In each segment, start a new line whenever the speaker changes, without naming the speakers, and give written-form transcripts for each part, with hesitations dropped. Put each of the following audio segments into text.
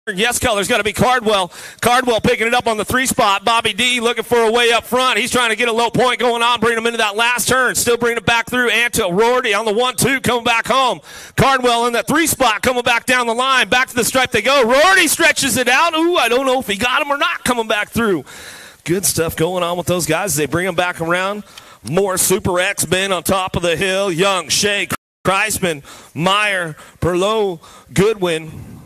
Yes, color's got to be Cardwell. Cardwell picking it up on the 3 spot. Bobby D looking for a way up front. He's trying to get a low point going on, bring him into that last turn. Still bringing it back through. Antil Rorty on the 1-2 coming back home. Cardwell in that 3 spot coming back down the line. Back to the stripe they go. Rorty stretches it out. Ooh, I don't know if he got him or not coming back through. Good stuff going on with those guys as they bring them back around. More Super X men on top of the hill. Young, Shea, Kreisman, Meyer, Perlow, Goodwin.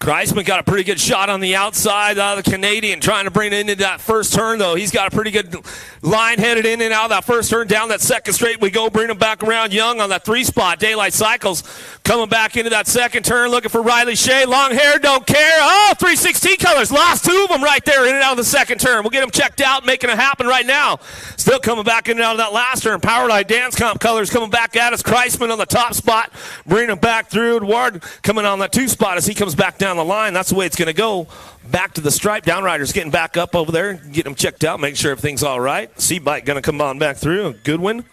Kreisman got a pretty good shot on the outside. The Canadian trying to bring it into that first turn, though. He's got a pretty good line headed in and out of that first turn. Down that second straight we go. Bring him back around. Young on that 3 spot. Daylight Cycles coming back into that second turn. Looking for Riley Shea. Long hair, don't care. Oh, 316 colors. Lost 2 of them right there in and out of the second turn. We'll get them checked out, making it happen right now. Still coming back in and out of that last turn. Powerline Dance Comp colors coming back at us. Kreisman on the top spot. Bring him back through. Edward coming on that 2 spot as he comes back down the line. That's the way it's going to go. Back to the stripe. Downriders getting back up over there, getting them checked out, making sure everything's all right. C-Bike going to come on back through. Goodwin.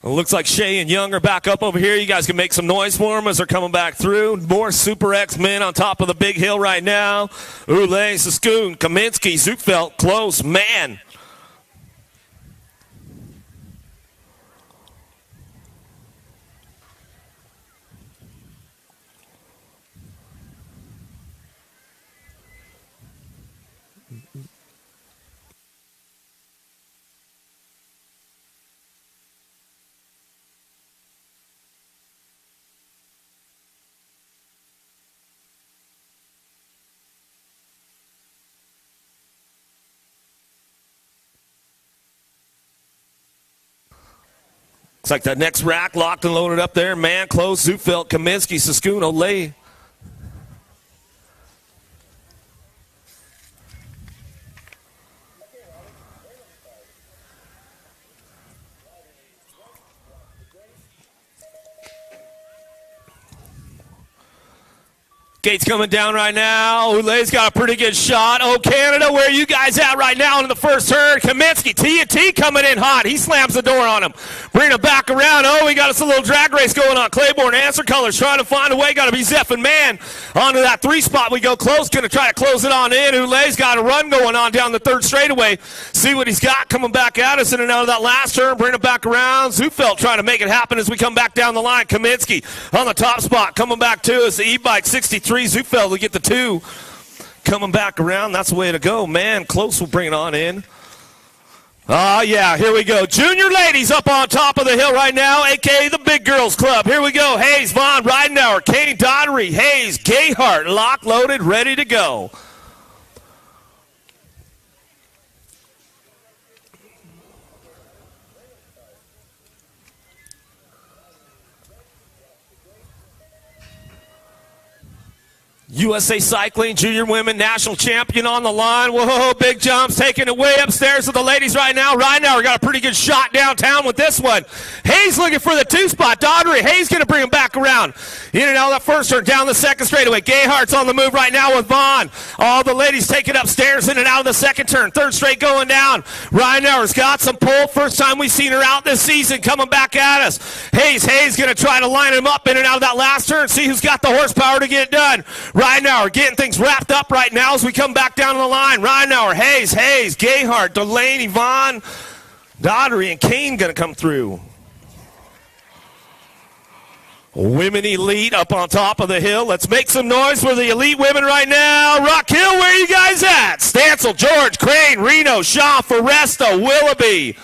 Well, looks like Shea and Young are back up over here. You guys can make some noise for them as they're coming back through. More Super X men on top of the big hill right now. Ule, Saskoon, Kaminsky, Zukfeld, close, man. Looks like that next rack locked and loaded up there. Man, close, Zufeld, Kaminsky, Saskoon, Olay. Gates coming down right now. Oulay's got a pretty good shot. Oh, Canada, where are you guys at right now in the first turn? Kaminsky, TNT coming in hot. He slams the door on him. Bring him back around. Oh, we got us a little drag race going on. Claiborne, Answer Colors, trying to find a way. Got to be Zeff and Man. Onto that 3 spot we go close. Going to try to close it on in. Oulay's got a run going on down the 3rd straightaway. See what he's got coming back at us in and out of that last turn. Bring it back around. Zufeld trying to make it happen as we come back down the line. Kaminsky on the top spot coming back to us. The E-Bike 63. Zufeld will get the 2. Coming back around. That's the way to go. Man, close will bring it on in. Yeah, here we go. Junior ladies up on top of the hill right now, a.k.a. the Big Girls Club. Here we go. Hayes, Vaughn, Ridenauer, Kane, Donnery, Hayes, Gayhart, lock, loaded, ready to go. USA Cycling, junior women, national champion on the line. Whoa, big jumps, taking it way upstairs with the ladies right now. Ridenauer got a pretty good shot downtown with this one. Hayes looking for the 2 spot. Donnery, Hayes going to bring him back around. In and out of that first turn, down the second straightaway. Gayhart's on the move right now with Vaughn. All the ladies taking upstairs in and out of the second turn. 3rd straight going down. Ridenauer's got some pull. First time we've seen her out this season coming back at us. Hayes going to try to line him up in and out of that last turn. See who's got the horsepower to get it done. Ridenauer getting things wrapped up right now as we come back down the line. Ridenauer, Hayes, Gayhart, Delaney, Vaughn, Daughtery, and Kane going to come through. Women Elite up on top of the hill. Let's make some noise for the elite women right now. Rock Hill, where are you guys at? Stancil, George, Crane, Reno, Shaw, Foresta, Willoughby.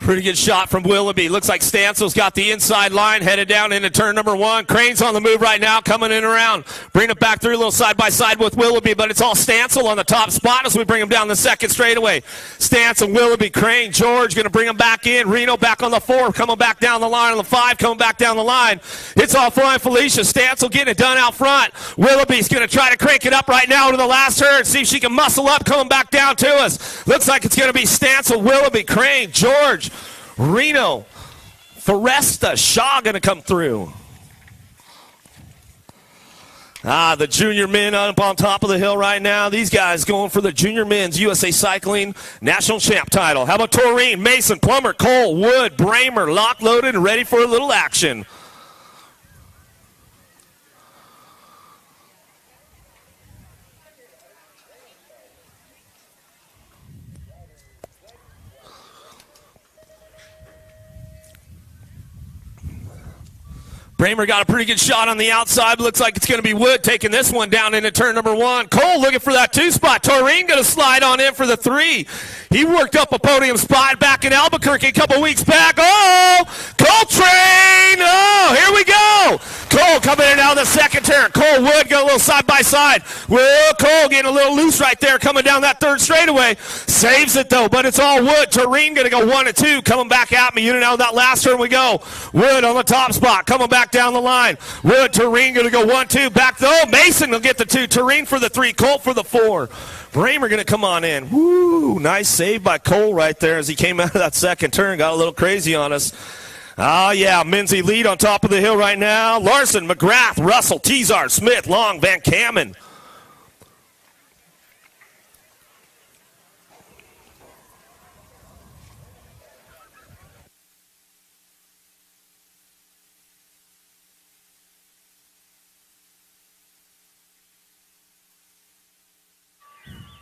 Pretty good shot from Willoughby. Looks like Stansel's got the inside line, headed down into turn number 1. Crane's on the move right now, coming in around. Bring it back through a little side-by-side with Willoughby, but it's all Stansel on the top spot as we bring him down the second straightaway. Stansel, Willoughby, Crane, George going to bring him back in. Reno back on the 4, coming back down the line on the 5, coming back down the line. It's all flying Felicia. Stansel getting it done out front. Willoughby's going to try to crank it up right now to the last turn, see if she can muscle up, coming back down to us. Looks like it's going to be Stansel, Willoughby, Crane, George, Reno, Foresta, Shaw going to come through. The junior men up on top of the hill right now. These guys going for the junior men's USA Cycling National Champ title. How about Taurine, Mason, Plummer, Cole, Wood, Bramer, locked, loaded, and ready for a little action. Bramer got a pretty good shot on the outside. Looks like it's going to be Wood taking this one down into turn number 1. Cole looking for that 2 spot. Taurine going to slide on in for the 3. He worked up a podium spot back in Albuquerque a couple weeks back. Oh, Coltrane! Oh, here we go. Cole coming in out of the second turn. Cole, Wood go a little side by side. Well, Cole getting a little loose right there coming down that third straightaway. Saves it though, but it's all Wood. Taurine going to go 1 and 2. Coming back at me. You know that last turn we go. Wood on the top spot. Coming back down the line. Wood, Taurine going to go 1-2. Back though. Mason will get the 2. Taurine for the 3. Colt for the 4. Bramer going to come on in. Woo! Nice save by Cole right there as he came out of that second turn. Got a little crazy on us. Oh, yeah. Minzy lead on top of the hill right now. Larson, McGrath, Russell, Teasar, Smith, Long, Van Kamen.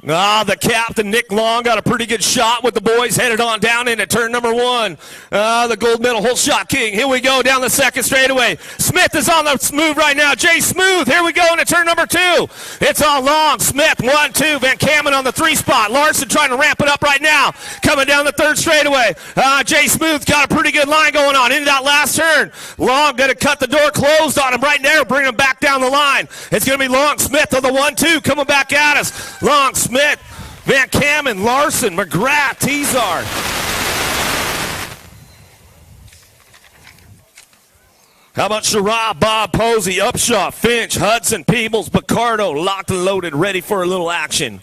The captain, Nick Long, got a pretty good shot with the boys headed on down into turn number 1. The gold medal whole shot king. Here we go down the second straightaway. Smith is on the move right now. Jay Smooth, here we go into turn number 2. It's all Long. Smith, 1-2. Van Kamen on the 3 spot. Larson trying to ramp it up right now. Coming down the third straightaway. Jay Smooth got a pretty good line going on into that last turn. Long going to cut the door closed on him right there. Bring him back down the line. It's going to be Long. Smith on the 1-2 coming back at us. Long, Smith, Van Kamen, Larson, McGrath, Teasar. How about Sherrod, Bob, Posey, Upshaw, Finch, Hudson, Peebles, Picardo, locked and loaded, ready for a little action.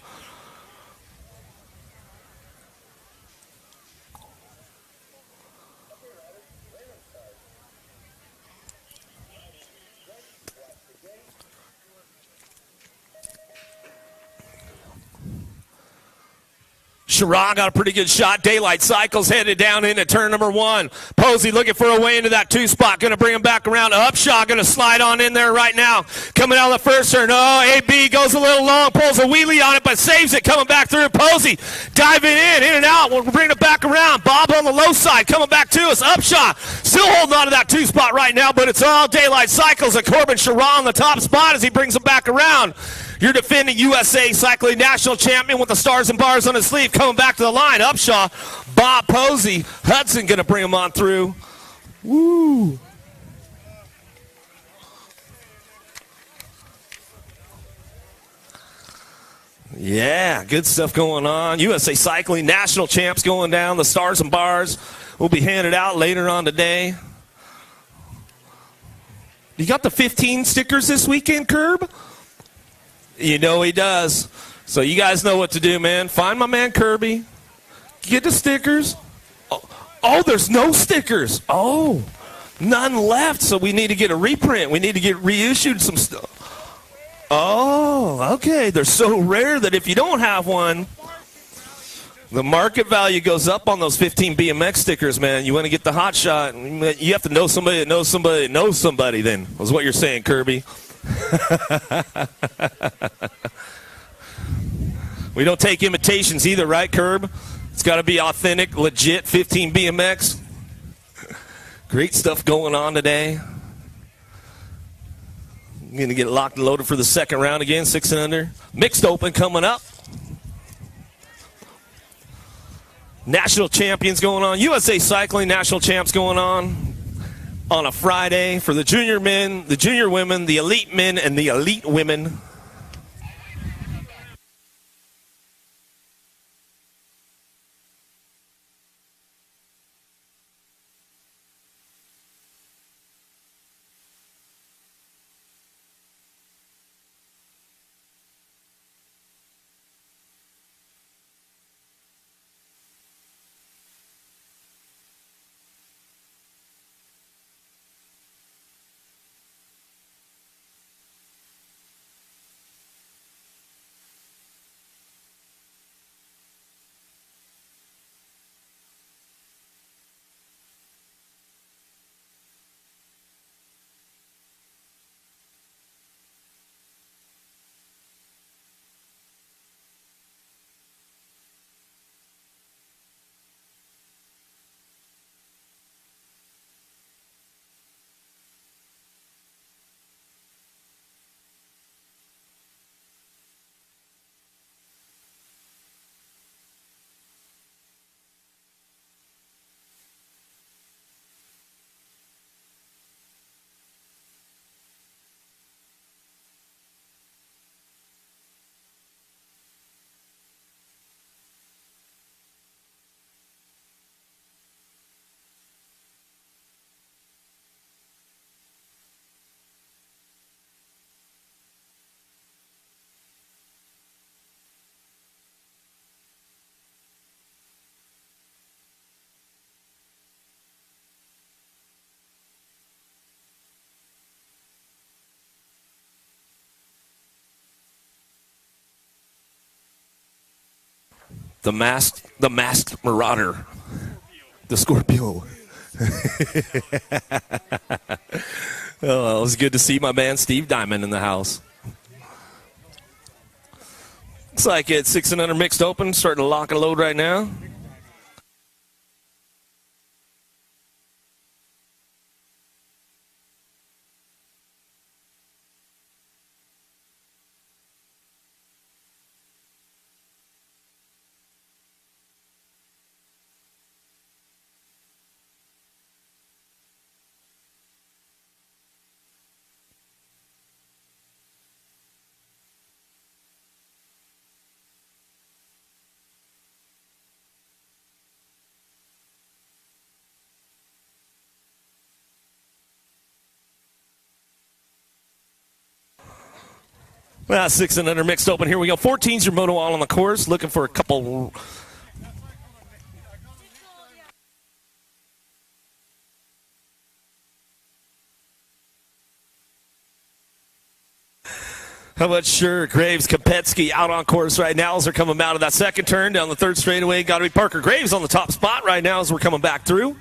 Sherrod got a pretty good shot. Daylight Cycles headed down into turn number 1. Posey looking for a way into that 2 spot. Going to bring him back around. Upshaw going to slide on in there right now. Coming out of the first turn. Oh, AB goes a little long. Pulls a wheelie on it, but saves it. Coming back through. Posey diving in and out. We'll bring it back around. Bob on the low side coming back to us. Upshaw still holding on to that 2 spot right now, but it's all Daylight Cycles and Corbin Sherrod on the top spot as he brings him back around. Your defending USA Cycling National Champion with the stars and bars on his sleeve coming back to the line. Upshaw, Bob, Posey, Hudson going to bring him on through. Woo! Yeah, good stuff going on. USA Cycling National Champs going down. The stars and bars will be handed out later on today. You got the 15 stickers this weekend, Curb? You know he does. So you guys know what to do, man. Find my man Kirby. Get the stickers. Oh, there's no stickers. Oh, none left. So we need to get a reprint. We need to get reissued some stuff. Oh, okay. They're so rare that if you don't have one, the market value goes up on those 15 BMX stickers, man. You want to get the hot shot. You have to know somebody that knows somebody that knows somebody then, is what you're saying, Kirby. We don't take imitations either, right, Curb? It's got to be authentic, legit, 15 BMX. Great stuff going on today. I'm going to get locked and loaded for the second round again, 6 and under. Mixed open coming up. National champions going on. USA Cycling national champs going on a Friday for the junior men, the junior women, the elite men, and the elite women. The masked marauder, the Scorpio. Oh, it was good to see my man Steve Diamond in the house. Looks like it's 6 and under mixed open, starting to lock and load right now. Well, 6 and under mixed open. Here we go. 14's your moto all on the course. Looking for a couple. How about sure? Graves, Kopetsky out on course right now as they're coming out of that second turn down the third straightaway. Got to be Parker Graves on the top spot right now as we're coming back through.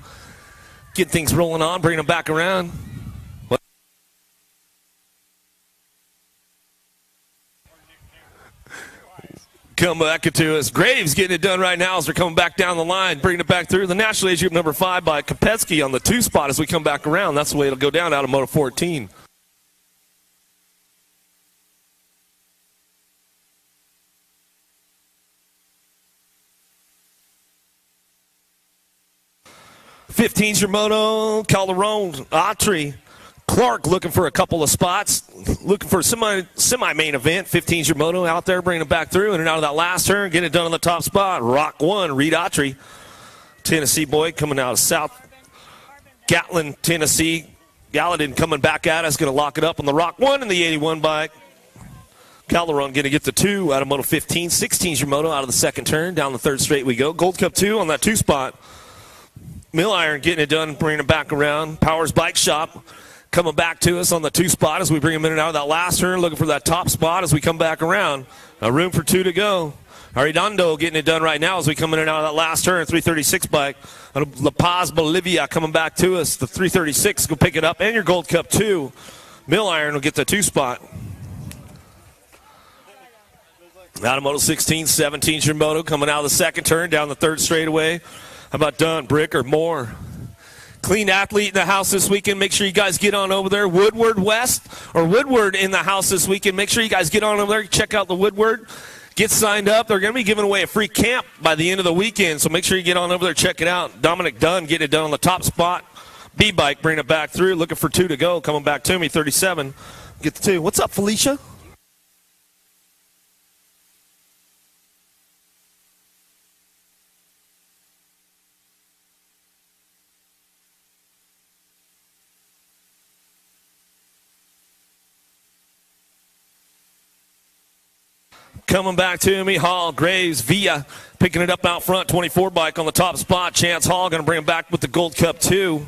Get things rolling on, bringing them back around. Come back to us. Graves getting it done right now as we're coming back down the line, bringing it back through. The National Age Group number 5 by Kopetsky on the 2 spot as we come back around. That's the way it'll go down out of Moto 14. Fifteen's your moto. Calderon, Autry, Clark looking for a couple of spots, looking for a semi-main event. 15's your moto out there, bringing it back through in and out of that last turn, getting it done on the top spot. Rock 1, Reed Autry, Tennessee boy coming out of South Gatlin, Tennessee. Gallatin coming back at us, going to lock it up on the Rock 1 and the 81 bike. Calderon going to get the 2 out of Moto 15. 16's your moto out of the second turn. Down the third straight we go. Gold Cup 2 on that 2 spot. Mill Iron getting it done, bringing it back around. Powers Bike Shop coming back to us on the 2 spot as we bring him in and out of that last turn, looking for that top spot as we come back around. A room for 2 to go. Arredondo getting it done right now as we come in and out of that last turn. 336 bike. La Paz, Bolivia coming back to us. The 336 will pick it up. And your Gold Cup 2. Mill Iron will get the 2 spot. Out of Moto 16, 17's your moto coming out of the second turn down the third straightaway. How about Dunn, Brick, or Moore? Clean Athlete in the house this weekend. Make sure you guys get on over there. Woodward West or Woodward in the house this weekend. Make sure you guys get on over there. Check out the Woodward. Get signed up. They're going to be giving away a free camp by the end of the weekend, so make sure you get on over there, check it out. Dominic Dunn getting it done on the top spot. B-Bike bringing it back through, looking for 2 to go. Coming back to me, 37. Get the 2. What's up, Felicia? Coming back to me, Hall, Graves, Villa, picking it up out front, 24 bike on the top spot. Chance Hall going to bring him back with the Gold Cup 2.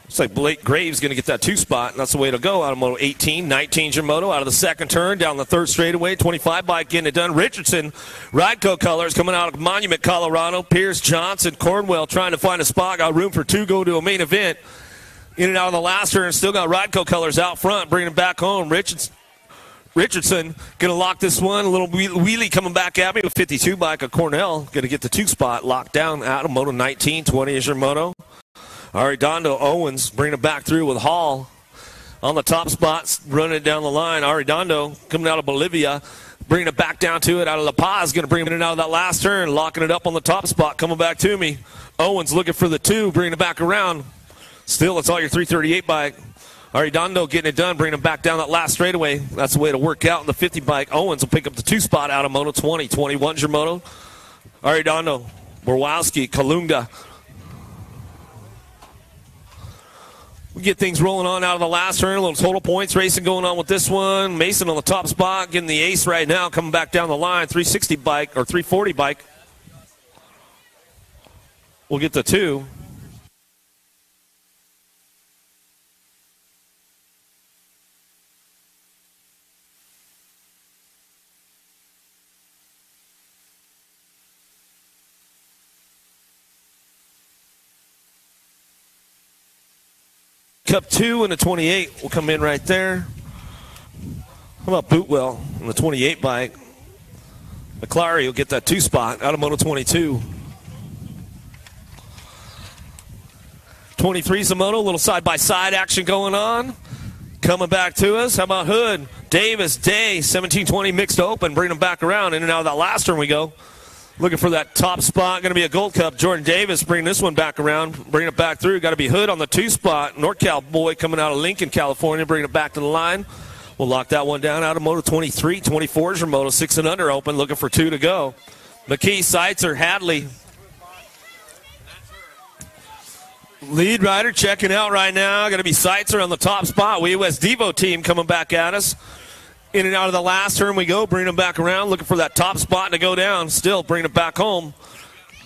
Looks like Blake Graves going to get that 2 spot, and that's the way to go out of Moto 18. 19's your moto out of the second turn, down the third straightaway. 25 bike getting it done. Richardson, Rideco colors coming out of Monument, Colorado. Pierce, Johnson, Cornwell trying to find a spot. Got room for 2, go to a main event. In and out of the last turn, still got Rideco colors out front, bringing it back home. Richardson going to lock this one. A little wheelie coming back at me with 52 bike of Cornell. Going to get the 2 spot locked down out of Moto 19. 20 is your moto. Arredondo Owens bringing it back through with Hall on the top spots, running it down the line. Arredondo coming out of Bolivia, bringing it back down to it out of La Paz. Going to bring it in and out of that last turn, locking it up on the top spot. Coming back to me. Owens looking for the 2, bringing it back around. Still, it's all your 338 bike. Arredondo getting it done, bringing him back down that last straightaway. That's the way to work out in the 50 bike. Owens will pick up the 2 spot out of Moto 20. 21's your moto. Arredondo, Borwowski, Kalunga. We get things rolling on out of the last turn. A little total points racing going on with this one. Mason on the top spot, getting the ace right now, coming back down the line. 360 bike, or 340 bike. We'll get the 2. Cup 2 and the 28 will come in right there. How about Bootwell on the 28 bike? McClary will get that 2 spot out of Moto 22. 23's the moto, a little side-by-side action going on. Coming back to us, how about Hood? Davis, Day, 1720 mixed open, bring them back around. In and out of that last turn we go. Looking for that top spot, going to be a Gold Cup. Jordan Davis bringing this one back around, bringing it back through. Got to be Hood on the 2 spot. NorCal boy coming out of Lincoln, California, bringing it back to the line. We'll lock that one down out of Moto 23. 24 is your Moto, 6 and under open, looking for 2 to go. McKee, Seitzer, Hadley. Lead rider checking out right now. Going to be Seitzer on the top spot. WeWest Devo team coming back at us. In and out of the last turn we go, bringing them back around, looking for that top spot to go down. Still bringing it back home.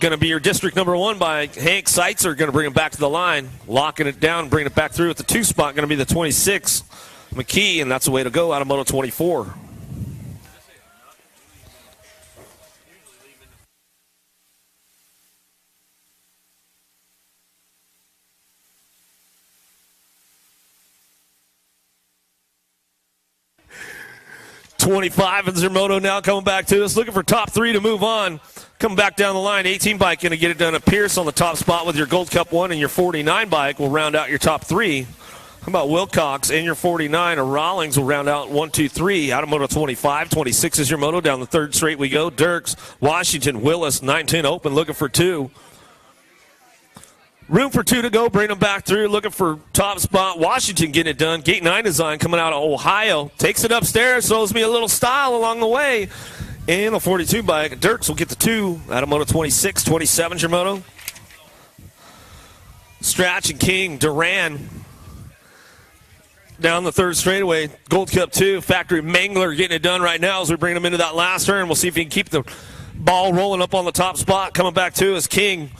Going to be your district number 1 by Hank Seitzer. Going to bring him back to the line, locking it down, bringing it back through at the 2 spot. Going to be the 26, McKee, and that's the way to go out of Moto 24. $25 is your moto now coming back to us. Looking for top 3 to move on. Coming back down the line, 18 bike going to get it done at Pierce on the top spot with your Gold Cup 1, and your 49 bike will round out your top 3. How about Wilcox and your 49, or Rawlings will round out 1, 2, 3 out of Moto 25. 26 is your moto. Down the third straight we go. Dirks, Washington, Willis, 9-10 open, looking for 2. Room for 2 to go. Bring them back through. Looking for top spot. Washington getting it done. Gate 9 design coming out of Ohio. Takes it upstairs. Throws me a little style along the way. And a 42 bike. Dirks will get the 2 out of Moto 26. 27's your moto. Stratch and King. Duran down the third straightaway. Gold Cup 2. Factory Mangler getting it done right now as we bring them into that last turn. We'll see if he can keep the ball rolling up on the top spot. Coming back to us, King.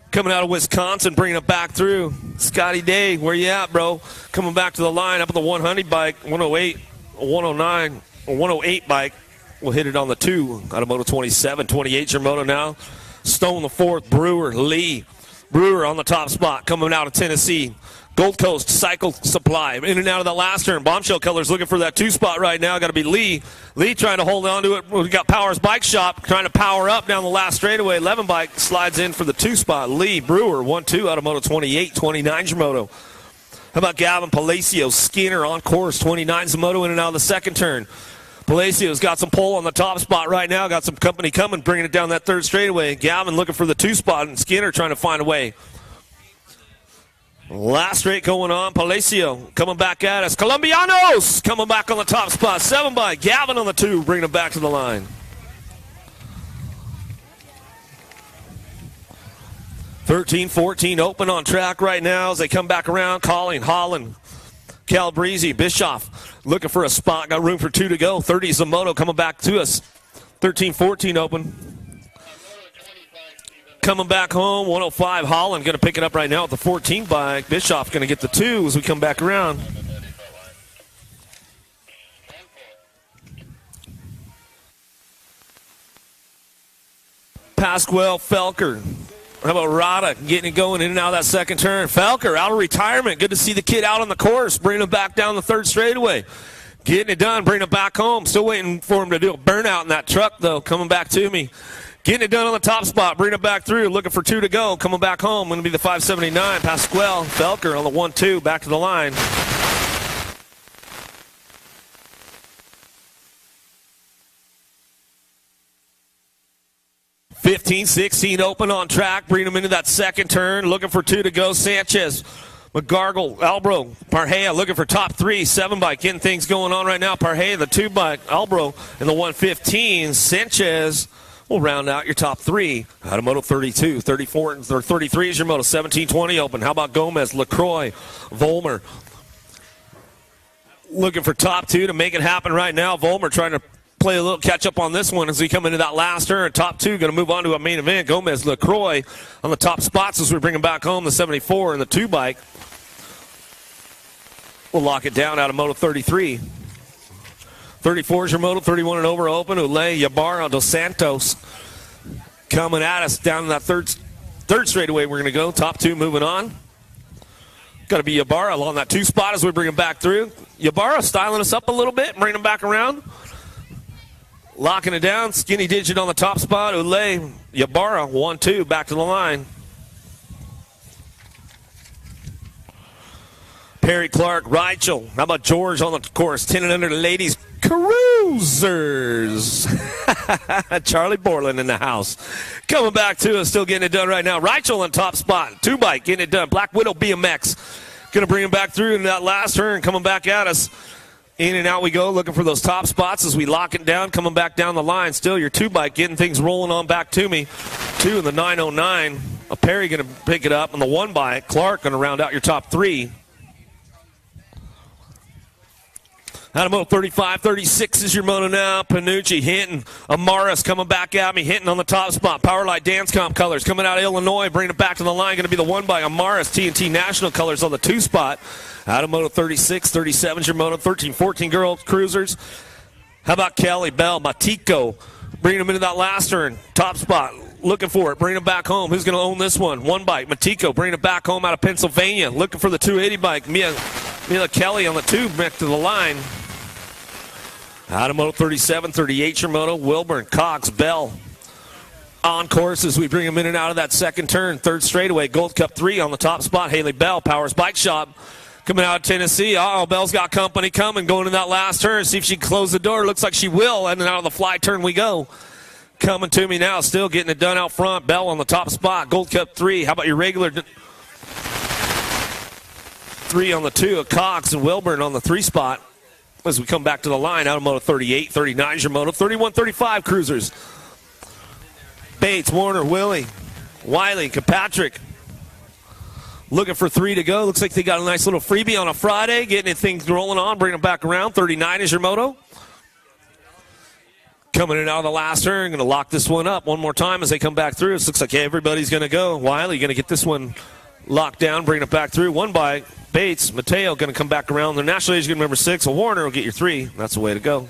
Coming out of Wisconsin, bringing it back through. Scotty Day, where you at, bro? Coming back to the line up on the 100 bike, 108, 109, or 108 bike. We'll hit it on the 2 out of Moto 27. 28's your moto now. Stone the 4th, Brewer, Lee. Brewer on the top spot, coming out of Tennessee. Gold Coast Cycle Supply. In and out of the last turn. Bombshell Colors looking for that 2 spot right now. Got to be Lee. Lee trying to hold on to it. We got Powers Bike Shop trying to power up down the last straightaway. 11 bike slides in for the 2 spot. Lee, Brewer, 1-2 out of Moto 28. 29's your moto. How about Gavin Palacio, Skinner on course, 29's the moto in and out of the second turn. Palacio's got some pole on the top spot right now, got some company coming, bringing it down that third straightaway. Gavin looking for the 2 spot, and Skinner trying to find a way. Last straight going on, Palacio coming back at us. Colombianos coming back on the top spot, 7 by Gavin on the 2, bringing it back to the line. 13-14 open on track right now as they come back around. Colleen, Holland, Calabrese, Bischoff looking for a spot. Got room for 2 to go. 30 is the moto coming back to us. 13-14 open. Coming back home, 105 Holland going to pick it up right now with the 14 bike. Bischoff going to get the 2 as we come back around. Pasquale Felker. How about Rada getting it going in and out of that second turn? Felker out of retirement. Good to see the kid out on the course. Bringing him back down the third straightaway. Getting it done. Bringing him back home. Still waiting for him to do a burnout in that truck, though. Coming back to me. Getting it done on the top spot. Bringing it back through. Looking for 2 to go. Coming back home. Going to be the 579. Pasquale Felker on the 1-2. Back to the line. (15-16) open on track, bringing them into that second turn, looking for 2 to go. Sanchez, McGargle, Albro, Parhea looking for top 3, 7 bike, getting things going on right now. Parhea, the 2 bike, Albro in the 115. Sanchez will round out your top 3. Out of Moto 32, 34, or 33 is your Moto. 17-20 open. How about Gomez, LaCroix, Volmer looking for top 2 to make it happen right now. Volmer trying to play a little catch up on this one as we come into that last turn. Top 2 going to move on to a main event. Gomez, LaCroix on the top spots as we bring him back home. The 74 and the 2 bike. We'll lock it down out of Moto 33. 34 is your Moto. 31 and over open. Ulay, Ybarra, Dos Santos coming at us down in that third straightaway. We're going to go. Top 2 moving on. Got to be Ybarra along that 2 spot as we bring him back through. Ybarra styling us up a little bit, bringing him back around. Locking it down, skinny digit on the top spot. Ulay, Ybarra, 1-2, back to the line. Perry Clark, Reichel. How about George on the course? 10 and under the ladies. Cruisers. Charlie Borland in the house. Coming back to us, still getting it done right now. Reichel on top spot. 2 bike, getting it done. Black Widow BMX. Going to bring him back through in that last turn, coming back at us. In and out we go, looking for those top spots as we lock it down, coming back down the line. Still your 2 bike, getting things rolling on back to me. 2 in the 909. Perry going to pick it up on the 1 bike. Clark going to round out your top 3. Out of Moto 35, 36 is your Moto now. Panucci hitting. Amaris coming back at me, hitting on the top spot. Powerlight Dance Comp colors coming out of Illinois, bringing it back to the line. Going to be the 1 by Amaris. TNT National colors on the 2 spot. Out of Moto 36, 37 is your Moto. 13, 14 girls, cruisers. How about Kelly Bell, Matico, bringing them into that last turn. Top spot, looking for it, bringing them back home. Who's going to own this one? 1 bike, Matico, bringing it back home out of Pennsylvania. Looking for the 280 bike, Mila Kelly on the 2, back to the line. Out of Moto 37, 38 your Moto. Wilburn, Cox, Bell on course as we bring them in and out of that second turn. 3rd straightaway, Gold Cup 3 on the top spot. Haley Bell, Powers Bike Shop. Coming out of Tennessee. Bell's got company coming, going in that last turn. See if she can close the door. Looks like she will. And then out of the fly turn we go. Coming to me now, still getting it done out front. Bell on the top spot. Gold Cup 3. How about your regular 3 on the 2 of Cox and Wilburn on the 3 spot. As we come back to the line, out of Moto 38, 39 is your Moto. 31, 35 cruisers. Bates, Warner, Willie, Wiley, Kirkpatrick. Looking for 3 to go. Looks like they got a nice little freebie on a Friday. Getting things rolling on. Bringing them back around. 39 is your Moto. Coming in out of the last turn. Going to lock this one up one more time as they come back through. It looks like everybody's going to go. Wiley going to get this one locked down. Bringing it back through. 1 by Bates. Mateo going to come back around. The national age group number 6. A Warner will get your 3. That's the way to go.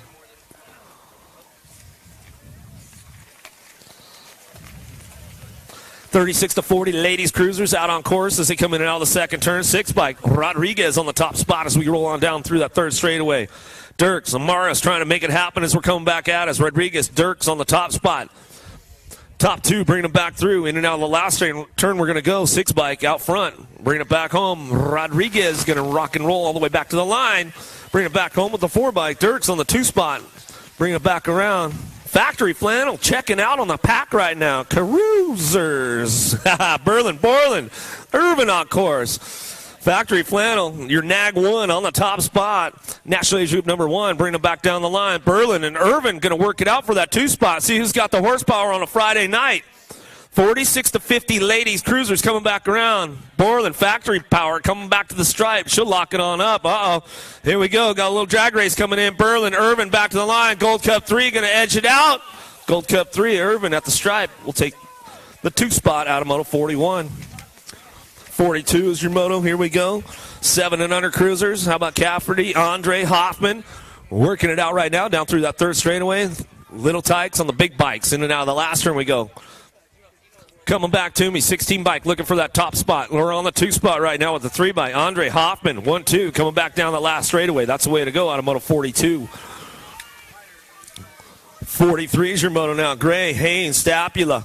(36-40) ladies cruisers out on course as they come in and out of the second turn. 6 bike Rodriguez on the top spot as we roll on down through that 3rd straightaway. Dirks, Amaris trying to make it happen as we're coming back out as Rodriguez, Dirks on the top spot. Top two, bringing them back through. In and out of the last turn, we're going to go. 6 bike out front. Bringing it back home. Rodriguez going to rock and roll all the way back to the line. Bring it back home with the 4 bike. Dirt's on the 2 spot. Bring it back around. Factory Flannel checking out on the pack right now. Carousers. Berlin, Borland. Irvin on course. Factory Flannel, your Nag 1 on the top spot. National Age Group number 1, bring them back down the line. Berlin and Irvin going to work it out for that 2 spot. See who's got the horsepower on a Friday night. 46 to 50 ladies cruisers coming back around. Borland Factory Power coming back to the stripe. She'll lock it on up. Uh-oh. Here we go. Got a little drag race coming in. Berlin, Irvin back to the line. Gold Cup 3 going to edge it out. Gold Cup 3, Irvin at the stripe. We'll take the 2 spot out of Moto 41. 42 is your moto. Here we go. 7 and under cruisers. How about Cafferty, Andre, Hoffman? Working it out right now down through that 3rd straightaway. Little Tykes on the big bikes. In and out of the last turn we go. Coming back to me, 16 bike looking for that top spot. We're on the 2 spot right now with the 3 bike. Andre, Hoffman, 1-2 coming back down the last straightaway. That's the way to go out of Moto 42. 43 is your moto now. Gray, Haynes, Stapula.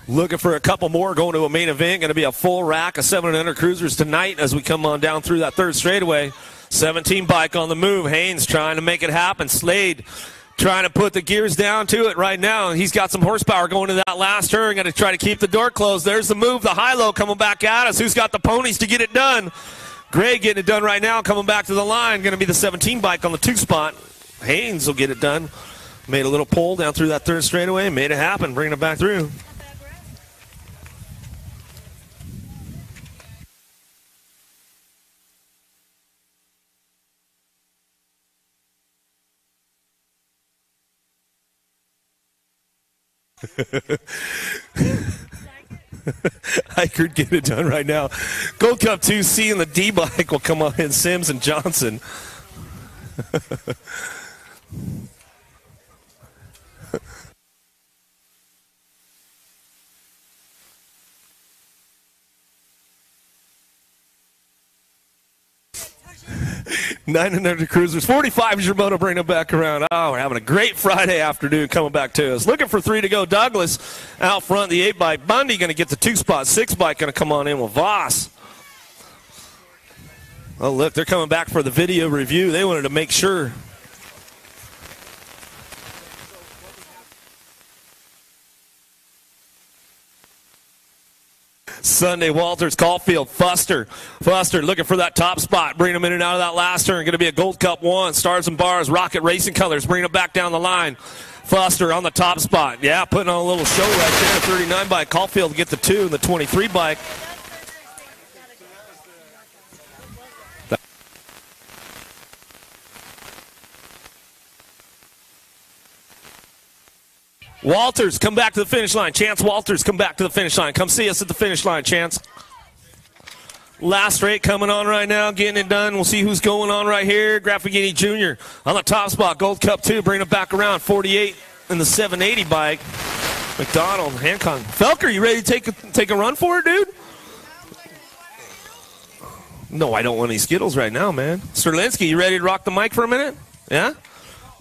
Looking for a couple more, going to a main event. Going to be a full rack of 7 and under cruisers tonight as we come on down through that 3rd straightaway. 17 bike on the move. Haynes trying to make it happen. Slade trying to put the gears down to it right now. He's got some horsepower going to that last turn. Going to try to keep the door closed. There's the move, the high-low coming back at us. Who's got the ponies to get it done? Gray getting it done right now, coming back to the line. Going to be the 17 bike on the 2 spot. Haynes will get it done. Made a little pull down through that 3rd straightaway. Made it happen, bringing it back through. Eichert getting it done right now. Gold Cup 2C and the D bike will come on in. Sims and Johnson. 900 cruisers. 45 is your moto. Bring them back around. Oh, we're having a great Friday afternoon coming back to us. Looking for 3 to go. Douglas out front, the 8 bike. Bundy going to get the 2 spot. 6 bike going to come on in with Voss. Oh, look, they're coming back for the video review. They wanted to make sure. Sunday, Walters, Caulfield, Fuster looking for that top spot. Bring them in and out of that last turn. Going to be a Gold Cup 1. Stars and Bars, Rocket Racing Colors. Bring them back down the line. Fuster on the top spot. Yeah, putting on a little show right there. 39 bike. Caulfield get the 2 and the 23 bike. Walters, come back to the finish line. Chance Walters, come back to the finish line. Come see us at the finish line, Chance. Last straight coming on right now, getting it done. We'll see who's going on right here. Graffagini Jr. on the top spot. Gold Cup 2, bring it back around. 48 in the 780 bike. McDonald, Hancock. Felker, you ready to take a run for it, dude? No, I don't want any Skittles right now, man. Sterlinski, you ready to rock the mic for a minute? Yeah?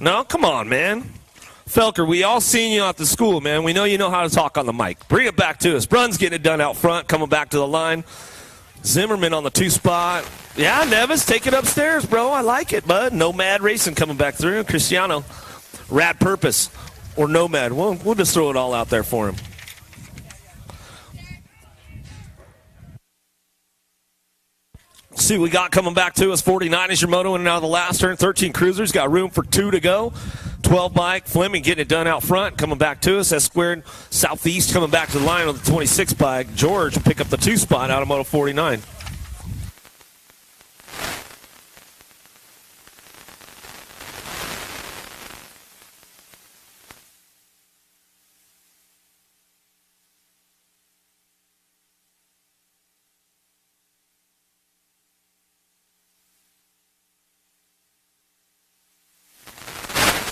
No? Come on, man. Felker, we all seen you at the school, man. We know you know how to talk on the mic. Bring it back to us. Brun's getting it done out front, coming back to the line. Zimmerman on the 2 spot. Yeah, Nevis, take it upstairs, bro. I like it, bud. Nomad Racing coming back through. Cristiano, Rad Purpose, or Nomad. We'll just throw it all out there for him. See what we got coming back to us. 49 is your moto in and out of the last turn. 13 cruisers. Got room for 2 to go. 12 bike. Fleming getting it done out front. Coming back to us. S squared Southeast coming back to the line with the 26 bike. George will pick up the 2 spot out of Moto 49.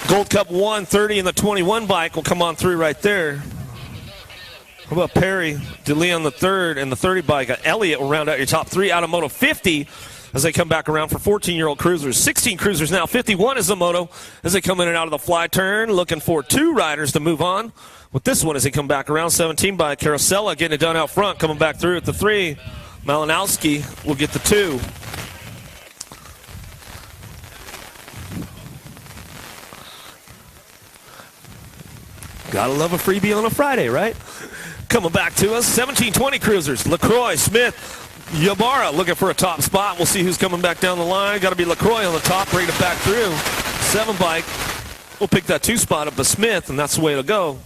Gold Cup 130 and the 21 bike will come on through right there. How about Perry, DeLeon the 3rd, and the 30 bike? Elliott will round out your top 3 out of Moto 50. as they come back around for 14-year-old cruisers. 16 cruisers now. 51 is the moto as they come in and out of the fly turn, looking for 2 riders to move on with this one as they come back around. 17 by Carousella getting it done out front, coming back through at the 3. Malinowski will get the 2. Gotta love a freebie on a Friday, right? Coming back to us, 17-20 cruisers. LaCroix, Smith, Ybarra looking for a top spot. We'll see who's coming back down the line. Got to be LaCroix on the top, bringing it back through. 7 bike. We'll pick that 2 spot up by Smith, and that's the way to go.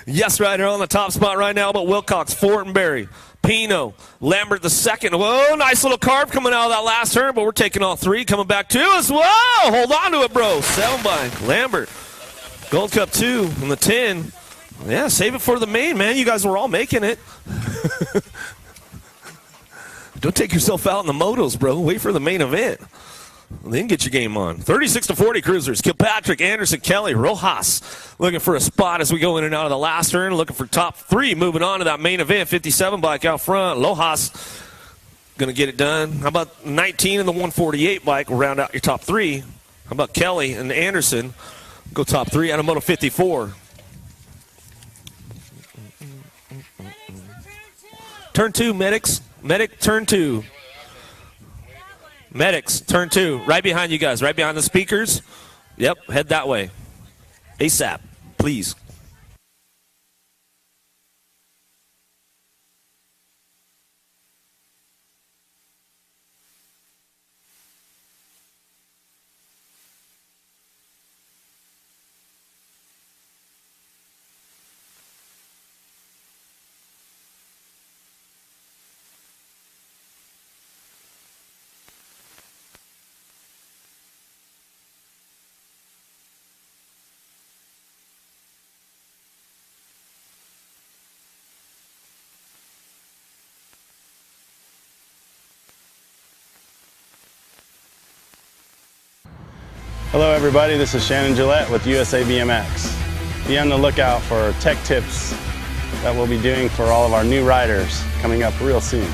Yes, Rider on the top spot right now, but Wilcox, Fortenberry, Pino, Lambert the second. Whoa, nice little carve coming out of that last turn, but we're taking all 3. Coming back 2 as well. Hold on to it, bro. 7 by Lambert. Gold Cup 2 in the 10. Yeah, save it for the main, man. You guys were all making it. Don't take yourself out in the motos, bro. Wait for the main event. Then get your game on. 36-40 cruisers. Kilpatrick, Anderson, Kelly, Rojas looking for a spot as we go in and out of the last turn. Looking for top 3. Moving on to that main event. 57 bike out front. Rojas going to get it done. How about 19 and the 148 bike will round out your top 3. How about Kelly and Anderson go top 3 out of Moto 54. Turn 2, medics. Medic, turn 2. Medics, turn 2. Right behind you guys. Right behind the speakers. Yep, head that way. ASAP, please.
Hello everybody, this is Shannon Gillette with USA BMX. Be on the lookout for tech tips that we'll be doing for all of our new riders coming up real soon.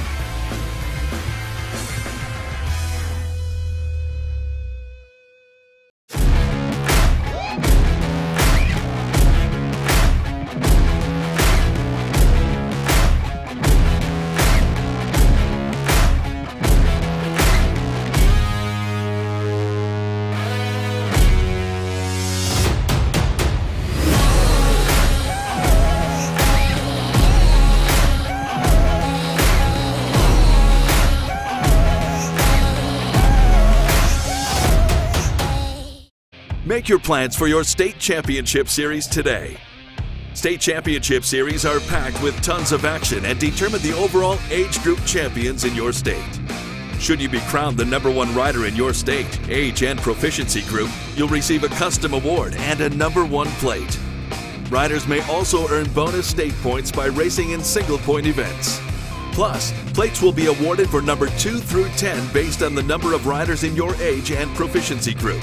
Make your plans for your State Championship Series today. State Championship Series are packed with tons of action and determine the overall age group champions in your state. Should you be crowned the #1 rider in your state, age, and proficiency group, you'll receive a custom award and a #1 plate. Riders may also earn bonus state points by racing in single-point events. Plus, plates will be awarded for #2 through 10 based on the number of riders in your age and proficiency group.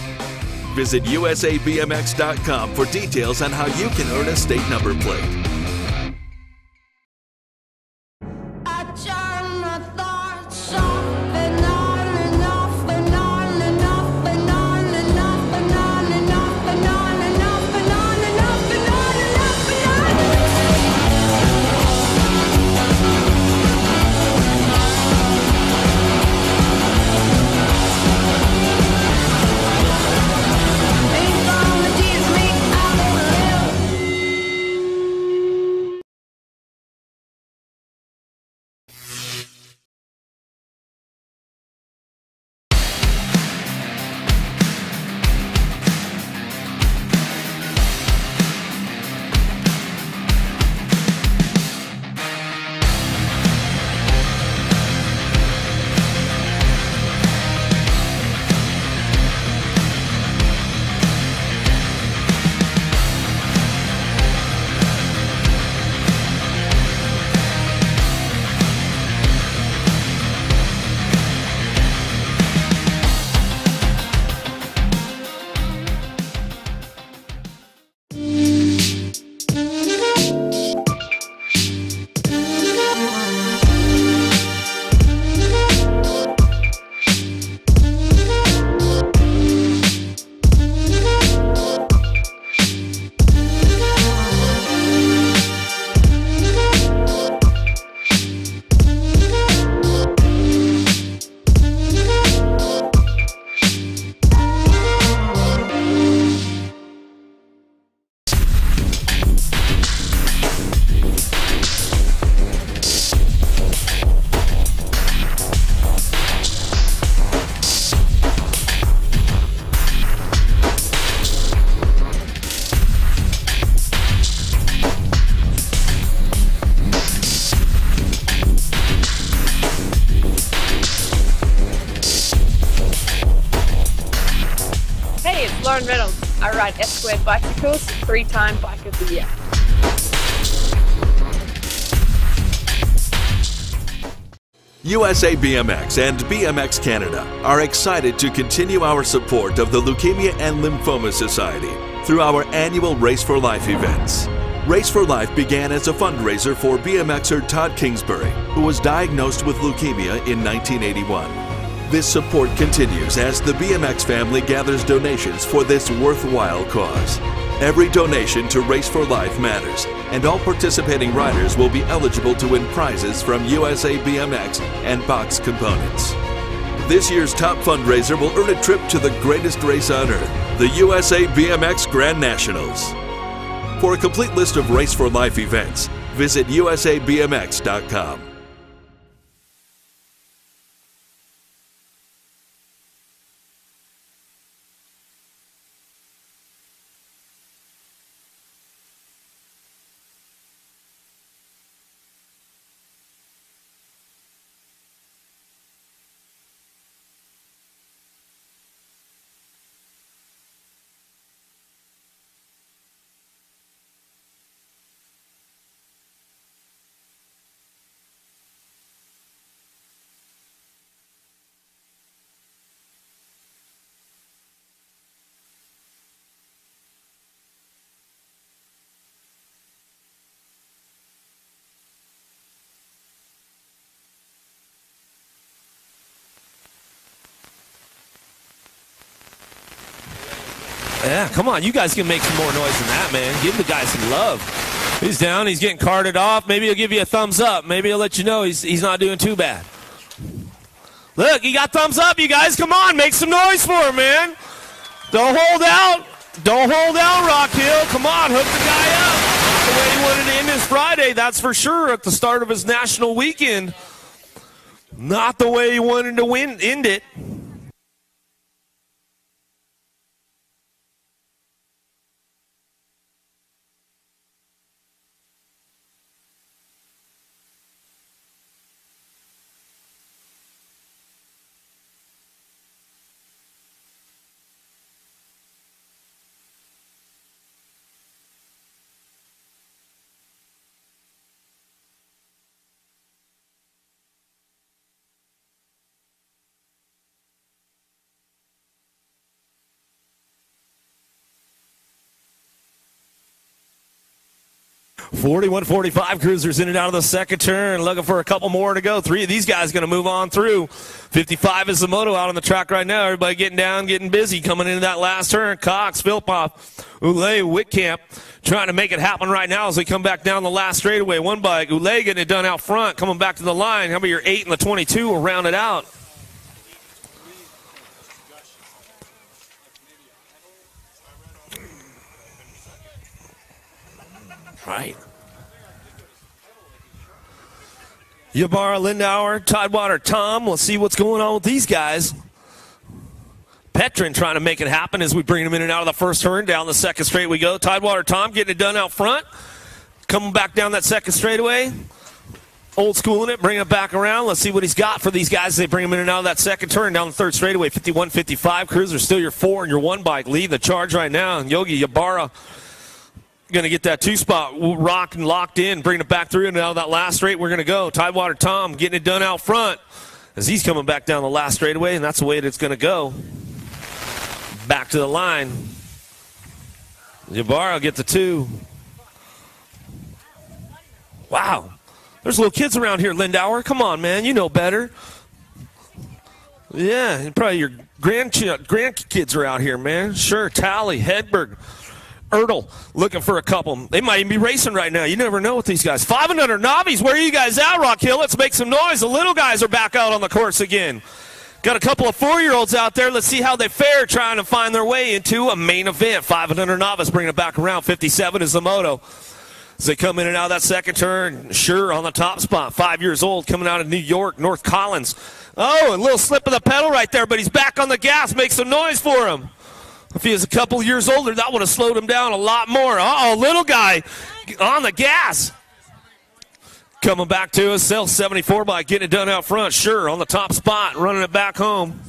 Visit usabmx.com for details on how you can earn a state number plate.
Lauren Reynolds. I ride S-Squared bicycles, 3-time Bike of the Year.
USA BMX and BMX Canada are excited to continue our support of the Leukemia and Lymphoma Society through our annual Race for Life events. Race for Life began as a fundraiser for BMXer Todd Kingsbury, who was diagnosed with leukemia in 1981. This support continues as the BMX family gathers donations for this worthwhile cause. Every donation to Race for Life matters, and all participating riders will be eligible to win prizes from USA BMX and Box Components. This year's top fundraiser will earn a trip to the greatest race on earth, the USA BMX Grand Nationals. For a complete list of Race for Life events, visit usabmx.com.
Yeah, come on. You guys can make some more noise than that, man. Give the guy some love. He's down. He's getting carted off. Maybe he'll give you a thumbs up. Maybe he'll let you know he's not doing too bad. Look, he got thumbs up, you guys. Come on. Make some noise for him, man. Don't hold out. Don't hold out, Rock Hill. Come on. Hook the guy up. Not the way he wanted to end his Friday, that's for sure, at the start of his national weekend. Not the way he wanted to end it. 41-45 cruisers in and out of the second turn, looking for a couple more to go. 3 of these guys going to move on through. 55 is the moto out on the track right now. Everybody getting down, getting busy, coming into that last turn. Cox, Philpott, Oulet, Whitcamp trying to make it happen right now as we come back down the last straightaway. One bike, Oulet getting it done out front, coming back to the line. How about your 8 and the 22 will round it out. Right. Ybarra, Lindauer, Tidewater, Tom. We'll see what's going on with these guys. Petrin trying to make it happen as we bring him in and out of the first turn. Down the second straight we go. Tidewater, Tom getting it done out front. Coming back down that second straightaway. Old schooling it, bringing it back around. Let's see what he's got for these guys. They bring him in and out of that second turn. Down the third straightaway, 51-55. Cruiser still your 4 and your 1 bike. Lead the charge right now. And Yogi Ybarra going to get that 2-spot rock and locked in, bringing it back through, and out of that last straight we're going to go. Tidewater Tom getting it done out front as he's coming back down the last straightaway, and that's the way it's going to go. Back to the line. Ybarra get the 2. Wow. There's little kids around here, Lindauer. Come on, man. You know better. Yeah, probably your grandkids are out here, man. Sure, Tally, Hedberg, Ertl looking for a couple. They might even be racing right now. You never know with these guys. 500 Nobbies, where are you guys at, Rock Hill? Let's make some noise. The little guys are back out on the course again. Got a couple of 4-year-olds out there. Let's see how they fare trying to find their way into a main event. 500 Novice bringing it back around. 57 is the moto. As they come in and out of that second turn, sure on the top spot. 5 years old, coming out of New York, North Collins. Oh, a little slip of the pedal right there, but he's back on the gas. Make some noise for him. If he was a couple years older, that would have slowed him down a lot more. Uh-oh, little guy on the gas. Coming back to us, Cell 74 by getting it done out front. Sure, on the top spot, running it back home.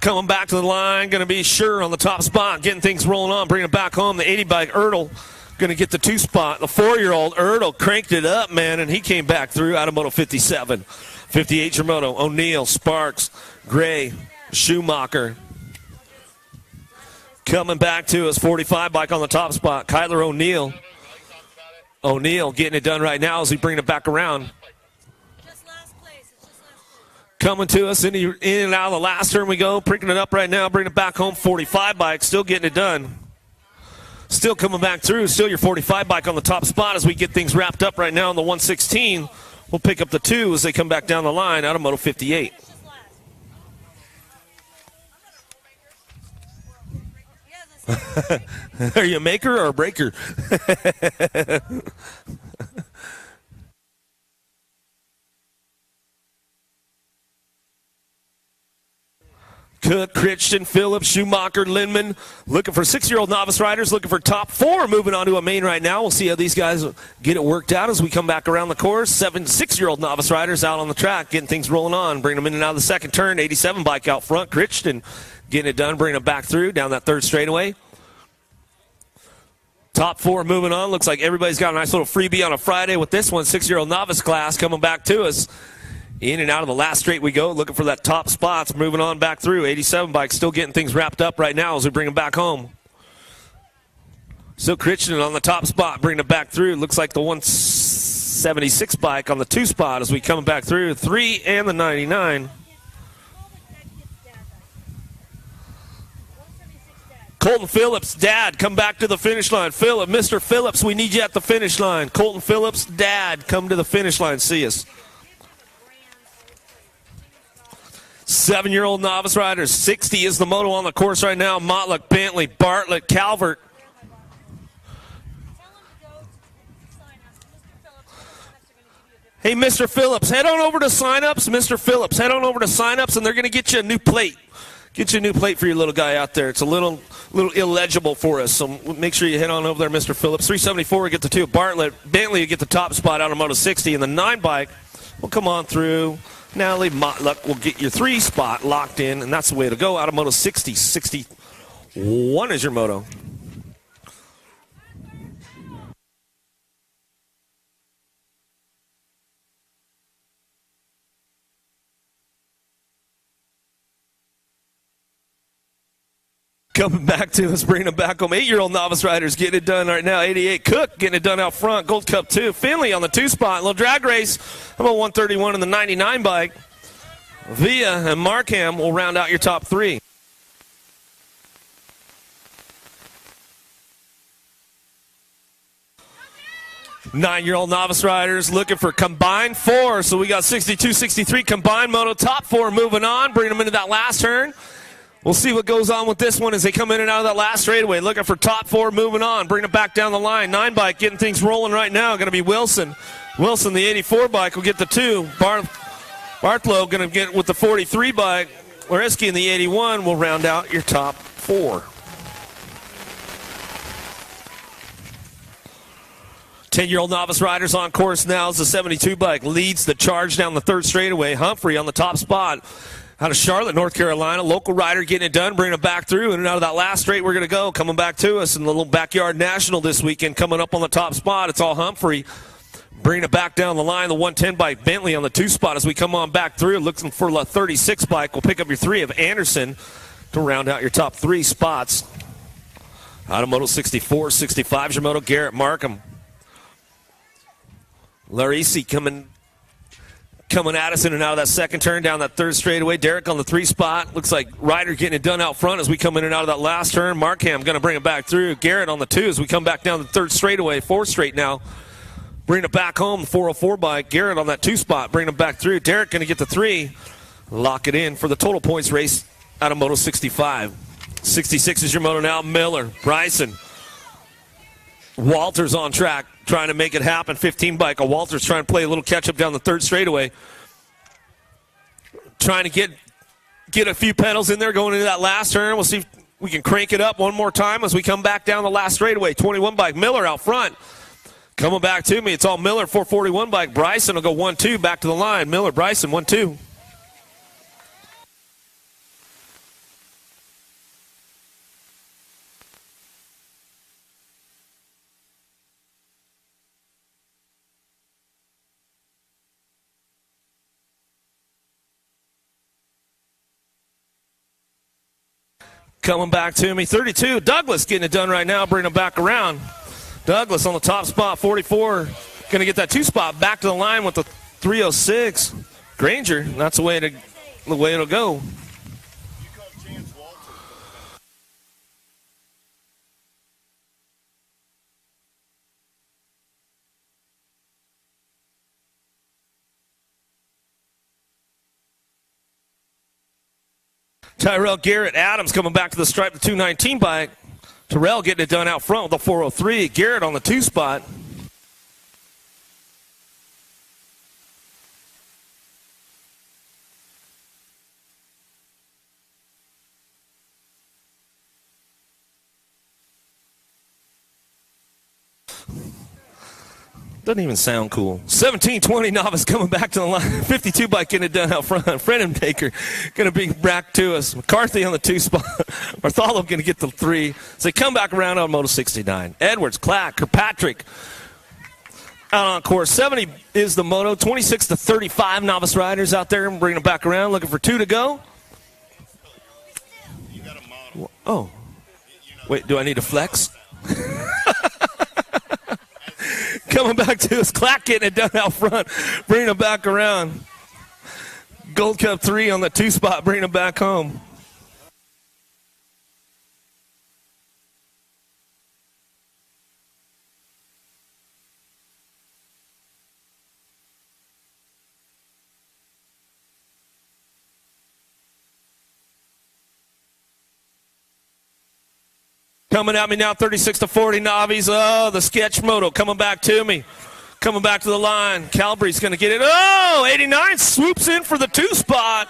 Coming back to the line, going to be Sure on the top spot, getting things rolling on, bringing it back home. The 80 bike, Erdl, going to get the 2 spot. The 4-year-old Erdl cranked it up, man, and he came back through out of Moto 57. 58 Yamamoto, O'Neill, Sparks, Gray, Schumacher. Coming back to us, 45 bike on the top spot, Kyler O'Neill. O'Neill getting it done right now as we bring it back around. Coming to us in and out of the last turn we go, picking it up right now, bringing it back home, 45 bike, still getting it done. Still coming back through, still your 45 bike on the top spot as we get things wrapped up right now in the 116. We'll pick up the 2 as they come back down the line out of Moto 58. Are you a maker or a breaker? Cook, Christian, Phillips, Schumacher, Lindman, looking for 6-year-old novice riders, looking for top 4, moving on to a main right now. We'll see how these guys get it worked out as we come back around the course. 6-year-old novice riders out on the track, getting things rolling on, bringing them in and out of the second turn. 87 bike out front, Christian getting it done, bringing them back through down that third straightaway. Top 4 moving on. Looks like everybody's got a nice little freebie on a Friday with this one. 6-year-old novice class coming back to us. In and out of the last straight we go, looking for that top spots, moving on back through. 87 bike still getting things wrapped up right now as we bring them back home. Still Christian on the top spot, bringing it back through. Looks like the 176 bike on the 2 spot as we come back through. 3 and the 99. Colton Phillips, dad, come back to the finish line. Mr. Phillips, we need you at the finish line. Colton Phillips, dad, come to the finish line. See us. 7-year-old novice riders. 60 is the moto on the course right now. Motlick, Bentley, Bartlett, Calvert. Hey, Mr. Phillips, head on over to sign-ups. Mr. Phillips, head on over to sign-ups, and they're going to get you a new plate. Get you a new plate for your little guy out there. It's a little illegible for us, so make sure you head on over there, Mr. Phillips. 374, we get the 2. Bartlett, Bentley, you get the top spot out of Moto 60, and the 9 bike will come on through. Natalie Motluck will get your 3 spot locked in, and that's the way to go out of Moto 60. 61 is your moto. Coming back to us, bringing them back home. 8-year-old novice riders getting it done right now. 88 Cook getting it done out front. Gold Cup 2. Finley on the 2 spot. Little drag race. How about 131 in the 99 bike? Villa and Markham will round out your top 3. Nine-year-old novice riders looking for combined 4. So we got 62, 63 combined moto. Top 4 moving on. Bringing them into that last turn. We'll see what goes on with this one as they come in and out of that last straightaway. Looking for top 4 moving on. Bringing it back down the line. 9 bike getting things rolling right now. Going to be Wilson. Wilson, the 84 bike, will get the 2. Barthlow going to get with the 43 bike. Loreski in the 81 will round out your top 4. 10-year-old novice riders on course now as the 72 bike leads the charge down the third straightaway. Humphrey on the top spot. Out of Charlotte, North Carolina, local rider getting it done, bringing it back through, and out of that last straight we're going to go. Coming back to us in the little backyard national this weekend, coming up on the top spot. It's all Humphrey. Bringing it back down the line, the 110 bike, Bentley on the 2 spot as we come on back through. Looking for the 36 bike. We'll pick up your 3 of Anderson to round out your top 3 spots. Out of Moto 64, 65 is your moto, Garrett Markham. Larisi coming at us in and out of that second turn down that third straightaway. Derek on the 3 spot. Looks like Ryder getting it done out front as we come in and out of that last turn. Markham going to bring it back through. Garrett on the 2 as we come back down the third straightaway. 4 straight now. Bring it back home, the 404 bike. Garrett on that 2 spot. Bring it back through. Derek going to get the 3. Lock it in for the total points race out of Moto 65. 66 is your moto now. Miller, Bryson. Walters on track, trying to make it happen. 15 bike. Walters trying to play a little catch-up down the third straightaway. Trying to get a few pedals in there going into that last turn. We'll see if we can crank it up one more time as we come back down the last straightaway. 21 bike. Miller out front. Coming back to me. It's all Miller. 441 bike. Bryson will go 1-2 back to the line. Miller, Bryson, 1-2. Coming back to me, 32. Douglas getting it done right now, bringing him back around. Douglas on the top spot, 44. Going to get that 2 spot back to the line with the 306. Granger, that's the way it'll go. Tyrell Garrett Adams coming back to the stripe, the 219 bike. Tyrell getting it done out front with the 403. Garrett on the 2 spot. Doesn't even sound cool. 1720 novice coming back to the line. 52 bike getting it done out front. Fredenbaker going to be back to us. McCarthy on the 2 spot. Bartholomew going to get the 3. So they come back around on Moto 69. Edwards, Clack, Kirkpatrick out on course. 70 is the Moto. 26 to 35 novice riders out there. Bringing them back around. Looking for 2 to go. Oh. Wait, do I need to flex? Coming back to us, Clack getting it done out front, bringing him back around. Gold Cup 3 on the 2 spot, bringing him back home. Coming at me now, 36 to 40 Navis. Oh, the sketch moto coming back to me. Coming back to the line. Calbre's going to get it. Oh, 89 swoops in for the 2 spot.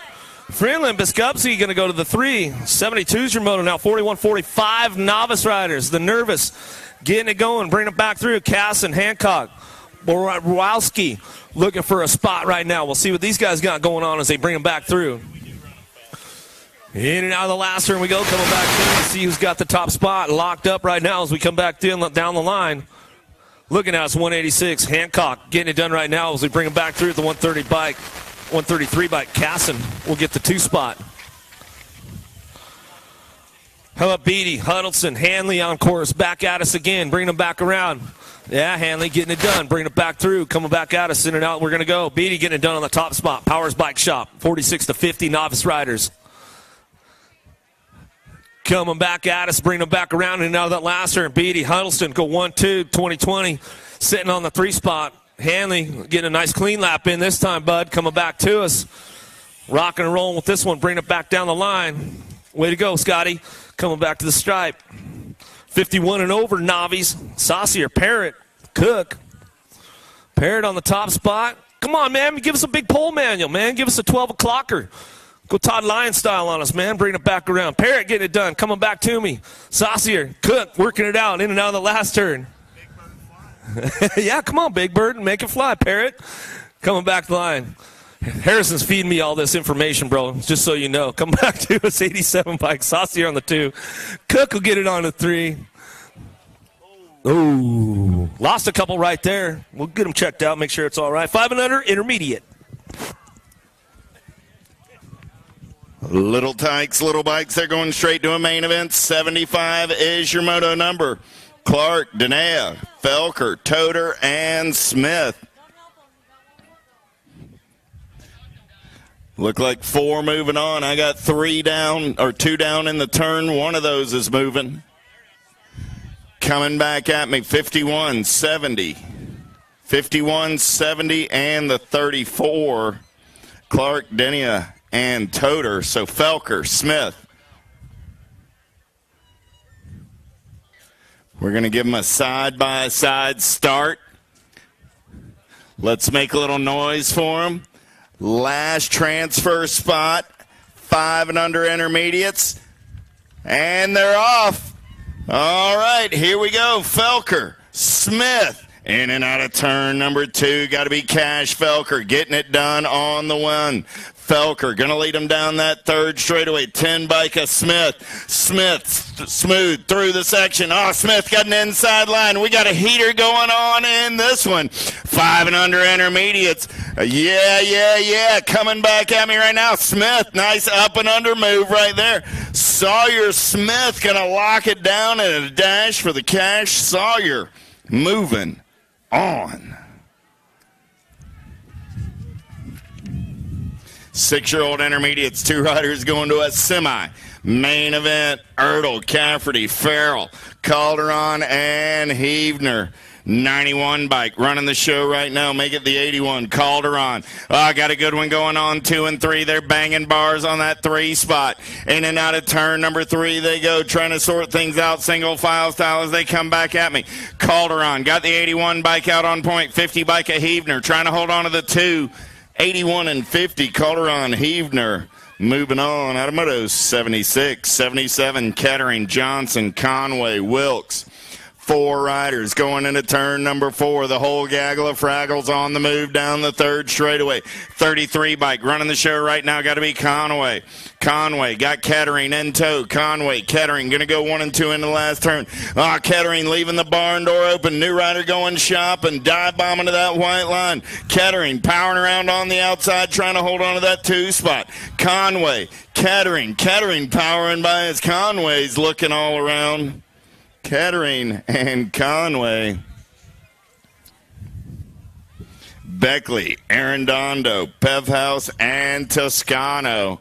Freeland Biskupski going to go to the 3. 72 is your moto now. 41-45 novice riders. The nervous getting it going. Bring it back through. Casson, Hancock, Borowski looking for a spot right now. We'll see what these guys got going on as they bring them back through. In and out of the last turn we go, coming back in to see who's got the top spot locked up right now as we come back down the line. Looking at us, 186. Hancock getting it done right now as we bring him back through at the 130 bike. 133 bike. Casson will get the 2 spot. How about Beatty, Huddleston, Hanley on course, back at us again, bringing them back around. Yeah, Hanley getting it done, bringing it back through, coming back at us, in and out, we're going to go. Beatty getting it done on the top spot. Powers Bike Shop, 46 to 50 novice riders. Coming back at us, bringing them back around and out of that last turn. Beatty, Huddleston go 1-2, 2020, sitting on the 3 spot. Hanley getting a nice clean lap in this time, bud, coming back to us. Rocking and rolling with this one, bringing it back down the line. Way to go, Scotty. Coming back to the stripe. 51 and over, Navis. Saucier, Parrott, Cook. Parrott on the top spot. Come on, man, give us a big pole manual, man. Give us a 12 o'clocker. Go Todd Lyon style on us, man. Bring it back around. Parrott getting it done. Coming back to me. Saucier, Cook working it out in and out of the last turn. Yeah, come on, Big Bird. Make it fly, Parrott. Coming back the line. Harrison's feeding me all this information, bro, just so you know. Come back to us, 87 bike. Saucier on the 2. Cook will get it on the 3. Ooh, lost a couple right there. We'll get them checked out, make sure it's all right. 5 and under, intermediate.
Little Tykes, little bikes, they're going straight to a main event. 75 is your moto number. Clark, Denea, Felker, Toter, and Smith. Look like 4 moving on. I got 3 down, or 2 down in the turn. One of those is moving. Coming back at me, 51-70. 51-70 and the 34. Clark, Denea, and Toter. So Felker, Smith. We're going to give them a side-by-side start. Let's make a little noise for them. Last transfer spot. 5 and under intermediates. And they're off. All right, here we go. Felker, Smith. In and out of turn number 2. Got to be Cash Felker. Getting it done on the 1. Felker going to lead him down that 3rd straightaway. 10 bike of Smith. Smith smooth through the section. Oh, Smith got an inside line. We got a heater going on in this one. 5 and under intermediates. Yeah. Coming back at me right now. Smith, nice up and under move right there. Sawyer Smith going to lock it down in a dash for the cash. Sawyer moving on. 6-year-old intermediates, 2 riders going to a semi. Main event, Ertl, Cafferty, Farrell, Calderon, and Heavner. 91 bike running the show right now. Make it the 81. Calderon. Got a good one going on. 2 and 3. They're banging bars on that 3 spot. In and out of turn number 3 they go, trying to sort things out single file style as they come back at me. Calderon got the 81 bike out on point. 50 bike of Heavner trying to hold on to the 2. 81 and 50. Calderon, Heavner. Moving on, out of motos, 76, 77, Kettering, Johnson, Conway, Wilkes. 4 riders going into turn number 4. The whole gaggle of Fraggles on the move down the 3rd straightaway. 33 bike running the show right now. Got to be Conway. Conway got Kettering in tow. Conway, Kettering going to go 1 and 2 in the last turn. Kettering leaving the barn door open. New rider going shop and dive bombing to that white line. Kettering powering around on the outside trying to hold on to that 2 spot. Conway, Kettering powering by as Conway's looking all around. Kettering and Conway. Beckley, Arredondo, Pevhouse, and Toscano.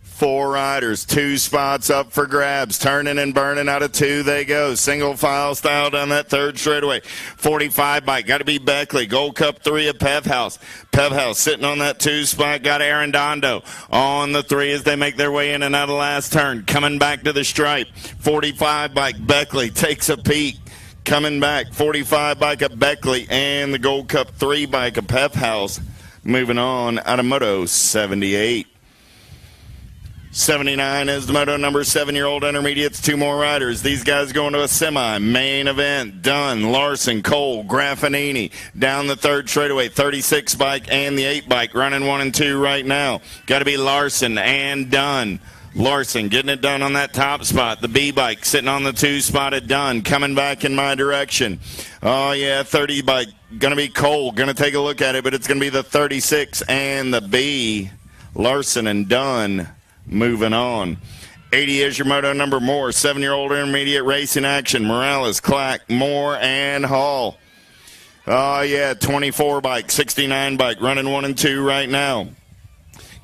4 riders, 2 spots up for grabs. Turning and burning out of 2 they go. Single file style down that 3rd straightaway. 45 bike, got to be Beckley. Gold Cup 3 of Pevhouse. Pevhouse sitting on that 2 spot, got Arredondo on the 3 as they make their way in and out of last turn. Coming back to the stripe. 45 bike, Beckley takes a peek. Coming back, 45 bike of Beckley and the Gold Cup 3 bike of Pevhouse. Moving on, out of moto 78. 79 is the moto number 7-year-old intermediates. 2 more riders. These guys going to a semi. Main event. Dunn, Larson, Cole, Graffinini. Down the 3rd straightaway. 36 bike and the 8 bike. Running 1 and 2 right now. Got to be Larson and Dunn. Larson getting it done on that top spot. The B bike sitting on the 2 spot at Dunn. Coming back in my direction. Oh, yeah, 30 bike. Going to be Cole. Going to take a look at it, but it's going to be the 36 and the B. Larson and Dunn. Moving on. 80 is your moto number more. 7-year-old intermediate racing action. Morales, Clack, Moore, and Hall. Oh, yeah, 24 bike, 69 bike, running 1 and 2 right now.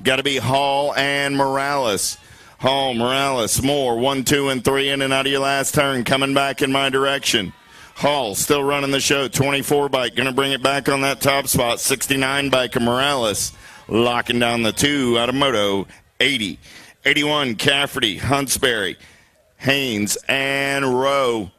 Got to be Hall and Morales. Hall, Morales, Moore, 1, 2, and 3 in and out of your last turn. Coming back in my direction. Hall still running the show. 24 bike, going to bring it back on that top spot. 69 bike of Morales. Locking down the 2 out of moto 80. 81, Cafferty, Huntsberry, Haynes, and Rowe.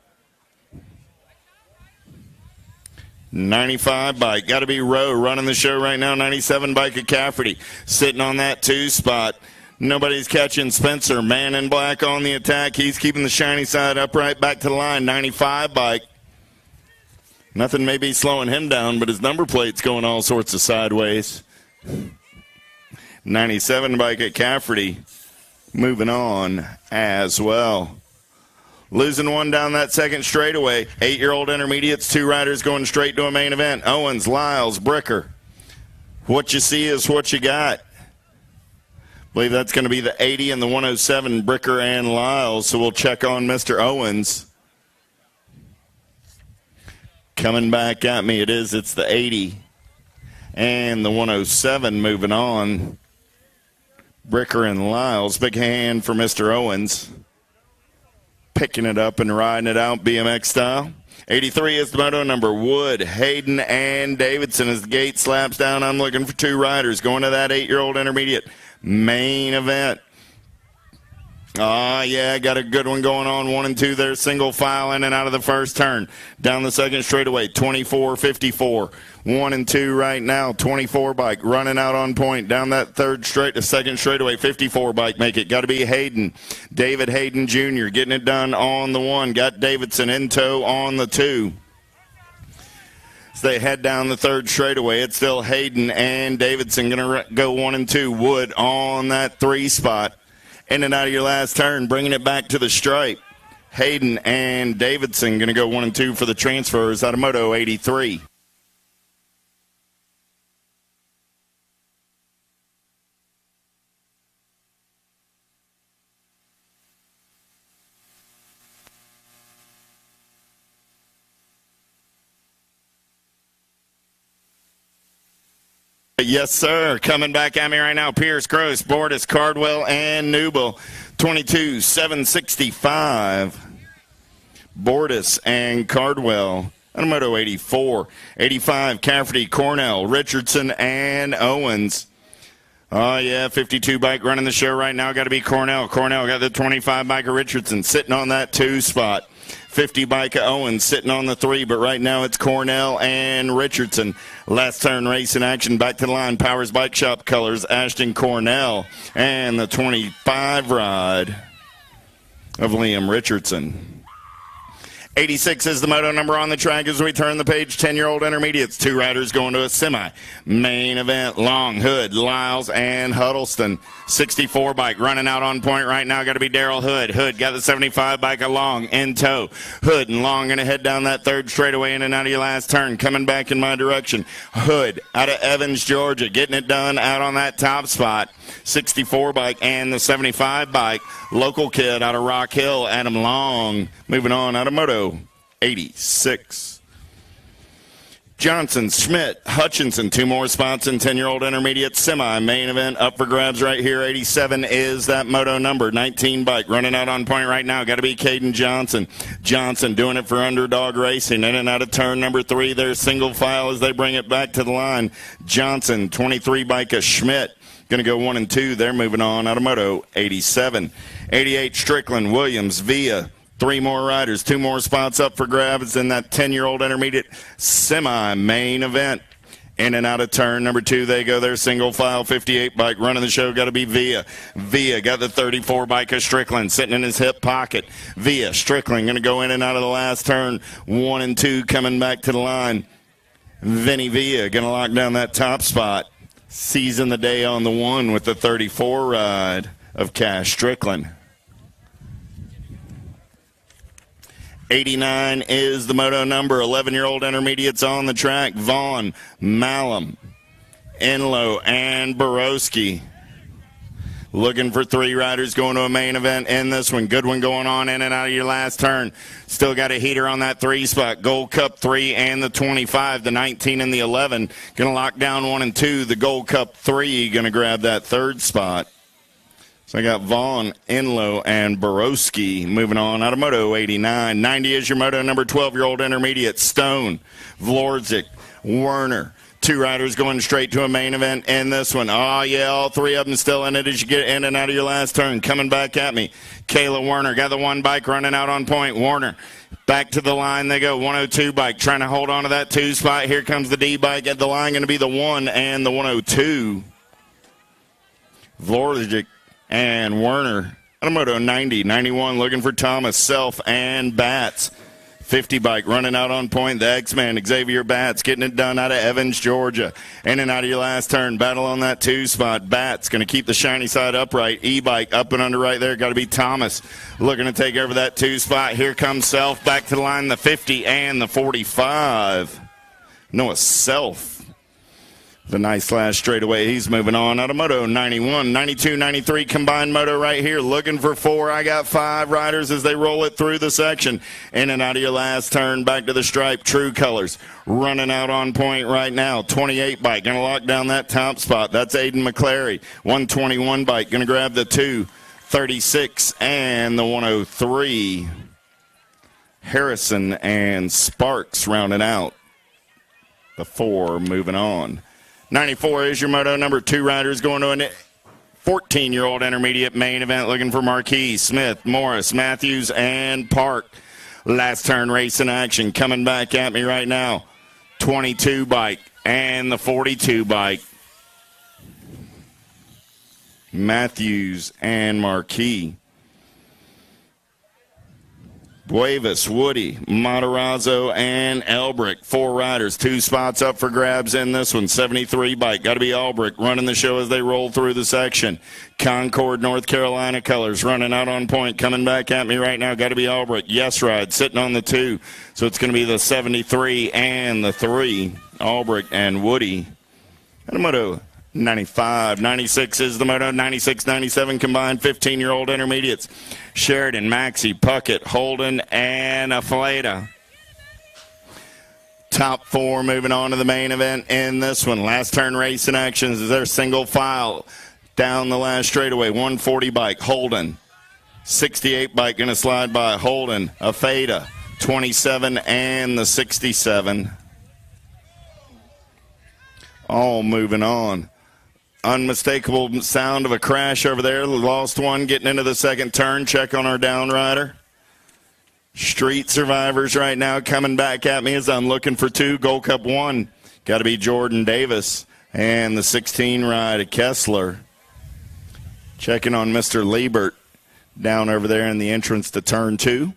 95 bike, got to be Rowe running the show right now. 97 bike of Cafferty sitting on that 2 spot. Nobody's catching Spencer. Man in black on the attack. He's keeping the shiny side upright back to the line. 95 bike. Nothing may be slowing him down, but his number plate's going all sorts of sideways. 97 bike at Cafferty moving on as well. Losing 1 down that 2nd straightaway. 8-year-old intermediates, 2 riders going straight to a main event. Owens, Lyles, Bricker. What you see is what you got. I believe that's going to be the 80 and the 107, Bricker and Lyles. So we'll check on Mr. Owens. Coming back at me, it's the 80 and the 107 moving on. Bricker and Lyles. Big hand for Mr. Owens. Picking it up and riding it out BMX style. 83 is the moto number. Wood, Hayden, and Davidson as the gate slaps down. I'm looking for 2 riders going to that 8-year-old intermediate main event. Oh, yeah, got a good one going on. 1 and 2 there, single file in and out of the first turn. Down the 2nd straightaway, 24-54. 1 and 2 right now, 24 bike running out on point. Down that 2nd straightaway, 54 bike make it. Got to be Hayden. David Hayden Jr. getting it done on the 1. Got Davidson in tow on the 2. As they head down the 3rd straightaway, it's still Hayden and Davidson going to go 1 and 2. Wood on that 3 spot. In and out of your last turn, bringing it back to the stripe. Hayden and Davidson going to go 1 and 2 for the transfers out of moto 83. Yes, sir. Coming back at me right now, Pierce, Gross, Bordas, Cardwell, and Newble. 22,765. Bordas and Cardwell. Moto 84. 85, Cafferty, Cornell, Richardson, and Owens. Oh, yeah, 52 bike running the show right now. Got to be Cornell. Cornell got the 25 bike of Richardson sitting on that 2 spot. 50 bike of Owens sitting on the 3, but right now it's Cornell and Richardson. Last turn race in action. Back to the line. Powers Bike Shop colors, Ashton Cornell. And the 25 ride of Liam Richardson. 86 is the moto number on the track as we turn the page. 10-year-old intermediates. 2 riders going to a semi. Main event, Long, Hood, Lyles, and Huddleston. 64 bike running out on point right now. Got to be Daryl Hood. Hood got the 75 bike of Long in tow. Hood and Long going to head down that 3rd straightaway in and out of your last turn. Coming back in my direction. Hood out of Evans, Georgia. Getting it done out on that top spot. 64 bike and the 75 bike. Local kid out of Rock Hill, Adam Long. Moving on out of Moto 86. Johnson, Schmidt, Hutchinson, 2 more spots in 10-year-old intermediate semi. Main event up for grabs right here. 87 is that moto number. 19 bike running out on point right now. Got to be Caden Johnson. Johnson doing it for Underdog Racing. In and out of turn number 3. There's single file as they bring it back to the line. Johnson, 23 bike of Schmidt. Going to go 1 and 2. They're moving on out of Moto 87. 88 Strickland, Williams, Villa. 3 more riders, 2 more spots up for grabs in that 10-year-old intermediate semi-main event. In and out of turn number 2, they go their single file 58 bike. Running the show got to be Villa. Villa got the 34 bike of Strickland sitting in his hip pocket. Villa, Strickland going to go in and out of the last turn. 1 and 2 coming back to the line. Vinny Villa going to lock down that top spot. Seizing the day on the 1 with the 34 ride of Cash Strickland. 89 is the moto number. 11-year-old intermediates on the track. Vaughn, Malum, Enlow, and Borowski. Looking for 3 riders going to a main event in this one. Good one going on in and out of your last turn. Still got a heater on that 3 spot. Gold Cup 3 and the 25, the 19 and the 11. Going to lock down 1 and 2. The Gold Cup 3 going to grab that 3rd spot. So I got Vaughn, Enlow, and Borowski moving on out of Moto 89. 90 is your moto number 12-year-old intermediate. Stone, Vlorzik, Werner. 2 riders going straight to a main event in this one. Oh, yeah, all 3 of them still in it as you get in and out of your last turn. Coming back at me. Kayla Werner got the 1 bike running out on point. Werner back to the line. They go 102 bike trying to hold on to that 2 spot. Here comes the D bike at the line. Going to be the 1 and the 102. Vlorzik and Werner on a Moto 90. 91 looking for Thomas, Self, and Batts. 50 bike running out on point. The X-Man, Xavier Batts, getting it done out of Evans, Georgia. In and out of your last turn. Battle on that 2 spot. Batts going to keep the shiny side upright. E-bike up and under right there. Got to be Thomas looking to take over that 2 spot. Here comes Self back to the line. The 50 and the 45. Noah Self. The nice last straightaway. He's moving on out of Moto 91, 92, 93 combined moto right here. Looking for 4. I got 5 riders as they roll it through the section. In and out of your last turn. Back to the stripe. True Colors running out on point right now. 28 bike going to lock down that top spot. That's Aiden McClary. 121 bike going to grab the 2. 36 and the 103. Harrison and Sparks rounding out the 4 moving on. 94 is your moto number. 2 riders going to a 14-year-old intermediate main event looking for Marquis, Smith, Morris, Matthews, and Park. Last turn race in action coming back at me right now. 22 bike and the 42 bike. Matthews and Marquis. Buevas, Woody, Matarazzo, and Elbrick. 4 riders, 2 spots up for grabs in this one. 73 bike. Got to be Elbrick running the show as they roll through the section. Concord, North Carolina colors running out on point. Coming back at me right now. Got to be Elbrick. Yes Ride sitting on the 2. So it's going to be the 73 and the 3. Elbrick and Woody. And a moto 95. 96 is the moto. 96, 97 combined 15-year-old intermediates. Sheridan, Maxey, Puckett, Holden, and Afleta. Top 4 moving on to the main event in this one. Last turn racing actions is their single file down the last straightaway. 140 bike, Holden. 68 bike going to slide by, Holden. A Fada, 27 and the 67. All moving on. Unmistakable sound of a crash over there. Lost one getting into the second turn. Check on our downrider. Street survivors right now coming back at me as I'm looking for 2. Gold Cup 1. Got to be Jordan Davis. And the 16 ride of Kessler. Checking on Mr. Liebert down over there in the entrance to turn 2.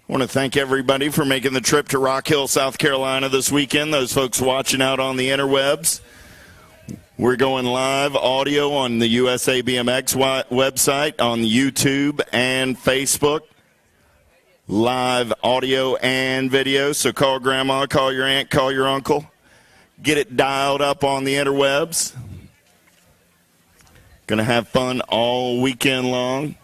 I want to thank everybody for making the trip to Rock Hill, South Carolina this weekend. Those folks watching out on the interwebs. We're going live audio on the USA BMX website, on YouTube and Facebook. Live audio and video. So call grandma, call your aunt, call your uncle. Get it dialed up on the interwebs. Going to have fun all weekend long.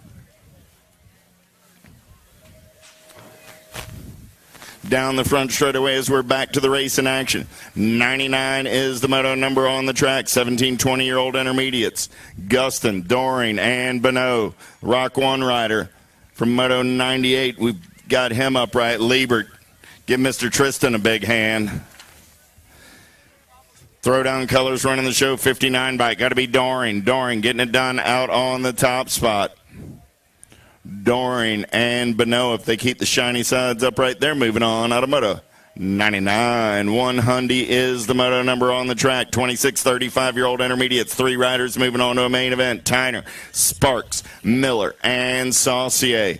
Down the front straightaway as we're back to the race in action. 99 is the moto number on the track. 17, 20-year-old intermediates. Gustin, Doring, and Bonneau. Rock 1 rider from moto 98. We've got him upright. Liebert. Give Mr. Tristan a big hand. Throwdown colors running the show. 59 bike. Got to be Doring. Doring getting it done out on the top spot. Doring and Bonneau, if they keep the shiny sides upright, they're moving on out of moto 99. 100 is the moto number on the track. 26, 35-year-old intermediates. 3 riders moving on to a main event. Tyner, Sparks, Miller, and Saucier.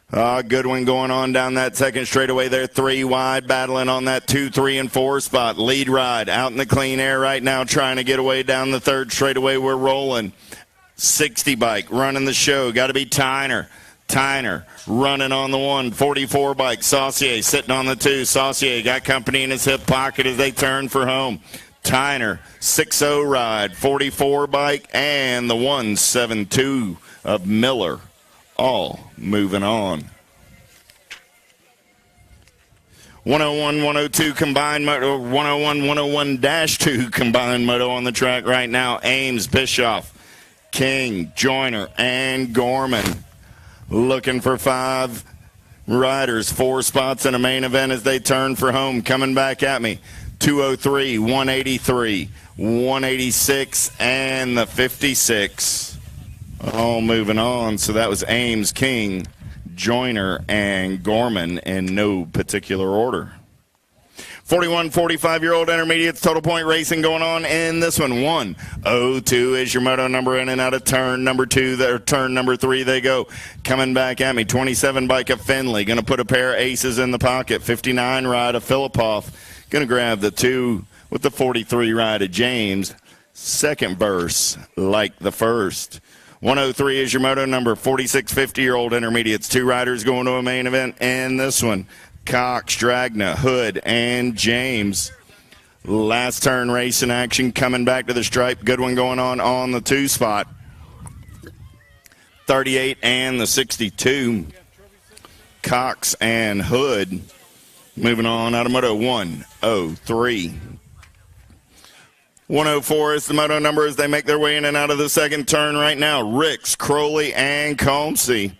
Good one going on down that second straightaway there. 3 wide, battling on that 2, 3, and 4 spot. Lead ride out in the clean air right now, trying to get away down the third straightaway. We're rolling. 60 bike running the show. Got to be Tyner. Tyner running on the 1. 44 bike. Saucier sitting on the 2. Saucier got company in his hip pocket as they turn for home. Tyner, 6-0 ride. 44 bike and the 172 of Miller. All moving on. 101, 102 combined moto. 101, 101-2 combined moto on the track right now. Ames, Bischoff, King, Joyner, and Gorman. Looking for 5 riders, 4 spots in a main event as they turn for home. Coming back at me. 203, 183, 186, and the 56. All moving on. So that was Ames, King, Joyner, and Gorman in no particular order. 41, 45-year-old intermediates, total point racing going on in this one. 102 is your moto number in and out of turn number 2. There, turn number 3 they go. Coming back at me, 27 bike of Finley. Going to put a pair of aces in the pocket. 59 ride of Filipoff. Going to grab the 2 with the 43 ride of James. Second verse like the first. 103 is your moto number. 46, 50-year-old intermediates. 2 riders going to a main event in this one. Cox, Dragna, Hood, and James. Last turn race in action coming back to the stripe. Good one going on the 2 spot. 38 and the 62. Cox and Hood moving on out of moto 103. 104 is the moto number as they make their way in and out of the second turn right now. Ricks, Crowley, and Comsey.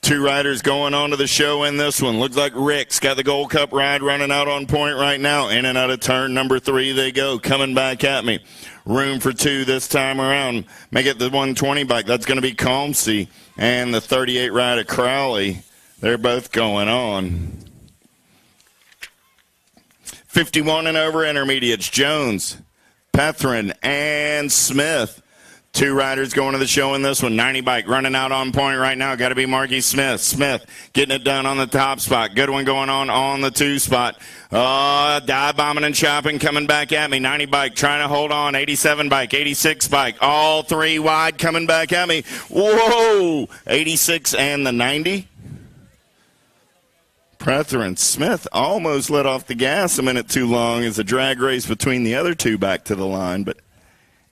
2 riders going on to the show in this one. Looks like Rick's got the Gold Cup ride running out on point right now. In and out of turn number 3 they go. Coming back at me. Room for 2 this time around. Make it the 120 bike. That's going to be Comsey and the 38 ride of Crowley. They're both going on. 51 and over intermediates. Jones, Pethrin, and Smith. 2 riders going to the show in this one. 90 bike running out on point right now. Got to be Marky Smith. Smith getting it done on the top spot. Good one going on the 2 spot. Dive bombing and chopping coming back at me. 90 bike trying to hold on. 87 bike, 86 bike. All 3 wide coming back at me. Whoa! 86 and the 90. Pethrin. Smith almost let off the gas a minute too long as a drag race between the other 2 back to the line, but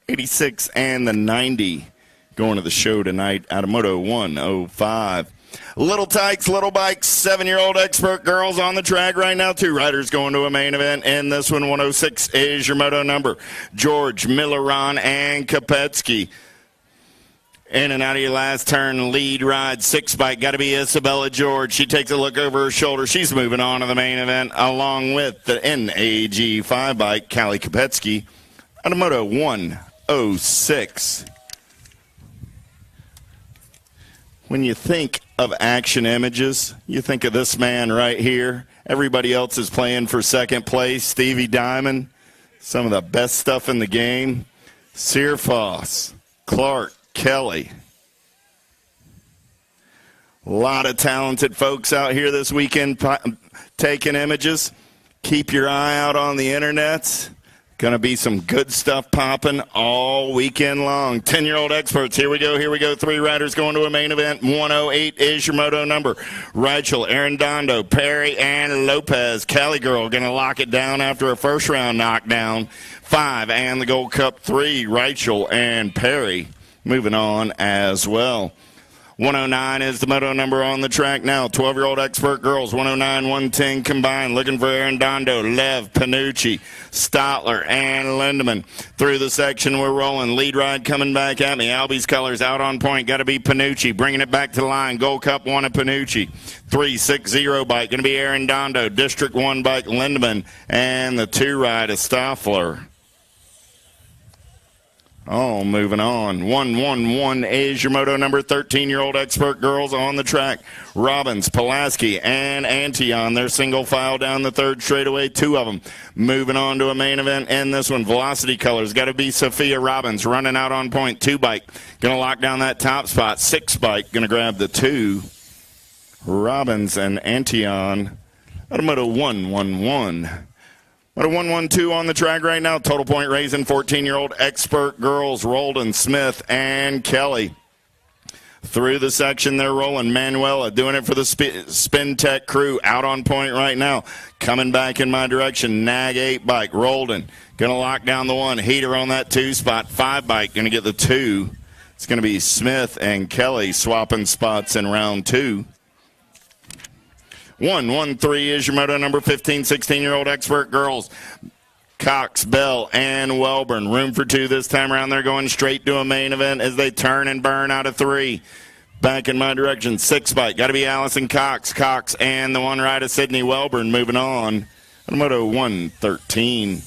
86 and the 90 going to the show tonight out of moto 105. Little Tykes, Little Bikes, 7-year-old expert girls on the track right now. 2 riders going to a main event. In this one, 106 is your moto number. George, Milleron, and Kopetsky. In and out of your last turn, lead ride, 6 bike. Got to be Isabella George. She takes a look over her shoulder. She's moving on to the main event along with the NAG 5 bike, Callie Kopetsky, on a moto 106. When you think of Action Images, you think of this man right here. Everybody else is playing for second place. Stevie Diamond, some of the best stuff in the game. Sear Foss, Clark, Kelly. A lot of talented folks out here this weekend taking images. Keep your eye out on the internet. Going to be some good stuff popping all weekend long. 10-year-old experts. Here we go. Here we go. 3 riders going to a main event. 108 is your moto number. Rachel, Arredondo, Perry, and Lopez. Cali girl going to lock it down after a first-round knockdown. 5 and the Gold Cup 3. Rachel and Perry moving on as well. 109 is the moto number on the track now. 12-year-old expert girls, 109, 110 combined. Looking for Arredondo, Lev, Panucci, Stotler, and Lindemann. Through the section, we're rolling. Lead ride coming back at me. Albie's colors out on point. Got to be Panucci. Bringing it back to the line. Gold Cup 1 of Panucci. 360 bike. Going to be Arredondo. District 1 bike, Lindemann. And the 2 ride is Stoffler. Oh, moving on. 111 is your moto number. 13-year-old expert girls on the track. Robbins, Pulaski, and Antion. They're single file down the 3rd straightaway. 2 of them moving on to a main event. And this one, Velocity Colors. Got to be Sophia Robbins running out on point. 2 bike. Going to lock down that top spot. 6 bike. Going to grab the 2. Robbins and Antion. Out of moto 111. But a 112 on the track right now. Total point raising 14-year-old expert girls, Roldan, Smith, and Kelly. Through the section, they're rolling. Manuela doing it for the Spin Tech crew. Out on point right now. Coming back in my direction. Nag 8 bike. Roldan going to lock down the 1. Heater on that 2 spot. 5 bike going to get the 2. It's going to be Smith and Kelly swapping spots in round 2. 113 is your moto number. 15, 16-year-old expert girls. Cox, Bell, and Welburn. Room for 2 this time around. They're going straight to a main event as they turn and burn out of 3. Back in my direction. 6 bike. Got to be Allison Cox. Cox and the 1 rider, Sydney Welburn, moving on. Moto 113.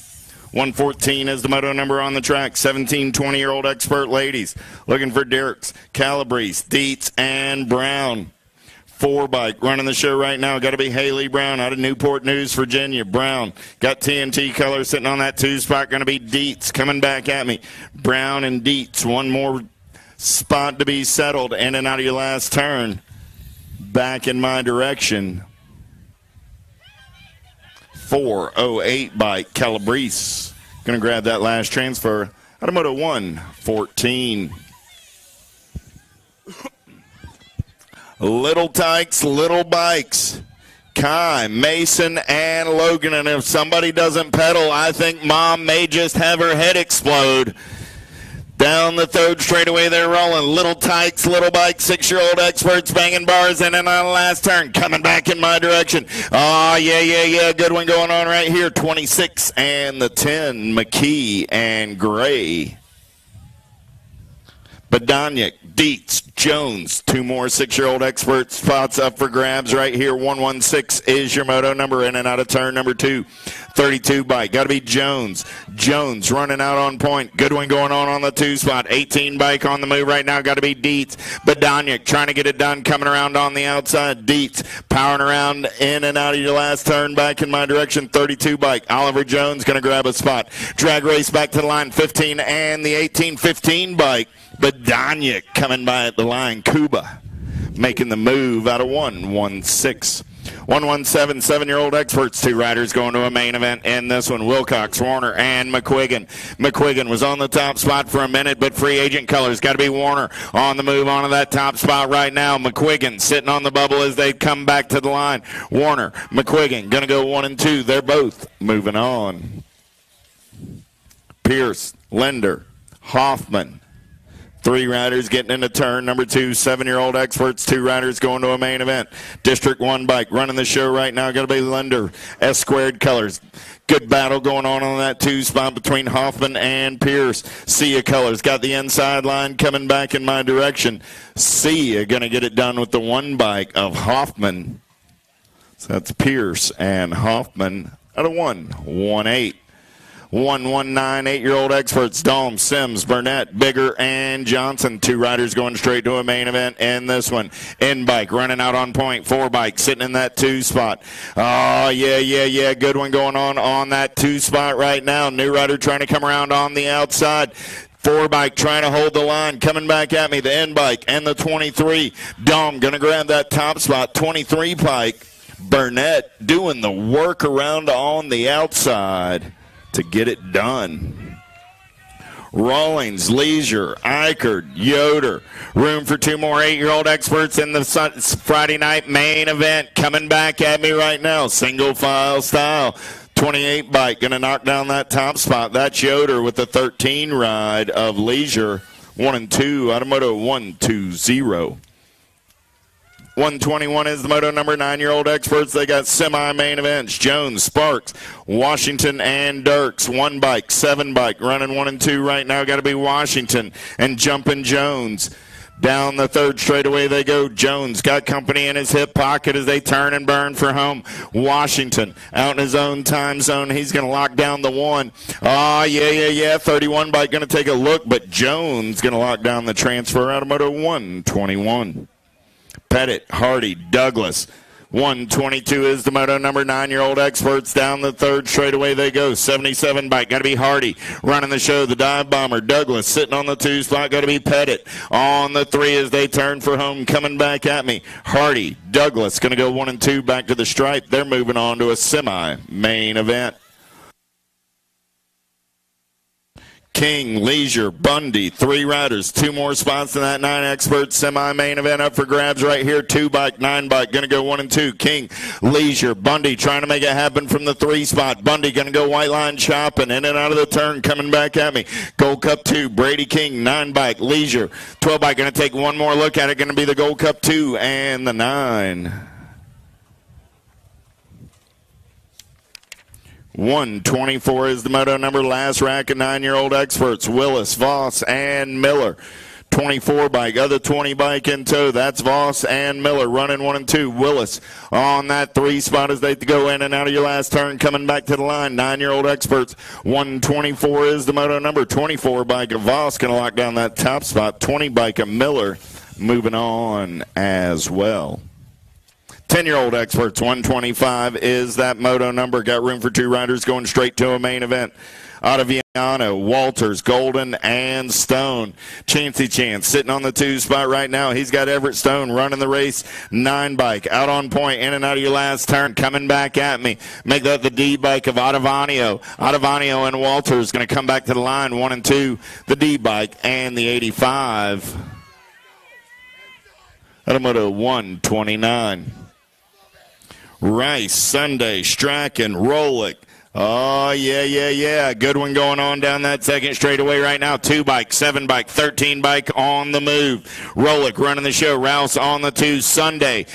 114 is the moto number on the track. 17, 20-year-old expert ladies. Looking for Dirks, Calabrese, Dietz, and Brown. 4 bike running the show right now. Got to be Haley Brown out of Newport News, Virginia. Brown got TNT colors sitting on that 2 spot. Going to be Dietz coming back at me. Brown and Dietz. 1 more spot to be settled. In and out of your last turn. Back in my direction. 408 bike. Calabrese going to grab that last transfer. Out of moto 114. Little Tykes, Little Bikes. Kai, Mason, and Logan. And if somebody doesn't pedal, I think Mom may just have her head explode. Down the 3rd straightaway, they're rolling. Little Tykes, Little Bikes, 6-year-old experts banging bars in and on the last turn. Coming back in my direction. Oh, yeah. Good one going on right here. 26 and the 10, McKee and Gray. Badaniak, Dietz, Jones, 2 more 6-year-old expert spots up for grabs right here. 116 is your moto number. In and out of turn number 2. 32 bike. Got to be Jones. Jones running out on point. Good one going on the 2 spot. 18 bike on the move right now. Got to be Dietz. Badaniak trying to get it done. Coming around on the outside. Dietz powering around in and out of your last turn. Back in my direction. 32 bike. Oliver Jones going to grab a spot. Drag race back to the line. 15 and the 18-15 bike. Badaniak coming by at the line. Kuba making the move out of 116. 117, 7-year-old experts. 2 riders going to a main event in this one. Wilcox, Warner, and McQuiggan. McQuiggan was on the top spot for a minute, but free agent colors. Got to be Warner on the move onto that top spot right now. McQuiggan sitting on the bubble as they come back to the line. Warner, McQuiggan going to go 1 and 2. They're both moving on. Pierce, Linder, Hoffman. 3 riders getting into turn number 2. 7-year-old experts, 2 riders going to a main event. District 1 bike running the show right now. Going to be Linder, S squared colors. Good battle going on that 2 spot between Hoffman and Pierce. Sia colors got the inside line coming back in my direction. Sia going to get it done with the 1 bike of Hoffman. So that's Pierce and Hoffman out of 1-1-8. 1-1-9, 8-year-old experts, Dahm, Sims, Burnett, Bigger, and Johnson. 2 riders going straight to a main event. And this one, in-bike, running out on point. 4 bike, sitting in that 2 spot. Oh, yeah. Good one going on that 2 spot right now. New rider trying to come around on the outside. 4 bike trying to hold the line. Coming back at me, the in-bike and the 23. Dahm going to grab that top spot. 23 bike. Burnett doing the work around on the outside to get it done. Rawlings, Leisure, Eichert, Yoder. Room for 2 more 8-year-old experts in the Friday night main event. Coming back at me right now, single file style. 28 bike going to knock down that top spot. That's Yoder with the 13 ride of Leisure. 1 and 2, Automoto 1-2-0. 121 is the moto number. 9-year-old experts. They got semi-main events. Jones, Sparks, Washington, and Dirks. 1 bike, 7 bike. Running 1 and 2 right now. Got to be Washington and Jumpin' Jones. Down the 3rd straightaway they go. Jones got company in his hip pocket as they turn and burn for home. Washington out in his own time zone. He's going to lock down the 1. Oh, yeah. 31 bike going to take a look, but Jones going to lock down the transfer. Automoto 121. Pettit, Hardy, Douglas. 122 is the moto number. 9-year-old experts down the 3rd straightaway they go. 77 bike, got to be Hardy. Running the show, the dive bomber. Douglas sitting on the 2 spot, got to be Pettit. On the 3 as they turn for home, coming back at me. Hardy, Douglas, going to go 1 and 2 back to the stripe. They're moving on to a semi-main event. King, Leisure, Bundy, 3 riders, 2 more spots in that 9 expert semi-main event up for grabs right here. 2 bike, 9 bike, going to go 1 and 2. King, Leisure, Bundy trying to make it happen from the 3 spot. Bundy going to go white line chopping in and out of the turn, coming back at me. Gold Cup 2, Brady King, 9 bike, Leisure, 12 bike, going to take one more look at it. Going to be the Gold Cup 2 and the 9. 124 is the moto number. Last rack of 9-year-old experts. Willis, Voss, and Miller. 24 bike, other 20 bike in tow. That's Voss and Miller running 1 and 2. Willis on that 3 spot as they go in and out of your last turn. Coming back to the line, 9-year-old experts. 124 is the moto number. 24 bike of Voss going to lock down that top spot. 20 bike of Miller moving on as well. 10-year-old experts, 125 is that moto number. Got room for 2 riders going straight to a main event. Ottaviano, Walters, Golden, and Stone. Chancey Chance sitting on the 2 spot right now. He's got Everett Stone running the race. 9 bike out on point, in and out of your last turn. Coming back at me. Make that the D bike of Ottaviano. Ottaviano and Walters going to come back to the line. 1 and 2, the D bike and the 85. Automoto 129. Rice, Sunday, Strachan, Rolick. Oh, yeah. Good one going on down that 2nd straightaway right now. 2 bike, 7 bike, 13 bike on the move. Rolick running the show. Rouse on the 2. Sunday.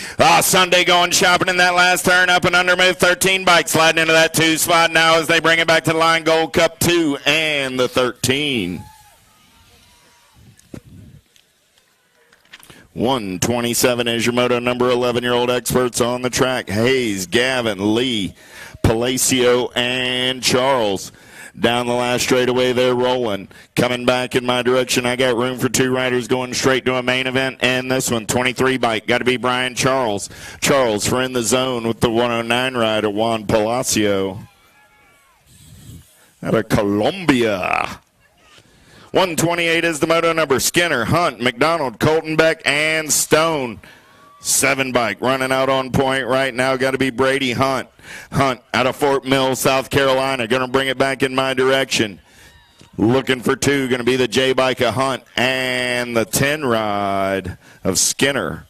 Sunday going shopping in that last turn. Up and under move. 13 bike sliding into that 2 spot now as they bring it back to the line. Gold Cup 2 and the 13. 127 is your moto number. 11-year-old experts on the track. Hayes, Gavin, Lee, Palacio, and Charles. Down the last straightaway, they're rolling. Coming back in my direction, I got room for 2 riders going straight to a main event. And this one, 23 bike, got to be Brian Charles. Charles for in the zone with the 109 rider, Juan Palacio. Out of Colombia. 128 is the moto number. Skinner, Hunt, McDonald, Colton Beck, and Stone. 7 bike running out on point right now. Got to be Brady Hunt. Hunt out of Fort Mill, South Carolina. Going to bring it back in my direction. Looking for 2. Going to be the J bike of Hunt and the 10 ride of Skinner.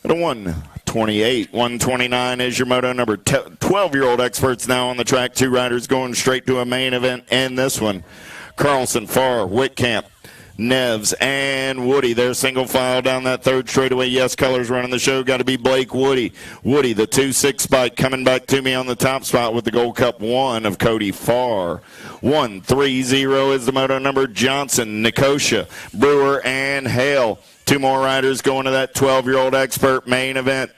At a 128. 129 is your moto number. 12-year-old experts now on the track. 2 riders going straight to a main event. And this one. Carlson, Farr, Whitcamp, Neves and Woody. They're single file down that third straightaway. Yes Colors running the show. Got to be Blake Woody. Woody, the 2-6 bike, coming back to me on the top spot with the Gold Cup 1 of Cody Farr. 1-3-0 is the moto number. Johnson, Nicosia, Brewer, and Hale. 2 more riders going to that 12-year-old expert main event.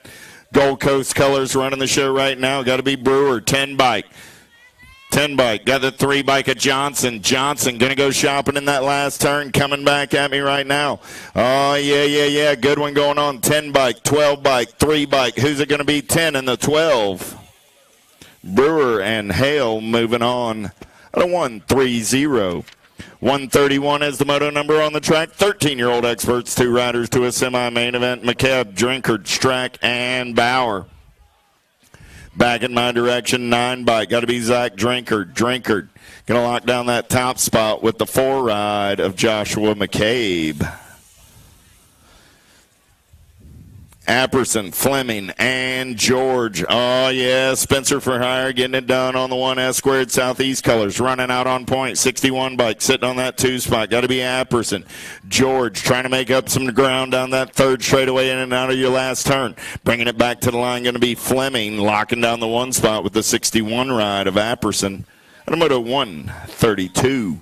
Gold Coast Colors running the show right now. Got to be Brewer, 10 bike. 10 bike, got the 3 bike of Johnson. Johnson going to go shopping in that last turn, coming back at me right now. Oh, yeah. Good one going on. 10 bike, 12 bike, 3 bike. Who's it going to be? 10 and the 12. Brewer and Hale moving on at a 1-3-0. 131 is the moto number on the track. 13-year-old experts, 2 riders to a semi-main event. McCabe, Drinkard, Strack, and Bauer. Back in my direction, 9 bike. Got to be Zach Drinkard. Drinkard going to lock down that top spot with the 4 ride of Joshua McCabe. Apperson, Fleming, and George. Oh, yeah, Spencer for hire getting it done on the 1S² Southeast Colors. Running out on point, 61 bike, sitting on that 2 spot. Got to be Apperson. George trying to make up some ground down that third straightaway in and out of your last turn. Bringing it back to the line, going to be Fleming, locking down the 1 spot with the 61 ride of Apperson. And a moto 132.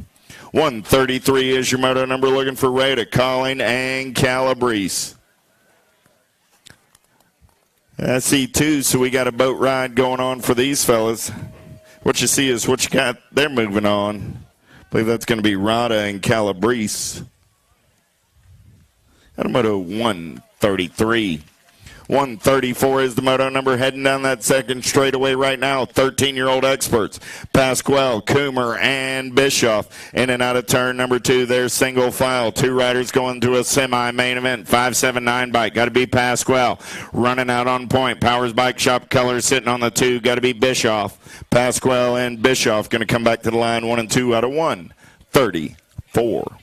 133 is your moto number, looking for Rada, Colling, and Calabrese. I see 2, so we got a boat ride going on for these fellas. What you see is what you got. They're moving on. I believe that's going to be Rada and Calabrese. And a moto 133. 134 is the moto number, heading down that second straightaway right now. 13-year-old experts, Pasquale, Coomer, and Bischoff. In and out of turn number 2, there's single file. 2 riders going to a semi-main event. 579 bike, got to be Pasquale. Running out on point. Powers Bike Shop Colors sitting on the 2, got to be Bischoff. Pasquale and Bischoff going to come back to the line 1 and 2 out of 134.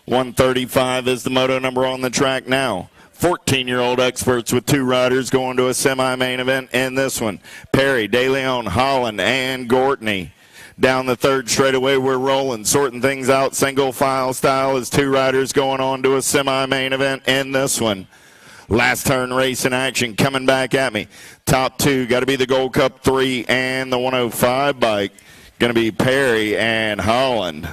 135 is the moto number on the track now. 14-year-old experts with 2 riders going to a semi-main event in this one. Perry, De Leon, Holland, and Gortney. Down the third straightaway, we're rolling, sorting things out single file style as 2 riders going on to a semi-main event in this one. Last turn race in action coming back at me. Top 2, got to be the Gold Cup 3 and the 105 bike. Going to be Perry and Holland.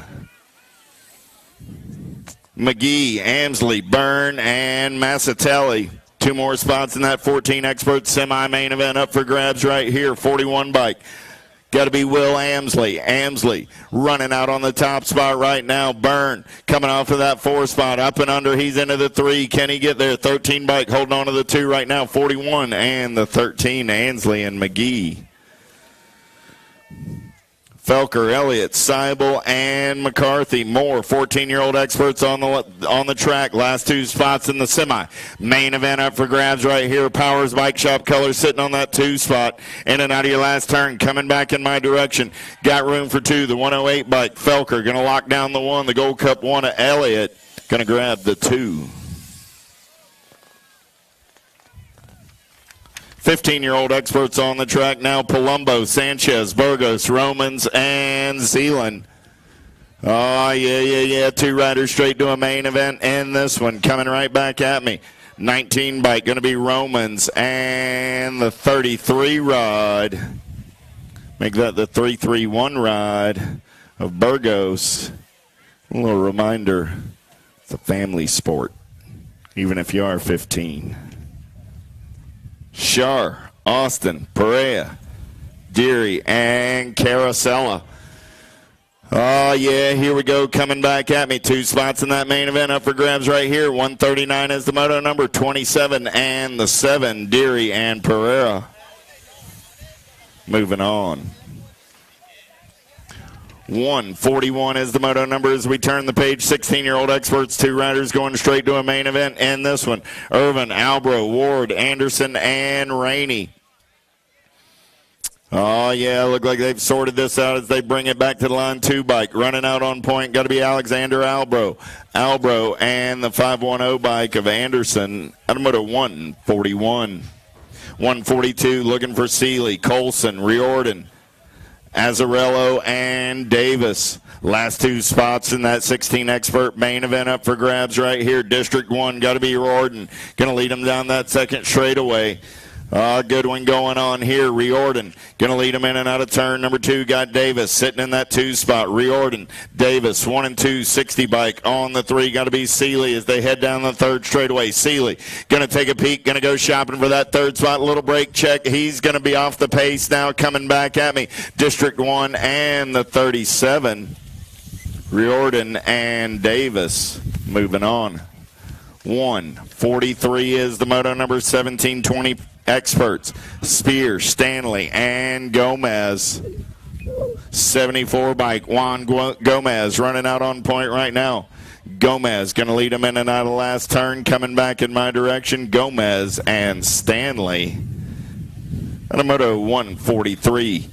McGee, Amsley, Byrne, and Massatelli. 2 more spots in that 14 expert semi-main event up for grabs right here. 41 bike. Got to be Will Amsley. Amsley running out on the top spot right now. Byrne coming off of that 4 spot. Up and under. He's into the 3. Can he get there? 13 bike holding on to the 2 right now. 41 and the 13. Amsley and McGee. Felker, Elliott, Seibel, and McCarthy. More 14-year-old experts on the track. Last 2 spots in the semi. Main event up for grabs right here. Powers Bike Shop Colors sitting on that 2 spot. In and out of your last turn. Coming back in my direction. Got room for 2. The 108 bike. Felker going to lock down the 1. The Gold Cup 1 of Elliott. Going to grab the 2. 15-year-old experts on the track now. Palumbo, Sanchez, Burgos, Romans, and Zeeland. Oh, yeah. 2 riders straight to a main event. And this one coming right back at me. 19 bike, going to be Romans, and the 33 ride. Make that the 331 ride of Burgos. A little reminder, it's a family sport, even if you are 15. Shar, Austin, Perea, Deary, and Carosella. Oh, yeah, here we go, coming back at me. 2 spots in that main event up for grabs right here. 139 is the moto number, 27 and the 7, Deary and Pereira. Moving on. 141 is the moto number as we turn the page. 16-year-old experts, 2 riders going straight to a main event. And this one, Irvin, Albro, Ward, Anderson, and Rainey. Oh, yeah, look like they've sorted this out as they bring it back to the line. 2 bike running out on point. Got to be Alexander Albro. Albro and the 510 bike of Anderson. Out of moto 141. 142 looking for Seeley, Colson, Riordan. Azarello and Davis. Last two spots in that 16 expert main event up for grabs right here. District 1 got to be Riordan. Going to lead him down that second straightaway. Good one going on here. Riordan going to lead him in and out of turn number 2. Got Davis sitting in that 2 spot. Riordan, Davis, 1 and 2, 60 bike on the 3. Got to be Seeley as they head down the third straightaway. Seeley going to take a peek, going to go shopping for that third spot. A little brake check. He's going to be off the pace now, coming back at me. District 1 and the 37. Riordan and Davis moving on. 1:43 is the moto number 1720 experts. Spear, Stanley, and Gomez. 74 bike. Juan Gomez running out on point right now. Gomez going to lead him in and out of the last turn. Coming back in my direction. Gomez and Stanley. And a moto 143.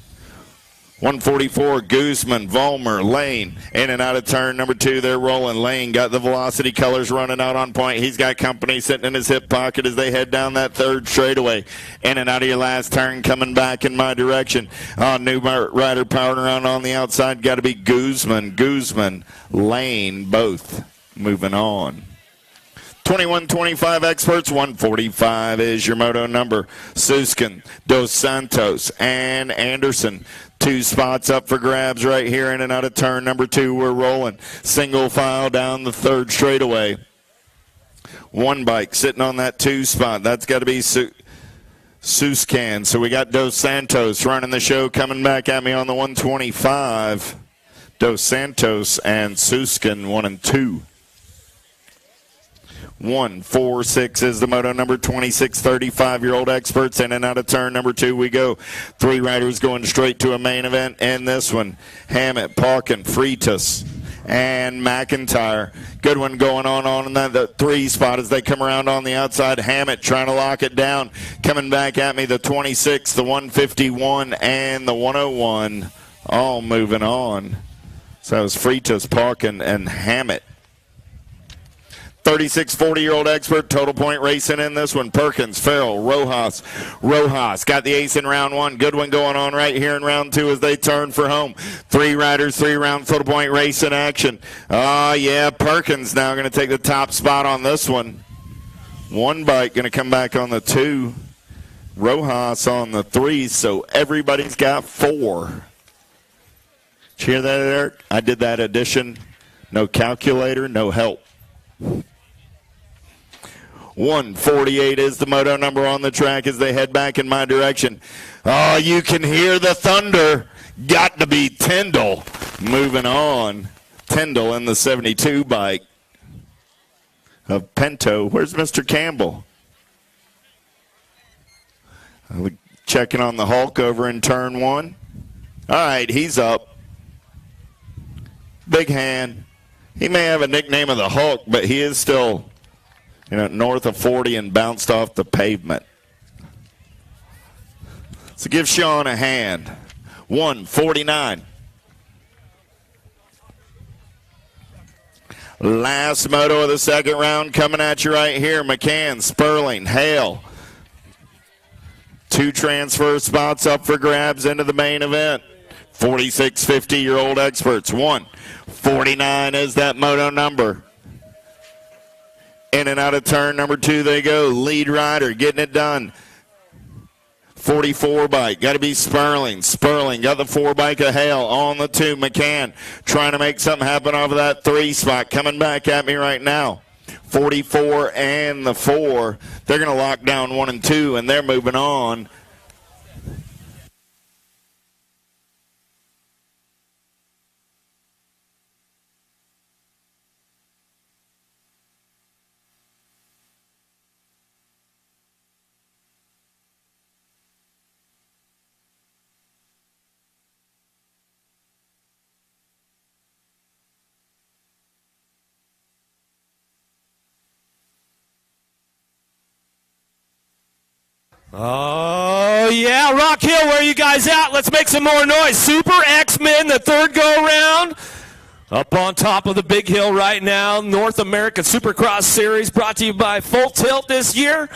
144, Guzman, Vollmer, Lane, in and out of turn number 2. They're rolling. Lane got the velocity colors running out on point. He's got company sitting in his hip pocket as they head down that third straightaway. In and out of your last turn, coming back in my direction. New rider powering around on the outside. Got to be Guzman, Lane, both moving on. 21-25 experts, 145 is your moto number. Suskin, Dos Santos, and Anderson. 2 spots up for grabs right here in and out of turn number 2. We're rolling. Single file down the third straightaway. 1 bike sitting on that 2 spot. That's got to be Suskan. So we got Dos Santos running the show, coming back at me on the 125. Dos Santos and Suskin 1 and 2. 146 is the moto number. 26 35-year-old experts in and out of turn number 2 we go. 3 riders going straight to a main event in this one. Hammett, Pauken, Freitas, and McIntyre. Good one going on in the 3 spot as they come around on the outside. Hammett trying to lock it down. Coming back at me, the 26, the 151, and the 101. All moving on. So it was Freitas, Pauken, and Hammett. 36 40-year-old expert, total point racing in this one. Perkins, Farrell, Rojas got the ace in round 1. Good one going on right here in round 2 as they turn for home. 3 riders, 3 round total point racing action. Yeah, Perkins now going to take the top spot on this one. 1 bike going to come back on the 2. Rojas on the 3, so everybody's got 4. Did you hear that, Eric? I did that addition. No calculator, no help. 148 is the moto number on the track as they head back in my direction. Oh, you can hear the thunder. Got to be Tyndall. Moving on. Tyndall in the 72 bike of Pinto. Where's Mr. Campbell? Checking on the Hulk over in turn 1. All right, he's up. Big hand. He may have a nickname of the Hulk, but he is still, north of 40 and bounced off the pavement. So give Sean a hand. 149. Last moto of the second round coming at you right here. McCann, Sperling, Hale. 2 transfer spots up for grabs into the main event. 46 50-year-old experts. 149 is that moto number. In and out of turn number 2 they go. Lead rider getting it done. 44 bike. Got to be Sperling. Sperling got the 4 bike of Hale on the 2. McCann trying to make something happen off of that 3 spot. Coming back at me right now. 44 and the 4. They're going to lock down 1 and 2, and they're moving on.
Oh, yeah, Rock Hill, where are you guys at? Let's make some more noise. Super X-Men, the 3rd go-around. Up on top of the big hill right now. North American Supercross Series brought to you by Full Tilt this year.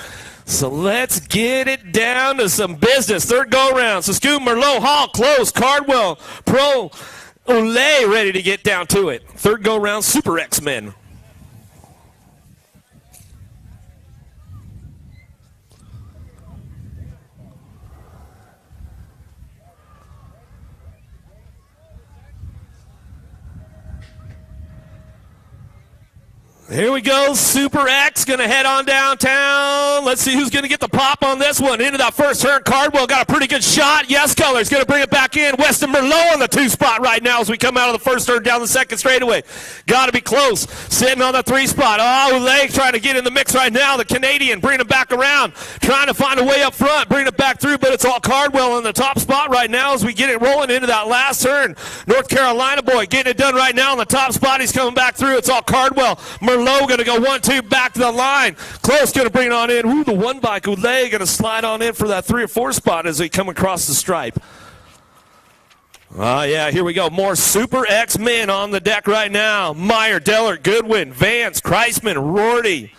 So let's get it down to some business. Third go-round. So Scoot, Merlot, Hall, Close, Cardwell, Pro, Olay ready to get down to it. Third go-round, Super X-Men. Here we go, Super X going to head on downtown. Let's see who's going to get the pop on this one. Into that first turn, Cardwell got a pretty good shot. Yes Color's going to bring it back in. Weston Merlot on the 2 spot right now as we come out of the first turn down the second straightaway. Got to be close. Sitting on the 3 spot. Oh, Lake trying to get in the mix right now. The Canadian bringing it back around. Trying to find a way up front. Bringing it back through, but it's all Cardwell on the top spot right now as we get it rolling into that last turn. North Carolina boy getting it done right now on the top spot. He's coming back through. It's all Cardwell. Merlot going to go 1-2 back to the line. Close going to bring it on in. Ooh, the one bike Olay going to slide on in for that 3 or 4 spot as they come across the stripe. Yeah, here we go. More Super X men on the deck right now. Meyer, Dellert, Goodwin, Vance, Kreisman, Rorty.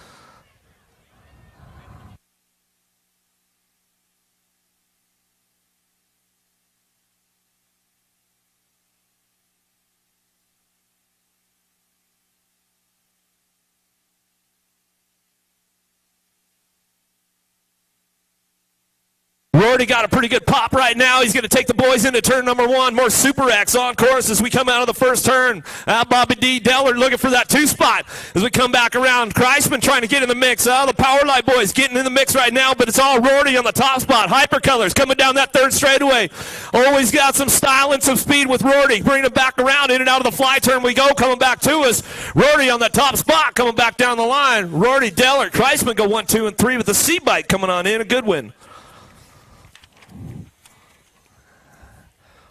Rorty got a pretty good pop right now. He's going to take the boys into turn number 1. More Super X on course as we come out of the first turn. Bobby D. Dellert looking for that 2 spot as we come back around. Kreisman trying to get in the mix. The Powerlight boys getting in the mix right now, but it's all Rorty on the top spot. Hypercolors coming down that third straightaway. Always got some style and some speed with Rorty. Bringing it back around in and out of the fly turn we go. Coming back to us. Rorty on the top spot coming back down the line. Rorty, Dellert, Kreisman go 1, 2, and 3 with the C-bike coming on in. A good win.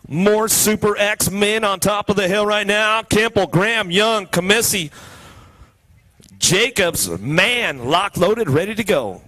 More Super X men on top of the hill right now. Kemple, Graham, Young, Comissi, Jacobs, man, lock loaded, ready to go.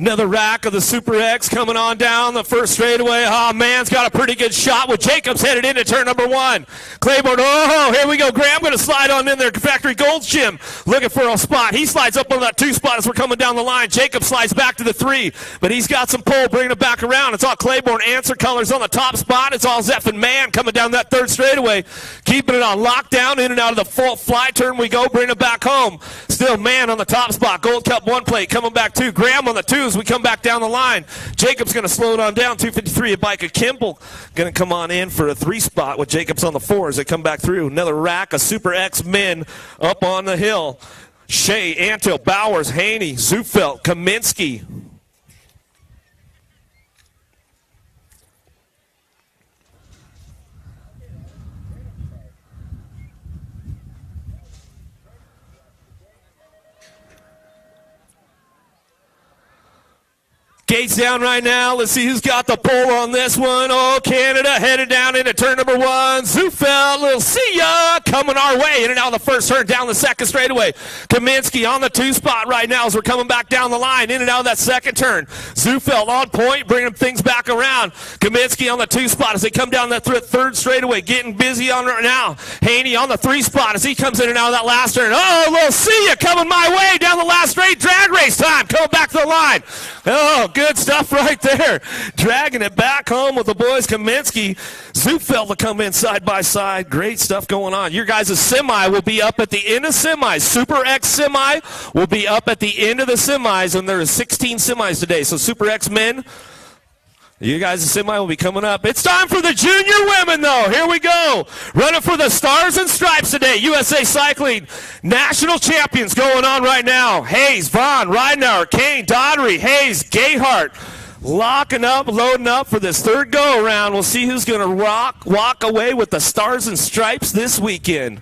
Another rack of the Super X coming on down the first straightaway. Oh, man's got a pretty good shot with Jacobs headed into turn number 1. Claiborne, oh, here we go. Graham going to slide on in there. Factory Gold's Gym looking for a spot. He slides up on that 2 spot as we're coming down the line. Jacob slides back to the 3, but he's got some pull, bringing it back around. It's all Claiborne. Answer Colors on the top spot. It's all Zeff and Man coming down that third straightaway, keeping it on lockdown. In and out of the full fly turn we go, bring it back home. Still Man on the top spot. Gold Cup 1 plate coming back 2. Graham on the 2 as we come back down the line. Jacob's going to slow it on down. 253 a bike of Kimball going to come on in for a 3 spot with Jacobs on the 4 as they come back through. Another rack of Super X men up on the hill. Shea, Antil, Bowers, Haney, Zufelt, Kaminsky. Gates down right now. Let's see who's got the pole on this one. Oh, Canada headed down into turn number 1. Zufeld, little see ya, coming our way. In and out of the first turn, down the second straightaway. Kaminsky on the 2 spot right now as we're coming back down the line. In and out of that second turn. Zufeld on point, bringing things back around. Kaminsky on the 2 spot as they come down that third straightaway. Getting busy on right now. Haney on the 3 spot as he comes in and out of that last turn. Oh, little see ya, coming my way down the last straight. Drag race time, coming back to the line. Oh, good stuff right there. Dragging it back home with the boys. Kaminsky, Zufeld to come in side by side. Great stuff going on. Your guys' semi will be up at the end of semis. Super X semi will be up at the end of the semis, and there are 16 semis today. So Super X men, you guys' semi will be coming up. It's time for the junior women, though. Here we go. Running for the Stars and Stripes today. USA Cycling National Champions going on right now. Hayes, Vaughn, Ridenour, Kane, Doddery, Hayes, Gayhart. Locking up, loading up for this third go-around. We'll see who's going to walk away with the Stars and Stripes this weekend.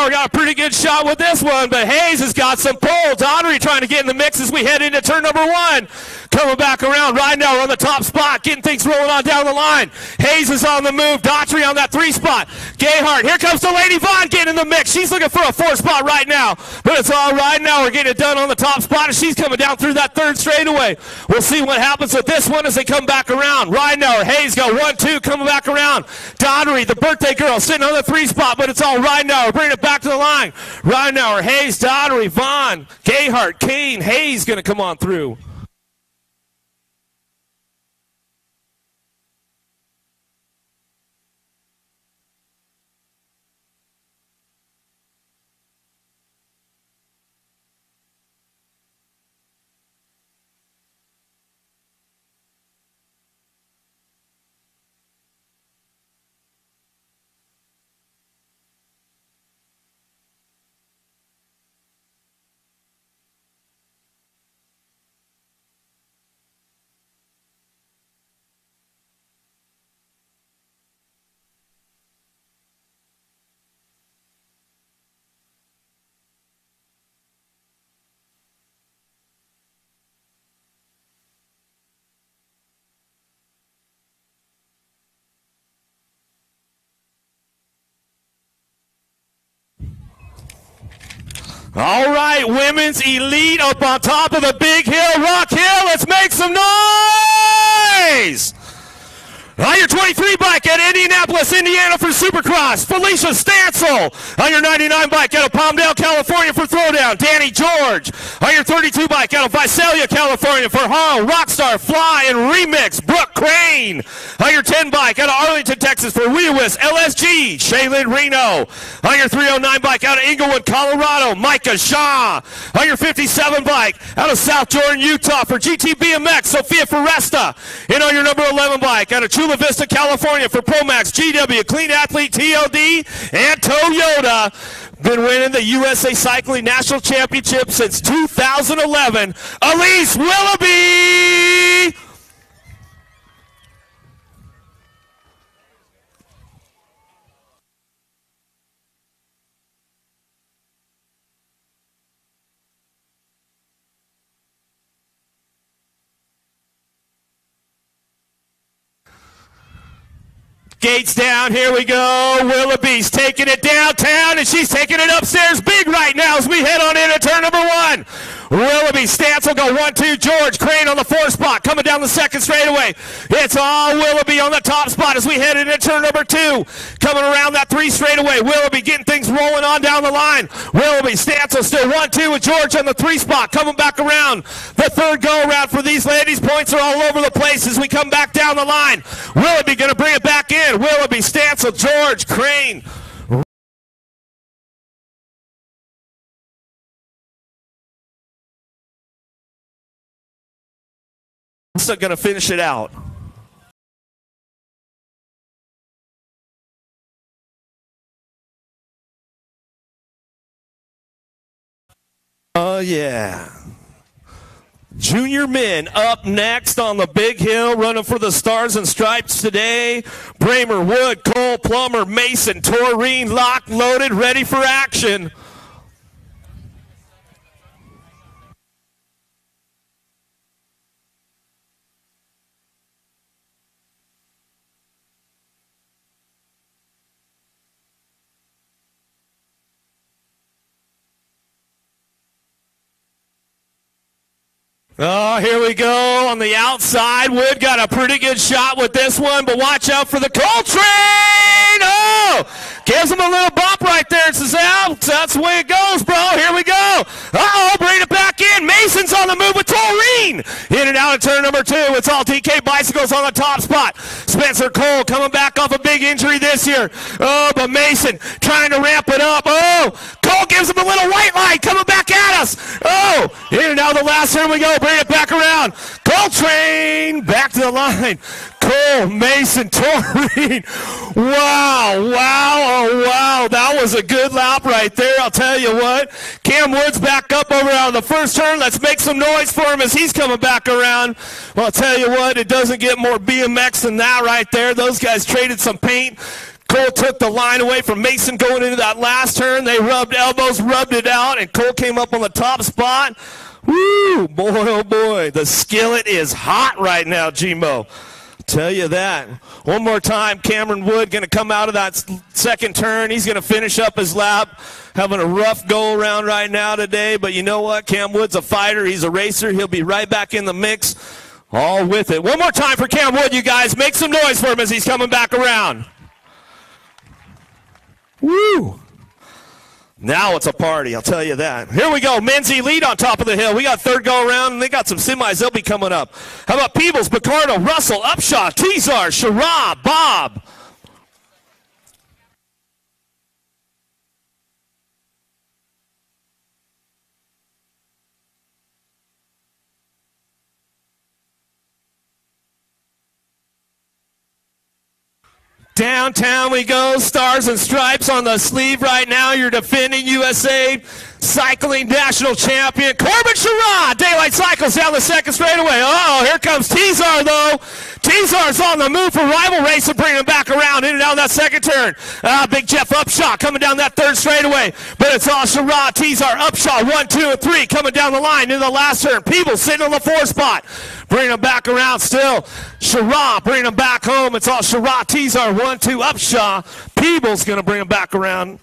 Greenauer got a pretty good shot with this one, but Hayes has got some pull. Daugherty trying to get in the mix as we head into turn number 1. Coming back around right now, we're on the top spot, getting things rolling on down the line. Hayes is on the move. Daugherty on that 3 spot. Gayhart, here comes the Lady Vaughn getting in the mix. She's looking for a 4 spot right now, but it's all right now. We're getting it done on the top spot, and she's coming down through that 3rd straightaway. We'll see what happens with this one as they come back around. Right now, Hayes got 1, 2 coming back around. Daugherty, the birthday girl, sitting on the 3 spot, but it's all right now. We're bringing it back to the line. Right now, Hayes, Daugherty, Vaughn, Gayhart, Kane, Hayes going to come on through. All right, women's elite up on top of the big hill, Rock Hill. Let's make some noise. On your 23 bike at Indianapolis, Indiana for Supercross, Felicia Stansel. On your 99 bike out of Palmdale, California for Throwdown, Danny George. On your 32 bike out of Visalia, California for Hall, Rockstar, Fly, and Remix, Brooke Crane. On your 10 bike out of Arlington, Texas for Wheelwis, LSG, Shaylin Reno. On your 309 bike out of Inglewood, Colorado, Micah Shaw. On your 57 bike out of South Jordan, Utah for GT BMX, Sophia Foresta. And on your number 11 bike out of Chula Vista, California for Promax, GW, Clean Athlete, TLD, and Toyota. Been winning the USA Cycling National Championship since 2011. Elise Willoughby. Gates down, here we go. Willoughby's taking it downtown, and she's taking it upstairs big right now as we head on into turn number 1. Willoughby, Stansel go 1, 2, George, Crane on the 4 spot, coming down the 2nd straightaway. It's all Willoughby on the top spot as we head into turn number 2. Coming around that 3 straightaway, Willoughby getting things rolling on down the line. Willoughby, Stansel still 1, 2 with George on the 3 spot, coming back around. The 3rd go around for these ladies. Points are all over the place as we come back down the line. Willoughby going to bring it back in. Willoughby, Stansel, George, Crane. Going to finish it out. Oh, yeah. Junior men up next on the big hill, running for the Stars and Stripes today. Bramer, Wood, Cole, Plummer, Mason, Taurine, locked, loaded, ready for action. Oh, here we go on the outside. Wood got a pretty good shot with this one, but watch out for the Coltrane. Oh, gives him a little bump right there. It's out. That's the way it goes, bro. Here we go. Uh-oh, bring it back in. Mason's on the move with Taurine. In and out of turn number 2. It's all DK Bicycles on the top spot. Spencer Cole coming back off a big injury this year. Oh, but Mason trying to ramp it up. Oh, Cole gives him a little white light coming back at us. Oh, in and out of the last turn we go. Bring it back around. Coltrane back to the line. Cole, Mason, Taurine. Wow, wow, oh wow. That was a good lap right there. I'll tell you what. Cam Woods back up over on the first turn. Let's make some noise for him as he's coming back around. Well, I'll tell you what. It doesn't get more BMX than that right there. Those guys traded some paint. Cole took the line away from Mason going into that last turn. They rubbed elbows, rubbed it out, and Cole came up on the top spot. Woo, boy, oh boy. The skillet is hot right now, Jimbo. Tell you that. One more time, Cameron Wood going to come out of that second turn. He's going to finish up his lap. Having a rough go around right now today, but you know what? Cam Wood's a fighter. He's a racer. He'll be right back in the mix, all with it. One more time for Cam Wood, you guys. Make some noise for him as he's coming back around. Woo! Now it's a party, I'll tell you that. Here we go, men's elite on top of the hill. We got third go around, and they got some semis. They'll be coming up. How about Peebles, Picardo, Russell, Upshaw, Tezar, Sharab, Bob. Downtown we go, stars and stripes on the sleeve right now. You're defending USA Cycling National Champion, Corbin Sherrod. Daylight Cycles down the second straightaway. Oh, here comes Tezar, though. Tezar's on the move for rival race and bringing him back around in and out of that second turn. Big Jeff Upshaw coming down that third straightaway. But it's all Sherrod, Tezar, Upshaw, 1, 2, and 3 coming down the line in the last turn. Peebles sitting on the 4th spot. Bringing him back around still. Sherrod bringing him back home. It's all Sherrod, Tezar, 1, 2, Upshaw. Peebles going to bring him back around.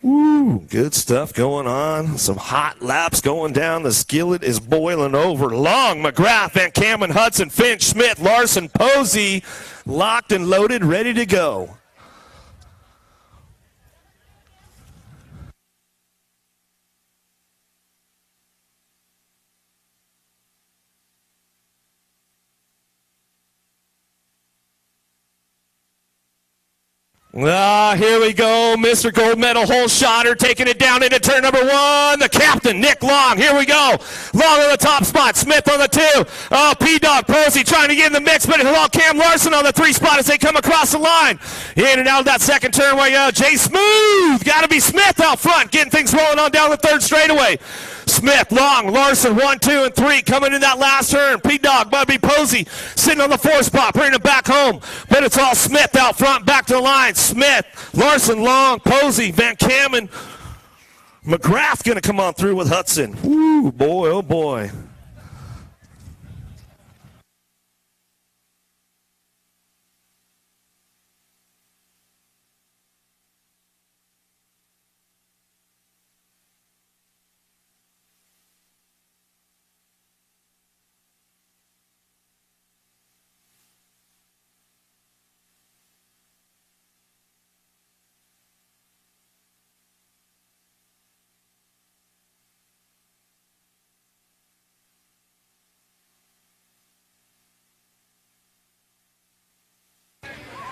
Woo, good stuff going on. Some hot laps going down. The skillet is boiling over. Long, McGrath, Van Kamen, Hudson, Finch, Smith, Larson, Posey, locked and loaded, ready to go. Here we go, Mr. Gold Medal Holshotter taking it down into turn number 1. The captain, Nick Long. Here we go. Long on the top spot. Smith on the 2. Oh, P-Dog Posey trying to get in the mix, but it's all Cam Larson on the 3 spot as they come across the line. In and out of that second turn. Where you go, Jay Smooth. Got to be Smith out front, getting things rolling on down the third straightaway. Smith, Long, Larson, 1, 2, and 3 coming in that last turn. P-Dog, Bubby Posey sitting on the 4th spot, bringing it back home. But it's all Smith out front, back to the line. Smith, Larson, Long, Posey, Van Kamen. McGrath going to come on through with Hudson. Woo, boy, oh boy.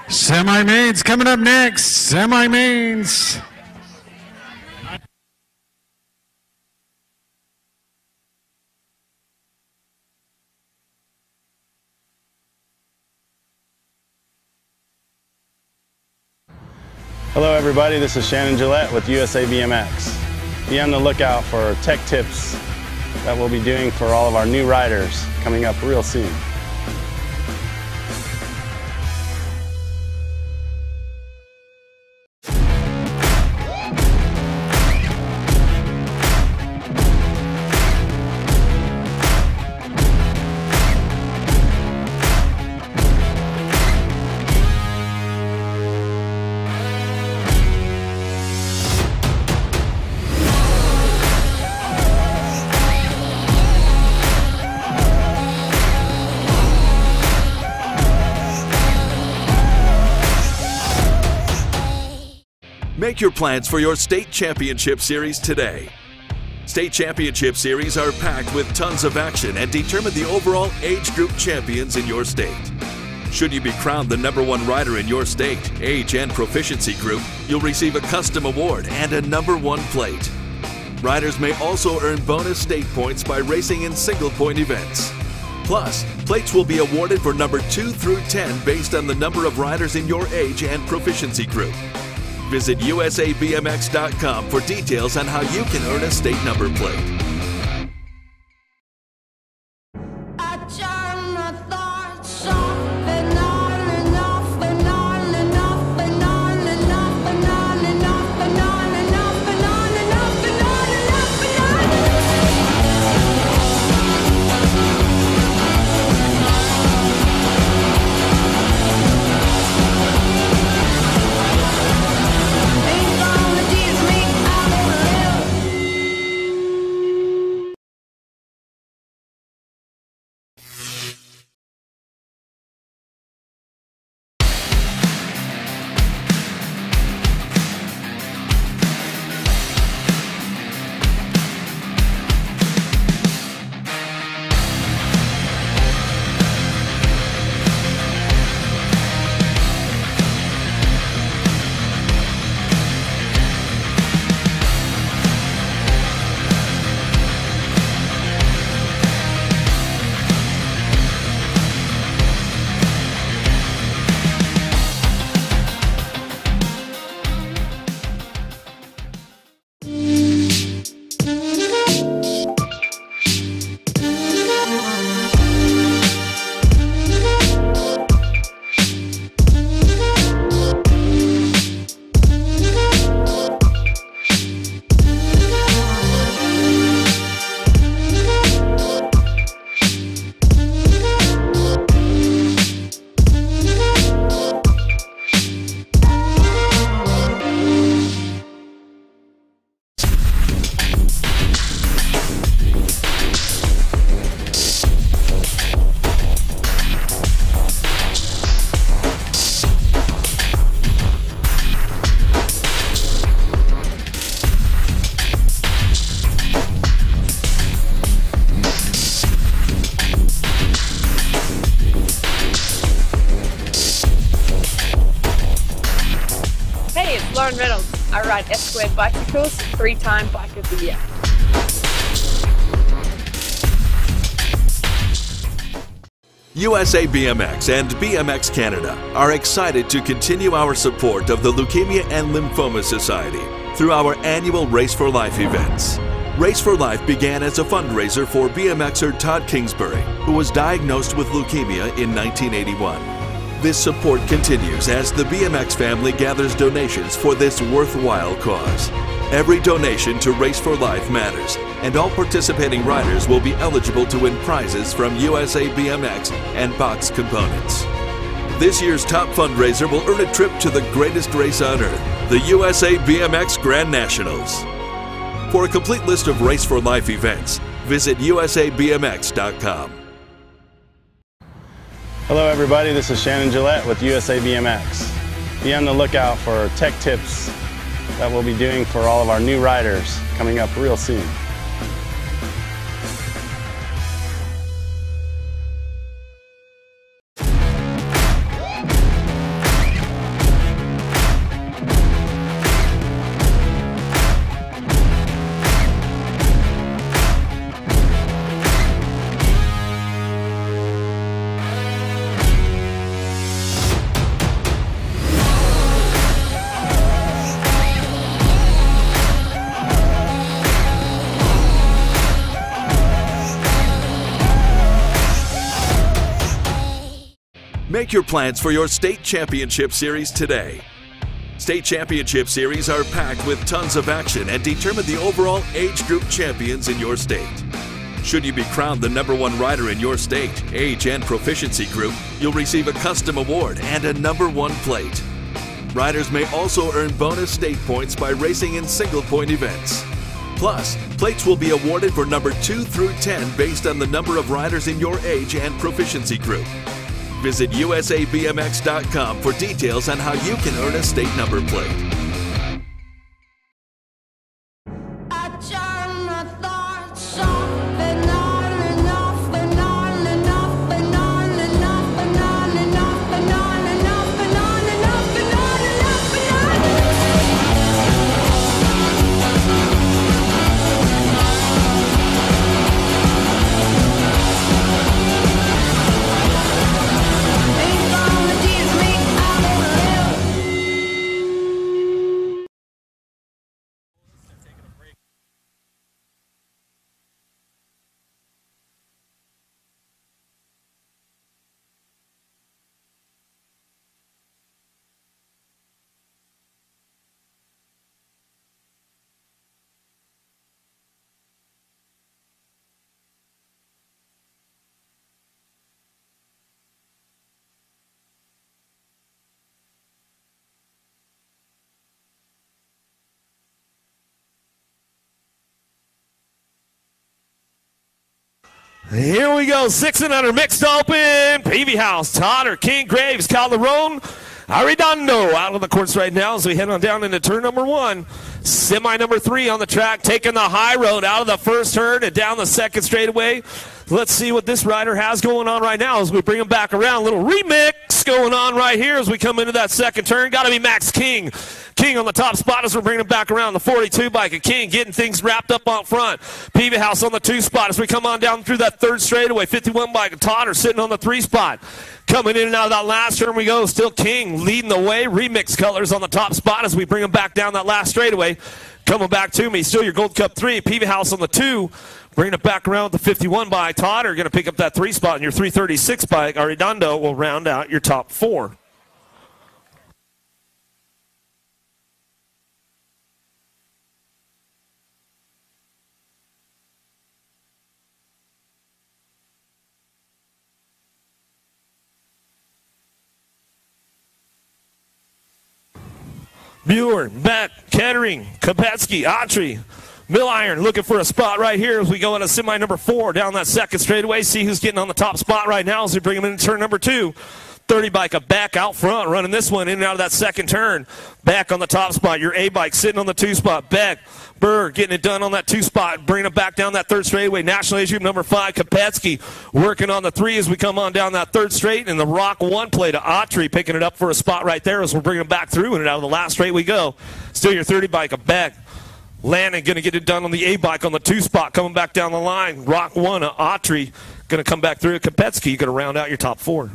Semi-mains coming up next. Semi-mains.
Hello everybody, this is Shannon Gillette with USA BMX. Be on the lookout for tech tips that we'll be doing for all of our new riders coming up real soon.
Make your plans for your state championship series today. State championship series are packed with tons of action and determine the overall age group champions in your state. Should you be crowned the #1 rider in your state, age and proficiency group, you'll receive a custom award and a #1 plate. Riders may also earn bonus state points by racing in single-point events. Plus, plates will be awarded for number 2 through 10 based on the number of riders in your age and proficiency group. Visit usabmx.com for details on how you can earn a state number plate.
Lauren Reynolds. I ride S-Squared bicycles, 3-time Bike of the Year.
USA BMX and BMX Canada are excited to continue our support of the Leukemia and Lymphoma Society through our annual Race for Life events. Race for Life began as a fundraiser for BMXer Todd Kingsbury, who was diagnosed with leukemia in 1981. This support continues as the BMX family gathers donations for this worthwhile cause. Every donation to Race for Life matters, and all participating riders will be eligible to win prizes from USA BMX and Box Components. This year's top fundraiser will earn a trip to the greatest race on earth, the USA BMX Grand Nationals. For a complete list of Race for Life events, visit usabmx.com.
Hello everybody, this is Shannon Gillette with USA BMX. Be on the lookout for tech tips that we'll be doing for all of our new riders coming up real soon.
Make your plans for your state championship series today. State championship series are packed with tons of action and determine the overall age group champions in your state. Should you be crowned the #1 rider in your state, age, and proficiency group, you'll receive a custom award and a #1 plate. Riders may also earn bonus state points by racing in single-point events. Plus, plates will be awarded for number 2 through 10 based on the number of riders in your age and proficiency group. Visit usabmx.com for details on how you can earn a state number plate.
Here we go, 6 and under mixed open. Peavy House, Todd or King, Graves, Calderon, Arredondo out of the course right now as we head on down into turn number 1. Semi number 3 on the track, taking the high road out of the first turn and down the second straightaway. Let's see what this rider has going on right now as we bring him back around. A little remix going on right here as we come into that second turn. Got to be Max King. King on the top spot as we're bringing him back around. The 42 bike of King getting things wrapped up on front. Peavy House on the 2 spot as we come on down through that third straightaway. 51 bike of Todd are sitting on the 3 spot. Coming in and out of that last turn we go. Still King leading the way. Remix colors on the top spot as we bring him back down that last straightaway. Coming back to me. Still your Gold Cup 3. Peavy House on the 2. Bringing it back around with the 51 by Todd are going to pick up that 3 spot. And your 336 bike, Arredondo, will round out your top 4. Buer, Beck, Kettering, Kopetsky, Autry, Mill Iron looking for a spot right here as we go into semi number 4 down that second straightaway. See who's getting on the top spot right now as we bring him into turn number 2. 30 bike of Beck out front, running this one in and out of that second turn. Beck on the top spot. Your A bike sitting on the 2 spot. Beck, Burr getting it done on that 2 spot, bringing it back down that 3rd straightaway. National Age Group number 5, Kopetsky working on the 3 as we come on down that 3rd straight. And the Rock 1 play to Autry, picking it up for a spot right there as we're bringing it back through and out of the last straight we go. Still your 30 bike of Beck. Landon going to get it done on the A bike on the 2 spot, coming back down the line. Rock 1, Autry going to come back through. Kopetsky going to round out your top 4.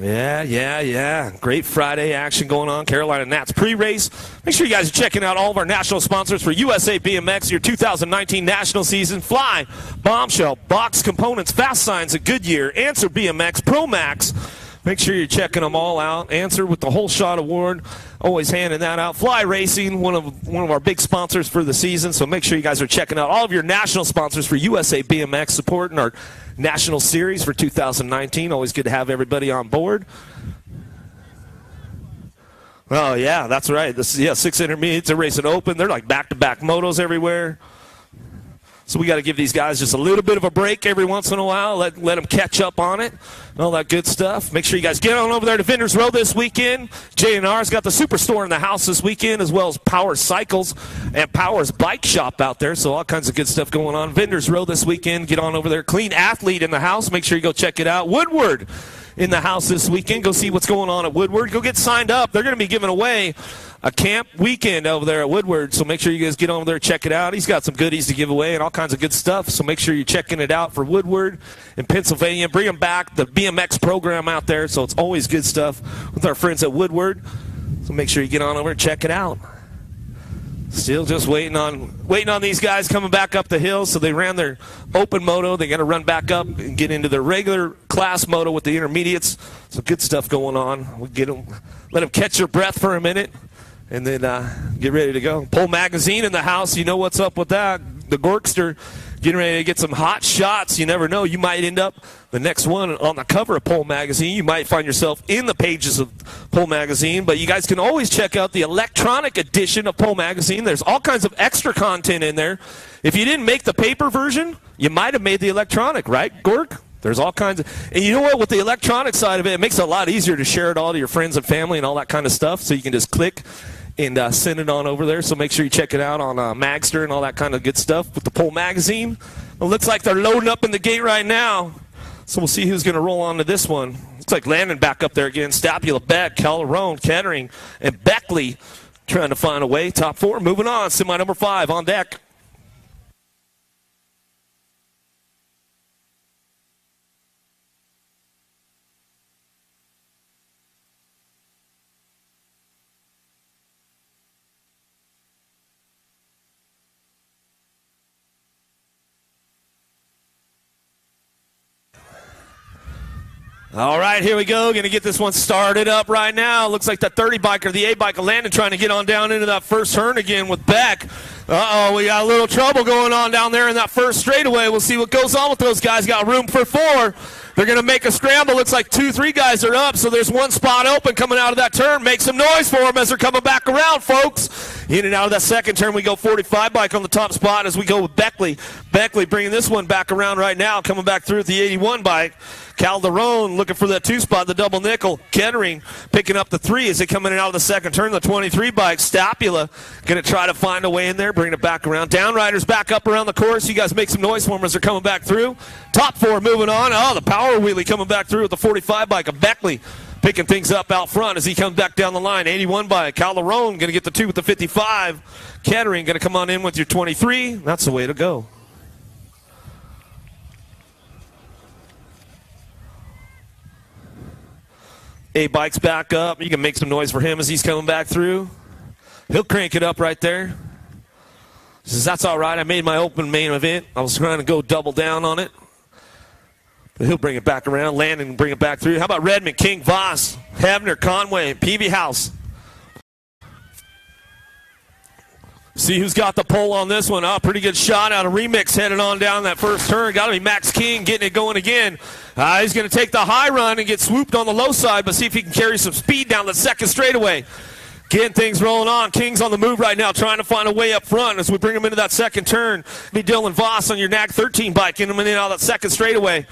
Yeah. Great Friday action going on. Carolina Nats pre-race. Make sure you guys are checking out all of our national sponsors for USA BMX, your 2019 national season. Fly, Bombshell, Box Components, Fast Signs at Goodyear, Answer BMX, Pro Max. Make sure you're checking them all out. Answer with the Whole Shot Award, always handing that out. Fly Racing, one of our big sponsors for the season, so make sure you guys are checking out all of your national sponsors for USA BMX, supporting our national series for 2019. Always good to have everybody on board. Oh, yeah, that's right. 6 intermediates are racing open. They're like back-to-back motos everywhere. So we got to give these guys just a little bit of a break every once in a while, let them catch up on it, and all that good stuff. Make sure you guys get on over there to Vendors Row this weekend. J&R's got the Superstore in the house this weekend, as well as Power Cycles and Power's Bike Shop out there. So all kinds of good stuff going on. Vendors Row this weekend. Get on over there. Clean Athlete in the house. Make sure you go check it out. Woodward in the house this weekend. Go see what's going on at Woodward. Go get signed up. They're going to be giving away a camp weekend over there at Woodward, so make sure you guys get over there, check it out. He's got some goodies to give away and all kinds of good stuff, so make sure you're checking it out for Woodward in Pennsylvania. Bring them back, the BMX program out there, so it's always good stuff with our friends at Woodward, so make sure you get on over and check it out. Still just waiting on these guys coming back up the hill. So they ran their open moto. They got to run back up and get into their regular class moto with the intermediates. Some good stuff going on. We let them catch their breath for a minute, and then get ready to go. Pole Magazine in the house. You know what's up with that. The Gorkster getting ready to get some hot shots. You never know. You might end up the next one on the cover of Pole Magazine. You might find yourself in the pages of Pole Magazine. But you guys can always check out the electronic edition of Pole Magazine. There's all kinds of extra content in there. If you didn't make the paper version, you might have made the electronic, right, Gork? There's all kinds of, and you know what, with the electronic side of it, it makes it a lot easier to share it all to your friends and family and all that kind of stuff, so you can just click and send it on over there. So make sure you check it out on Magster and all that kind of good stuff with the Pole Magazine. It looks like they're loading up in the gate right now, so we'll see who's going to roll on to this one. Looks like Landon back up there again. Stapula, Beck, Calderon, Kettering, and Beckley trying to find a way. Top four, moving on. Semi number 5 on deck. All right, here we go. Going to get this one started up right now. Looks like that 30 biker, the A biker, Landon trying to get on down into that first turn again with Beck. Uh-oh, we got a little trouble going on down there in that first straightaway. We'll see what goes on with those guys. Got room for 4. They're going to make a scramble. Looks like 2-3 guys are up, so there's one spot open coming out of that turn. Make some noise for them as they're coming back around, folks. In and out of that second turn, we go 45 bike on the top spot as we go with Beckley. Beckley bringing this one back around right now, coming back through with the 81 bike. Calderon looking for that 2 spot, the double nickel. Kettering picking up the 3 as they come in and out of the second turn. The 23 bike. Stapula going to try to find a way in there, bring it back around. Downriders back up around the course. You guys make some noise for them as they're coming back through. Top 4 moving on. Oh, the power wheelie coming back through with the 45 bike of Beckley. Picking things up out front as he comes back down the line. 81 bike. Calderon going to get the 2 with the 55. Kettering going to come on in with your 23. That's the way to go. A bike's back up. You can make some noise for him as he's coming back through. He'll crank it up right there. He says, that's all right. I made my open main event. I was trying to go double down on it. But he'll bring it back around. Landon can bring it back through. How about Redmond, King, Voss, Havner, Conway, Peavy House? See who's got the pole on this one. Pretty good shot out of Remix headed on down that first turn. Got to be Max King getting it going again. He's going to take the high run and get swooped on the low side, but see if he can carry some speed down the second straightaway. Getting things rolling on. King's on the move right now, trying to find a way up front as we bring him into that second turn. Be Dylan Voss on your NAG 13 bike, getting him in out of that second straightaway.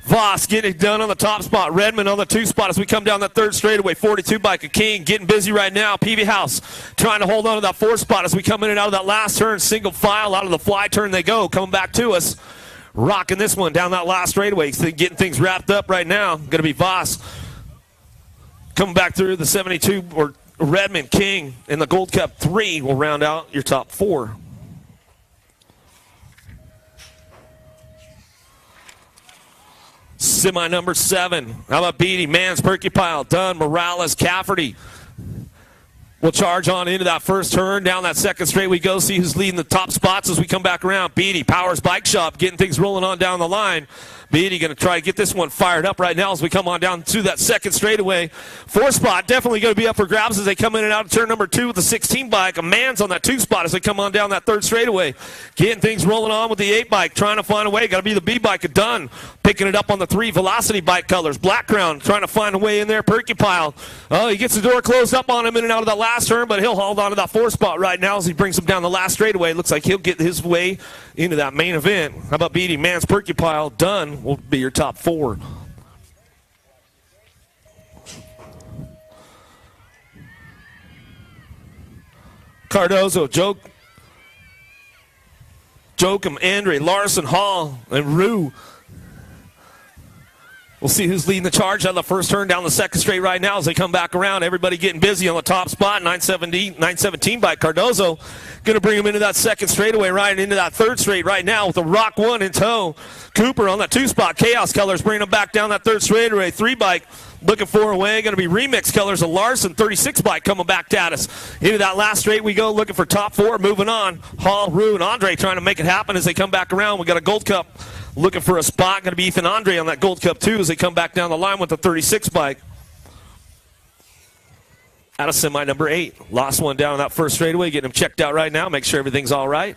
Voss getting it done on the top spot. Redmond on the 2 spot as we come down that third straightaway. 42 bike of King getting busy right now. Peavy House trying to hold on to that 4 spot as we come in and out of that last turn. Single file out of the fly turn they go. Coming back to us. Rocking this one down that last straightaway. Getting things wrapped up right now. Going to be Voss coming back through the 72 or Redmond, King, and the Gold Cup 3 will round out your top 4. Semi number 7. How about Beatty, Mans, Perkypile, Dunn, Morales, Cafferty. We'll charge on into that first turn. Down that second straight we go. See who's leading the top spots as we come back around. Beatty, Powers Bike Shop, getting things rolling on down the line. Beatty going to try to get this one fired up right now as we come on down to that second straightaway. 4 spot definitely going to be up for grabs as they come in and out of turn number 2 with the 16 bike. A Man's on that 2 spot as they come on down that third straightaway. Getting things rolling on with the 8 bike, trying to find a way. Got to be the B bike done. Picking it up on the 3 Velocity bike colors. Black Crown trying to find a way in there. Perkypile. Oh, he gets the door closed up on him in and out of that last turn, but he'll hold on to that 4 spot right now as he brings him down the last straightaway. Looks like he'll get his way into that main event. How about Beatty, Mans, Perkypile, Dunn will be your top 4. Cardozo, Jokum, Andre, Larson, Hall, and Rue. We'll see who's leading the charge out of the first turn down the second straight right now as they come back around. Everybody getting busy on the top spot. 917 by Cardozo. Going to bring him into that second straightaway, right into that third straight right now with the Rock 1 in tow. Cooper on that 2 spot. Chaos Colors bringing him back down that third straightaway. 3 bike looking for a way. Going to be Remix Colors. A Larson 36 bike coming back at us. Into that last straight we go looking for top 4. Moving on. Hall, Rue, and Andre trying to make it happen as they come back around. We got a Gold Cup looking for a spot. Going to be Ethan Andre on that Gold Cup 2 as they come back down the line with the 36 bike. Out of semi number 8. Lost one down on that first straightaway. Getting him checked out right now. Make sure everything's all right.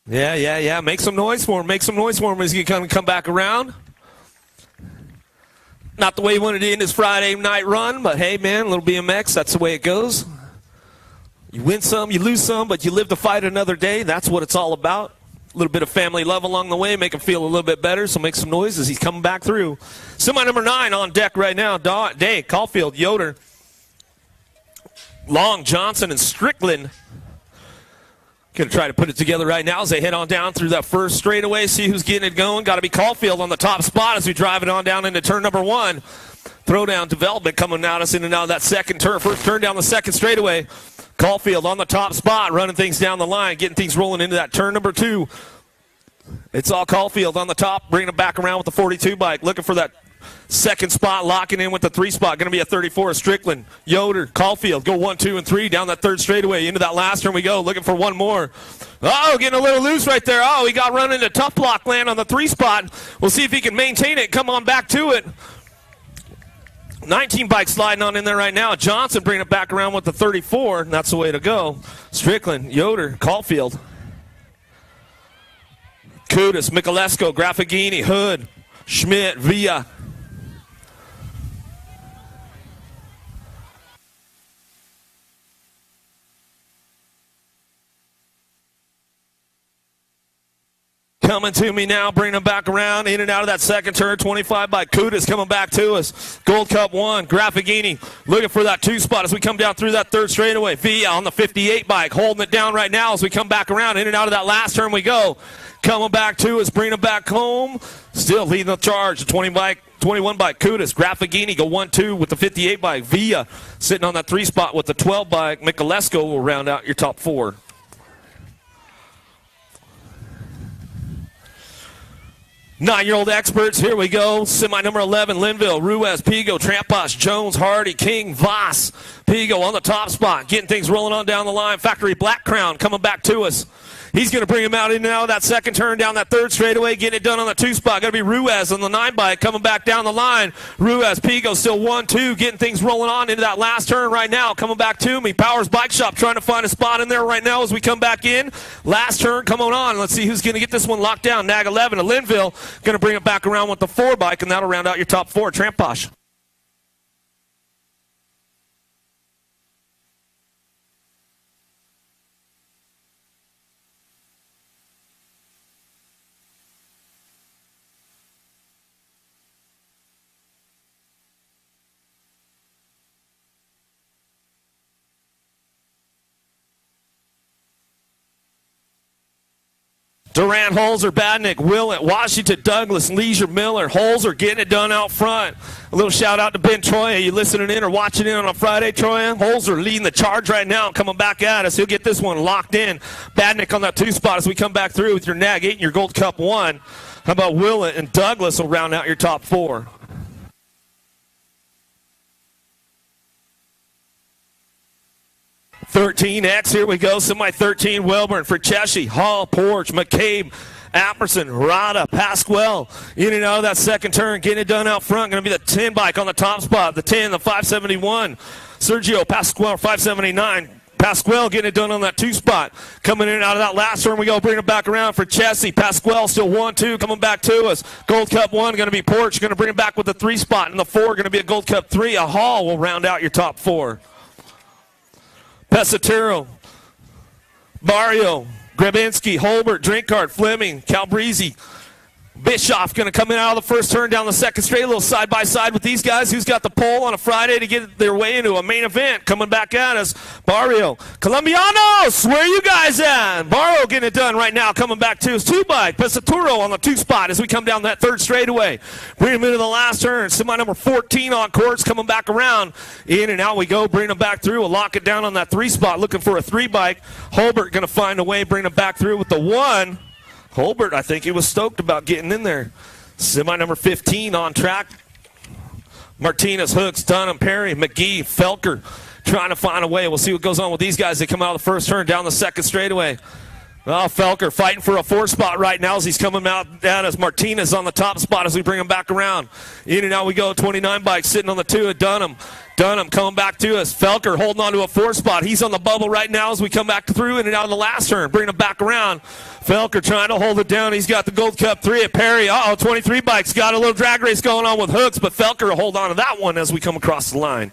Yeah. Make some noise for him. Make some noise for him as he can come back around. Not the way he wanted to end his Friday night run, but hey, man, a little BMX, that's the way it goes. You win some, you lose some, but you live to fight another day. That's what it's all about. A little bit of family love along the way, make him feel a little bit better, so make some noise as he's coming back through. Semi number 9 on deck right now. Day, Caulfield, Yoder, Long, Johnson, and Strickland. Going to try to put it together right now as they head on down through that first straightaway. See who's getting it going. Got to be Caulfield on the top spot as we drive it on down into turn number 1. Throwdown development coming at us in and out of that second turn. First turn down the second straightaway. Caulfield on the top spot, running things down the line, getting things rolling into that turn number 2. It's all Caulfield on the top, bringing it back around with the 42 bike, looking for that second spot, locking in with the 3 spot. Going to be a 34. Strickland, Yoder, Caulfield go 1, 2, and 3 down that third straightaway. Into that last turn we go, looking for one more. Oh, getting a little loose right there. Oh, he got run into tough block land on the 3 spot. We'll see if he can maintain it. Come on back to it. 19 bike sliding on in there right now. Johnson bringing it back around with the 34. And that's the way to go. Strickland, Yoder, Caulfield, Kudus, Michalesco, Graffagini, Hood, Schmidt, Villa. Coming to me now, bringing them back around, in and out of that second turn. 25 by Kudus coming back to us. Gold Cup 1, Graffagini looking for that 2 spot as we come down through that third straightaway. Villa on the 58 bike, holding it down right now as we come back around, in and out of that last turn we go. Coming back to us, bringing them back home. Still leading the charge. The 20 bike 21 bike, Kudus. Graffagini go 1-2 with the 58 bike. Villa sitting on that 3 spot with the 12 bike. Michalesco will round out your top 4. Nine-year-old experts, here we go. Semi number 11, Linville, Ruiz, Pigo, Trampas, Jones, Hardy, King, Voss. Pigo on the top spot, getting things rolling on down the line. Factory Black Crown coming back to us. He's going to bring him out in and out of that second turn down that third straightaway, getting it done on the 2 spot. Got to be Ruiz on the 9 bike coming back down the line. Ruiz, Pigo still 1-2, getting things rolling on into that last turn right now. Coming back to me. Powers Bike Shop trying to find a spot in there right now as we come back in. Last turn coming on. Let's see who's going to get this one locked down. Nag 11 of Linville going to bring it back around with the 4 bike, and that'll round out your top 4. Tramposh. Durant, Holzer, Badnick, Willett, Washington, Douglas, Leisure, Miller. Holzer getting it done out front. A little shout out to Ben Troya. You listening in or watching in on a Friday, Troya? Holzer leading the charge right now, coming back at us. He'll get this one locked in. Badnick on that 2 spot as we come back through with your Nag 8 and your Gold Cup 1. How about Willett and Douglas will round out your top 4. $13X, here we go. Semi 13, Welburn for Cheshi, Hall, Porch, McCabe, Apperson, Rada, Pasquale. In and out of that second turn, getting it done out front. Going to be the 10 bike on the top spot. The 10, the 571. Sergio Pasquale, 579. Pasquale getting it done on that 2 spot. Coming in and out of that last turn, we go bring it back around for Chessie. Pasquale still 1-2, coming back to us. Gold Cup 1 going to be Porch, going to bring it back with the 3 spot. And the 4 going to be a Gold Cup 3. A Hall will round out your top 4. Pesatero, Barrio, Grabinski, Holbert, Drinkard, Fleming, Calbreezy, Bischoff going to come in out of the first turn down the second straight, a little side-by-side with these guys. Who's got the pole on a Friday to get their way into a main event? Coming back at us, Barrio. Colombianos, where are you guys at? Barrio getting it done right now, coming back to his 2 bike. Pesaturo on the 2 spot as we come down that third straightaway. Bring him into the last turn. Semi number 14 on course, coming back around. In and out we go, bring him back through. We'll lock it down on that 3 spot, looking for a 3 bike. Holbert going to find a way, bring him back through with the 1. Holbert, I think he was stoked about getting in there. Semi number 15 on track. Martinez, Hooks, Dunham, Perry, McGee, Felker trying to find a way. We'll see what goes on with these guys. They come out of the first turn down the second straightaway. Oh, Felker fighting for a 4 spot right now as he's coming out down as Martinez on the top spot as we bring him back around. In and out we go. 29 bike sitting on the 2 at Dunham. Dunham coming back to us. Felker holding on to a 4 spot. He's on the bubble right now as we come back through in and out of the last turn. Bringing him back around. Felker trying to hold it down. He's got the Gold Cup 3 at Perry. 23 bikes. Got a little drag race going on with Hooks, but Felker will hold on to that one as we come across the line.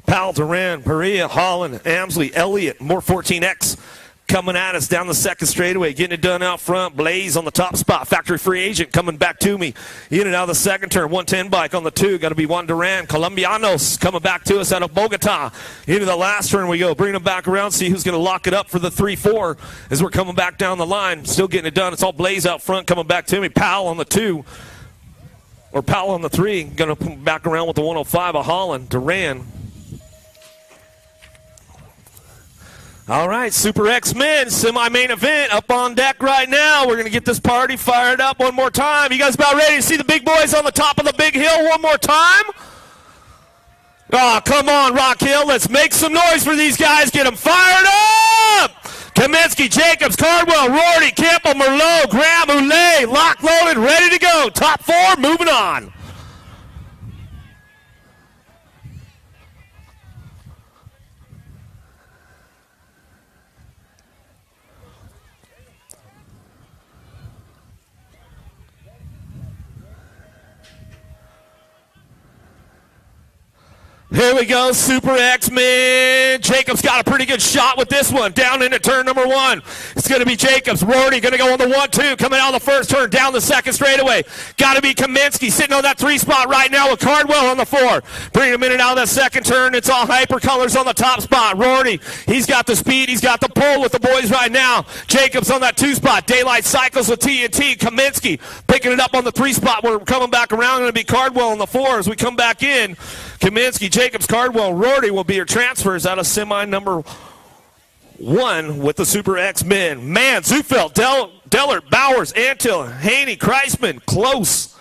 Powell, Duran, Perea, Holland, Amsley, Elliott, more 14X. Coming at us down the second straightaway, getting it done out front. Blaze on the top spot. Factory free agent coming back to me. In and out of the second turn. 110 bike on the 2. Got to be Juan Duran. Colombianos coming back to us out of Bogota. Into the last turn we go. Bringing them back around. See who's going to lock it up for the 3-4 as we're coming back down the line. Still getting it done. It's all Blaze out front coming back to me. Powell on the 2. Or Powell on the 3. Going to come back around with the 105 of Holland. Duran. All right, Super X Men semi-main event up on deck right now. We're going to get this party fired up one more time. You guys about ready to see the big boys on the top of the big hill one more time? Oh, come on, Rock Hill. Let's make some noise for these guys. Get them fired up. Kaminsky, Jacobs, Cardwell, Rorty, Campbell, Merlot, Graham, Oulet, lock loaded, ready to go. Top 4, moving on. Here we go, Super X-Men. Jacobs got a pretty good shot with this one. Down into turn number 1. It's going to be Jacobs. Rory going to go on the 1-2. Coming out of the first turn, down the second straightaway. Got to be Kaminsky sitting on that 3 spot right now with Cardwell on the 4. Bring him in and out of that second turn. It's all hyper colors on the top spot. Rory, he's got the speed. He's got the pull with the boys right now. Jacobs on that 2 spot. Daylight Cycles with TNT. Kaminsky picking it up on the 3 spot. We're coming back around. Going to be Cardwell on the 4 as we come back in. Kaminsky, Jacobs, Cardwell, Rory will be your transfers out of semi number 1 with the Super X-Men. Man, Zufeld, Dellert, Bowers, Antill, Haney, Kreisman, close.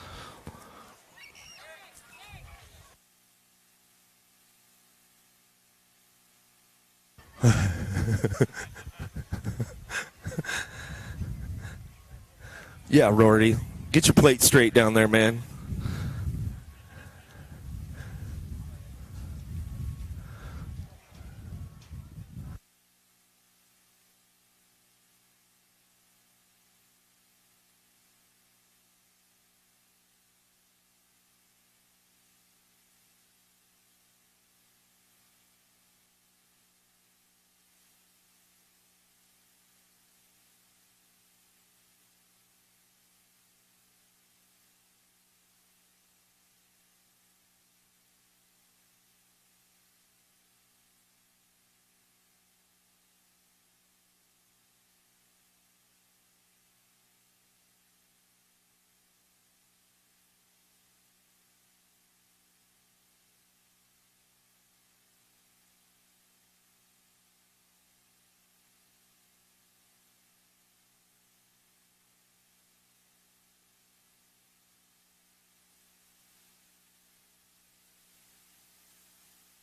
Yeah, Rory, get your plate straight down there, man.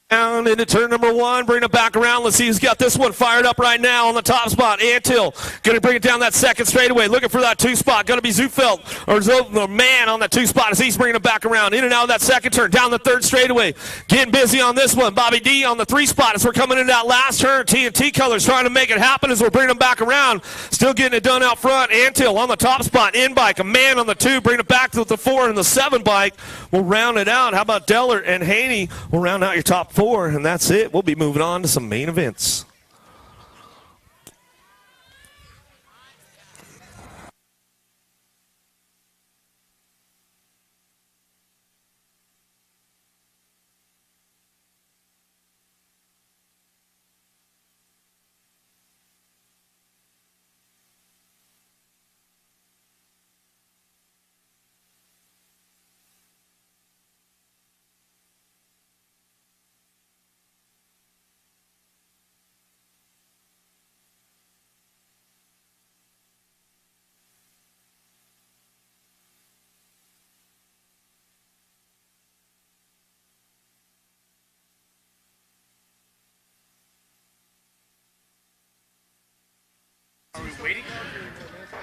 Down into turn number 1, bring it back around. Let's see who's got this one fired up right now on the top spot. Antill going to bring it down that second straightaway. Looking for that 2 spot. Going to be Zufeld or the man on that 2 spot as he's bringing it back around. In and out of that second turn. Down the 3rd straightaway. Getting busy on this one. Bobby D on the 3 spot as we're coming into that last turn. TNT colors trying to make it happen as we're bringing them back around. Still getting it done out front. Antill on the top spot. In bike. A man on the 2. Bring it back to the 4 and the 7 bike. We'll round it out. How about Dellert and Haney? We'll round out your top 4, and that's it. We'll be moving on to some main events.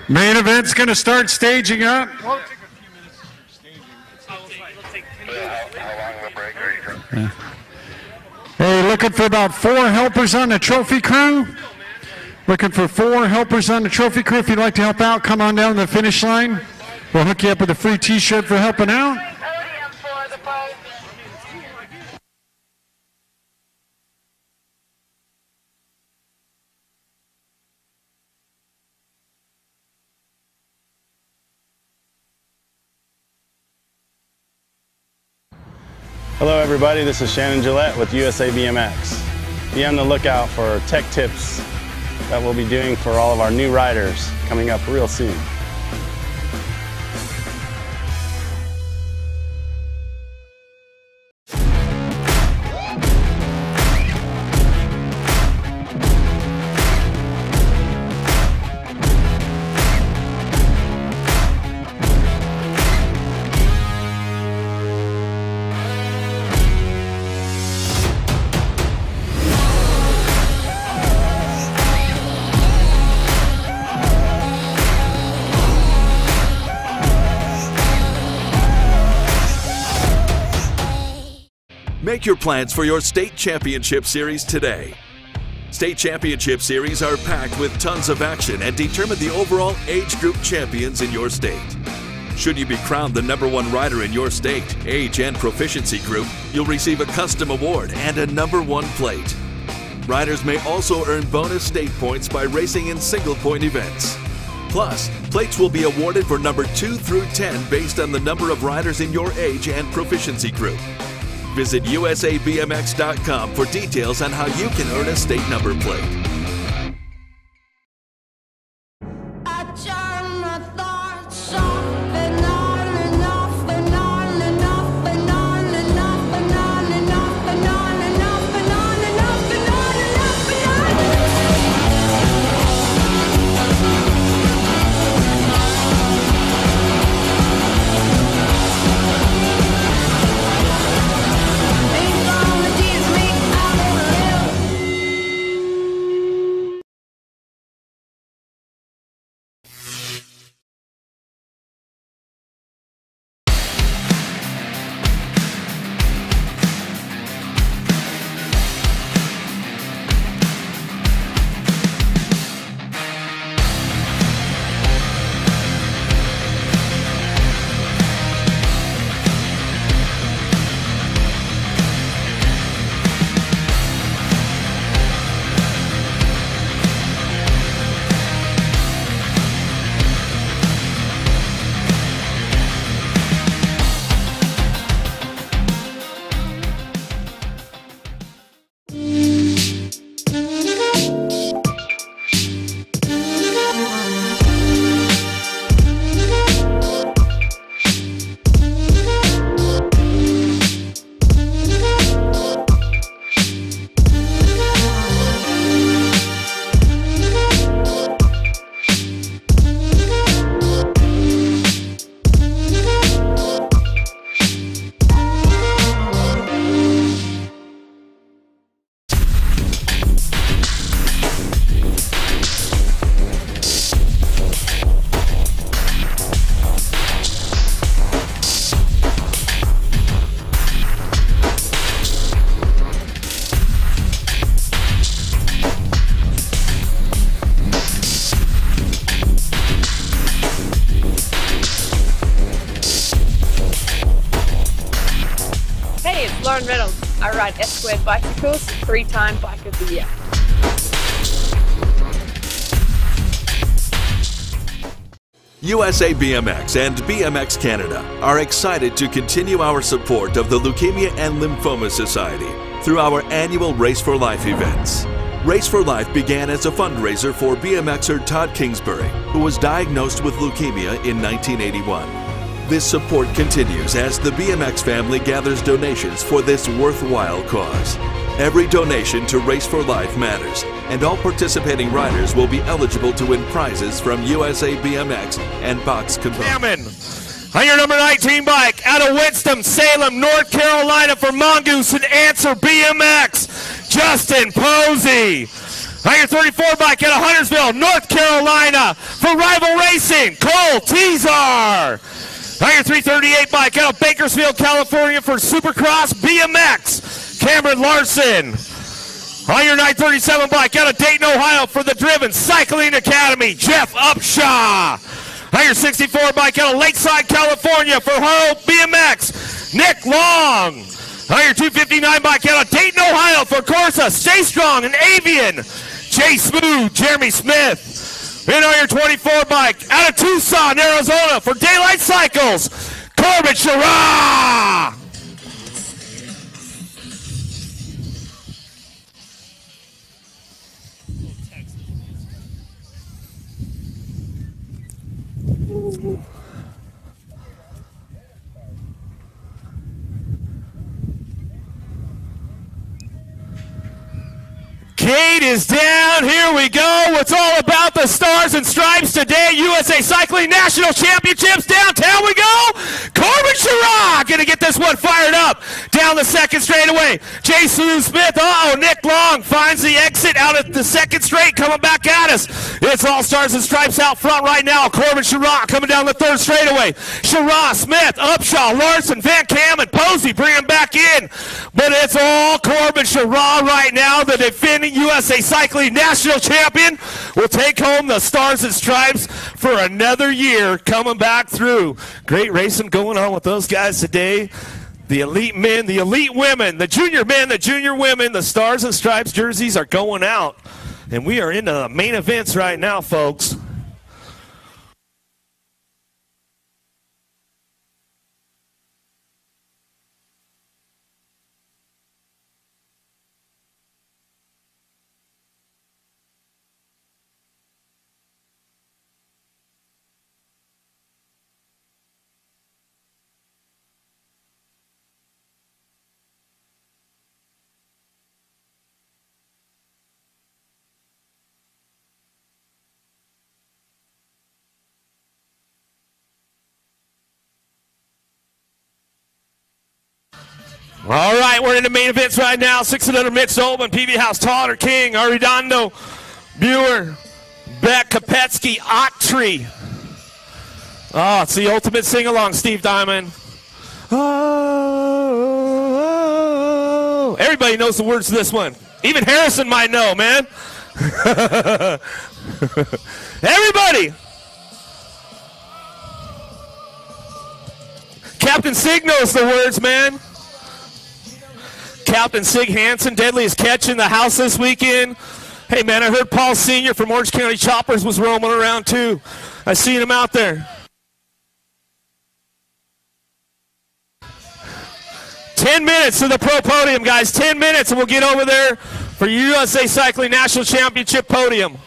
Main event's going to start staging up. Hey, looking for about 4 helpers on the trophy crew. Looking for 4 helpers on the trophy crew. If you'd like to help out, come on down to the finish line. We'll hook you up with a free t-shirt for helping out.
Hello everybody, this is Shannon Gillette with USA BMX. Be on the lookout for tech tips that we'll be doing for all of our new riders coming up real soon.
Make your plans for your state championship series today. State championship series are packed with tons of action and determine the overall age group champions in your state. Should you be crowned the #1 rider in your state, age, and proficiency group, you'll receive a custom award and a #1 plate. Riders may also earn bonus state points by racing in single-point events. Plus, plates will be awarded for number 2 through 10 based on the number of riders in your age and proficiency group. Visit usabmx.com for details on how you can earn a state number plate.
I ride S-squared bicycles, 3-time Bike of the Year.
USA BMX and BMX Canada are excited to continue our support of the Leukemia and Lymphoma Society through our annual Race for Life events. Race for Life began as a fundraiser for BMXer Todd Kingsbury, who was diagnosed with leukemia in 1981. This support continues as the BMX family gathers donations for this worthwhile cause. Every donation to Race for Life matters, and all participating riders will be eligible to win prizes from USA BMX and Box Components.
On your number 19 bike, out of Winston-Salem, North Carolina for Mongoose and Answer BMX, Justin Posey. On your 34 bike, out of Huntersville, North Carolina for Rival Racing, Cole Teasar. On your 338 bike, out of Bakersfield, California for Supercross BMX, Cameron Larson. On your 937 bike, out of Dayton, Ohio for the Driven Cycling Academy, Jeff Upshaw. On your 64 bike, out of Lakeside, California for Haro BMX, Nick Long. On your 259 bike, out of Dayton, Ohio for Corsa, Stay Strong and Avian, Jay Smooth, Jeremy Smith. And on your 24 bike, out of Tucson, Arizona for Daylight Cycles, Corbin Sherrah. Kate is down. Here we go. It's all about the Stars and Stripes today. USA Cycling National Championships. Downtown we go. Corbin Sherrah going to get this this one fired up. Down the second straightaway. Jason Smith. Uh-oh, Nick Long finds the exit out at the second straight, coming back at us. It's All Stars and Stripes out front right now. Corbin Sherratt coming down the third straightaway. Sherratt, Smith, Upshaw, Larson, Van Cam, and Posey bring him back in. But it's all Corbin Sherratt right now. The defending USA Cycling National Champion will take home the Stars and Stripes for another year, coming back through. Great racing going on with those guys today. The elite men, the elite women, the junior men, the junior women, the Stars and Stripes jerseys are going out. And we are into the main events right now, folks. All right, we're in the main events right now. 600 Mitch Oldman, PB House, Toller, King, Arredondo, Buer, Beck, Kopetsky, Autry. Oh, it's the ultimate sing-along, Steve Diamond. Oh, everybody knows the words to this one. Even Harrison might know, man. Everybody. Captain Sig knows the words, man. Captain Sig Hansen, deadliest catch in the house this weekend. Hey, man, I heard Paul Sr. from Orange County Choppers was roaming around, too. I seen him out there. 10 minutes to the pro podium, guys. 10 minutes, and we'll get over there for USA Cycling National Championship podium.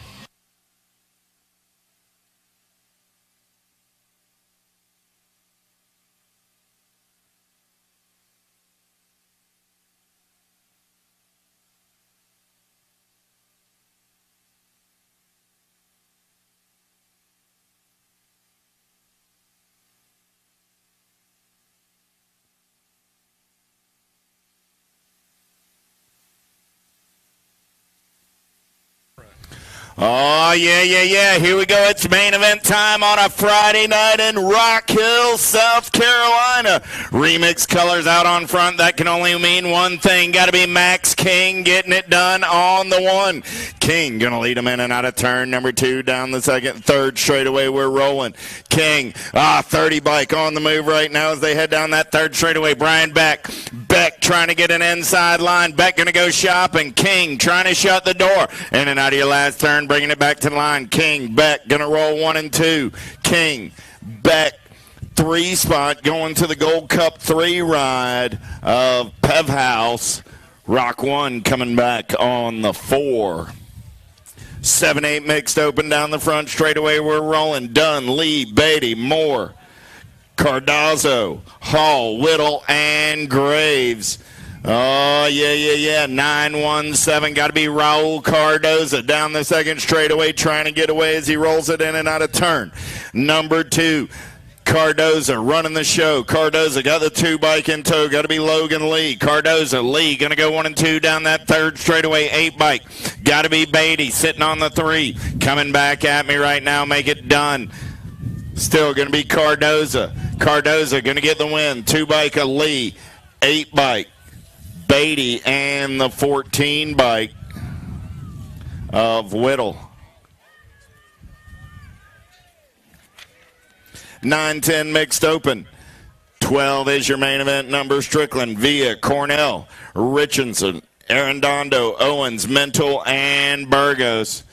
Oh, yeah. Here we go. It's main event time on a Friday night in Rock Hill, South Carolina. Remix colors out on front. That can only mean one thing. Got to be Max King getting it done on the one. King going to lead him in and out of turn number 2 down the second, third straightaway. We're rolling. King, 30 bike on the move right now as they head down that third straightaway. Brian Beck. Beck trying to get an inside line. Beck going to go shopping. King trying to shut the door. In and out of your last turn, bringing it back to the line. King, Beck going to roll 1 and 2. King, Beck, 3 spot going to the Gold Cup 3 ride of Pev House. Rock 1 coming back on the 4. 7-8 mixed open down the front straightaway. We're rolling. Dunn, Lee, Beatty, Moore, Cardazzo, Hall, Whittle, and Graves. Oh, yeah. 9-1-7. Got to be Raul Cardoza down the second straightaway trying to get away as he rolls it in and out of turn. Number 2, Cardoza running the show. Cardoza got the 2 bike in tow. Got to be Logan Lee. Cardoza, Lee going to go 1 and 2 down that third straightaway. 8 bike. Got to be Beatty sitting on the 3. Coming back at me right now. Make it done. Still going to be Cardoza. Cardoza going to get the win. 2 bike of Lee. 8 bike Beatty and the 14 bike of Whittle. 9-10 mixed open. 12 is your main event number. Strickland, Villa, Cornell, Richardson, Arredondo, Owens, Mental, and Burgos.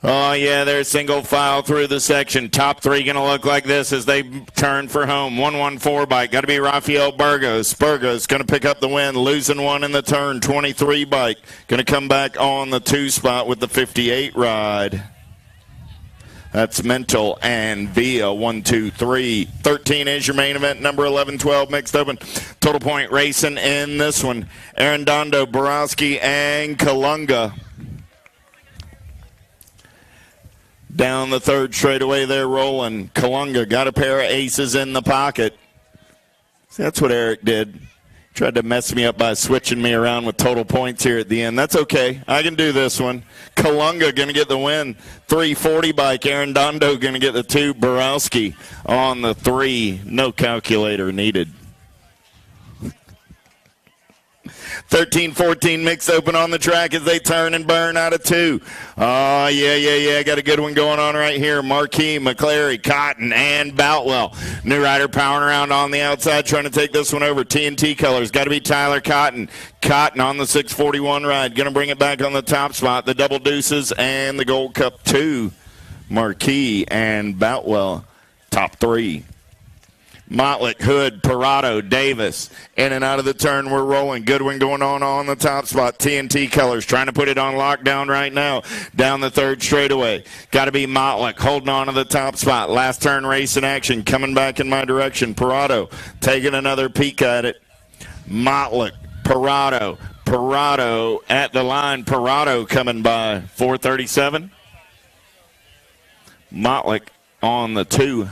Oh, yeah, they're single file through the section. Top 3 going to look like this as they turn for home. 114 bike. Got to be Rafael Burgos. Burgos going to pick up the win, losing 1 in the turn. 23 bike. Going to come back on the 2 spot with the 58 ride. That's Mental and Villa. 1, 2, 3. 13 is your main event. Number 11, 12 mixed open. Total point racing in this one. Arredondo, Borowski, and Kalunga. Down the third straightaway, they're rolling. Kalunga got a pair of aces in the pocket. See, that's what Eric did. Tried to mess me up by switching me around with total points here at the end. That's okay. I can do this one. Kalunga going to get the win. 340 bike. Aaron Dondo going to get the 2. Borowski on the 3. No calculator needed. 13-14 mixed open on the track as they turn and burn out of 2. Oh, yeah. Got a good one going on right here. Marquis, McClary, Cotton, and Boutwell. New rider powering around on the outside trying to take this one over. TNT colors. Got to be Tyler Cotton. Cotton on the 641 ride. Going to bring it back on the top spot. The double deuces and the Gold Cup 2. Marquis and Boutwell. Top 3. Motlick, Hood, Parado, Davis. In and out of the turn, we're rolling. Good one going on the top spot. TNT colors trying to put it on lockdown right now. Down the 3rd straightaway. Got to be Motlick holding on to the top spot. Last turn race in action. Coming back in my direction. Parado taking another peek at it. Motlick, Parado at the line. Parado coming by. 437. Motlick on the 2.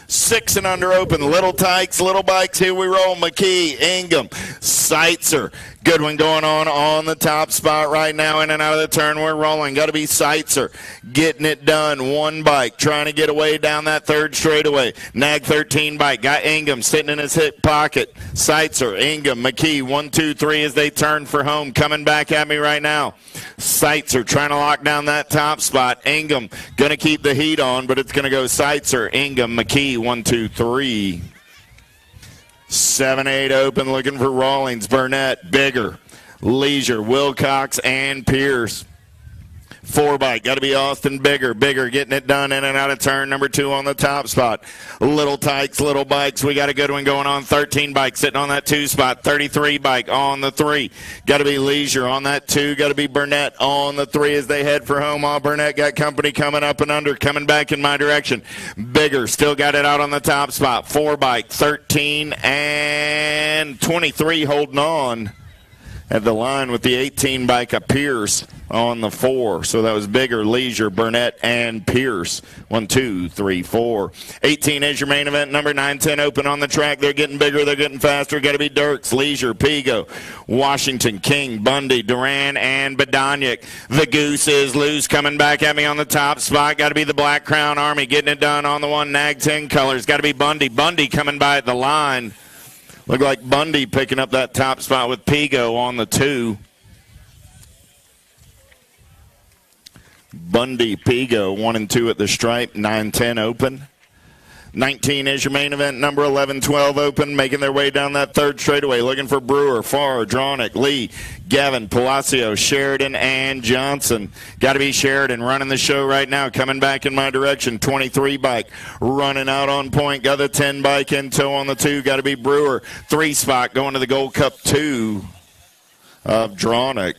6 and under open. Little Tykes, Little Bikes. Here we roll. McKee, Ingham, Seitzer. Good one going on the top spot right now. In and out of the turn, we're rolling. Got to be Seitzer getting it done. 1 bike trying to get away down that 3rd straightaway. Nag 13 bike. Got Ingham sitting in his hip pocket. Seitzer, Ingham, McKee. 1, 2, 3 as they turn for home. Coming back at me right now. Seitzer trying to lock down that top spot. Ingham going to keep the heat on, but it's going to go Seitzer, Ingham, McKee. 1, 2, 3. 7-8 open, looking for Rawlings, Burnett, Bigger, Leisure, Wilcox, and Pierce. 4 bike, got to be Austin Bigger getting it done in and out of turn number 2 on the top spot. Little Tykes, Little Bikes, we got a good one going on. 13 bike sitting on that 2 spot. 33 bike on the 3. Got to be Leisure on that 2. Got to be Burnett on the 3 as they head for home. All Burnett got company coming up and under, coming back in my direction. Bigger still got it out on the top spot. 4 bike, 13 and 23 holding on at the line with the 18 bike of Pierce on the 4. So that was Bigger, Leisure, Burnett, and Pierce. 1, 2, 3, 4. 18 is your main event. Number 9, 10 open on the track. They're getting bigger. They're getting faster. Got to be Dirks, Leisure, Pigo, Washington, King, Bundy, Duran, and Badaniak. The Goose is loose. Coming back at me on the top spot. Got to be the Black Crown Army. Getting it done on the 1. Nag 10 colors. Got to be Bundy. Bundy coming by at the line. Looked like Bundy picking up that top spot with Pigo on the 2. Bundy, Pigo, 1 and 2 at the stripe. 9-10 open. 19 is your main event. Number 11, 12 open, making their way down that 3rd straightaway. Looking for Brewer, Farr, Dronick, Lee, Gavin, Palacio, Sheridan, and Johnson. Got to be Sheridan running the show right now. Coming back in my direction. 23 bike running out on point. Got the 10 bike in tow on the 2. Got to be Brewer. 3 spot going to the Gold Cup 2 of Dronick.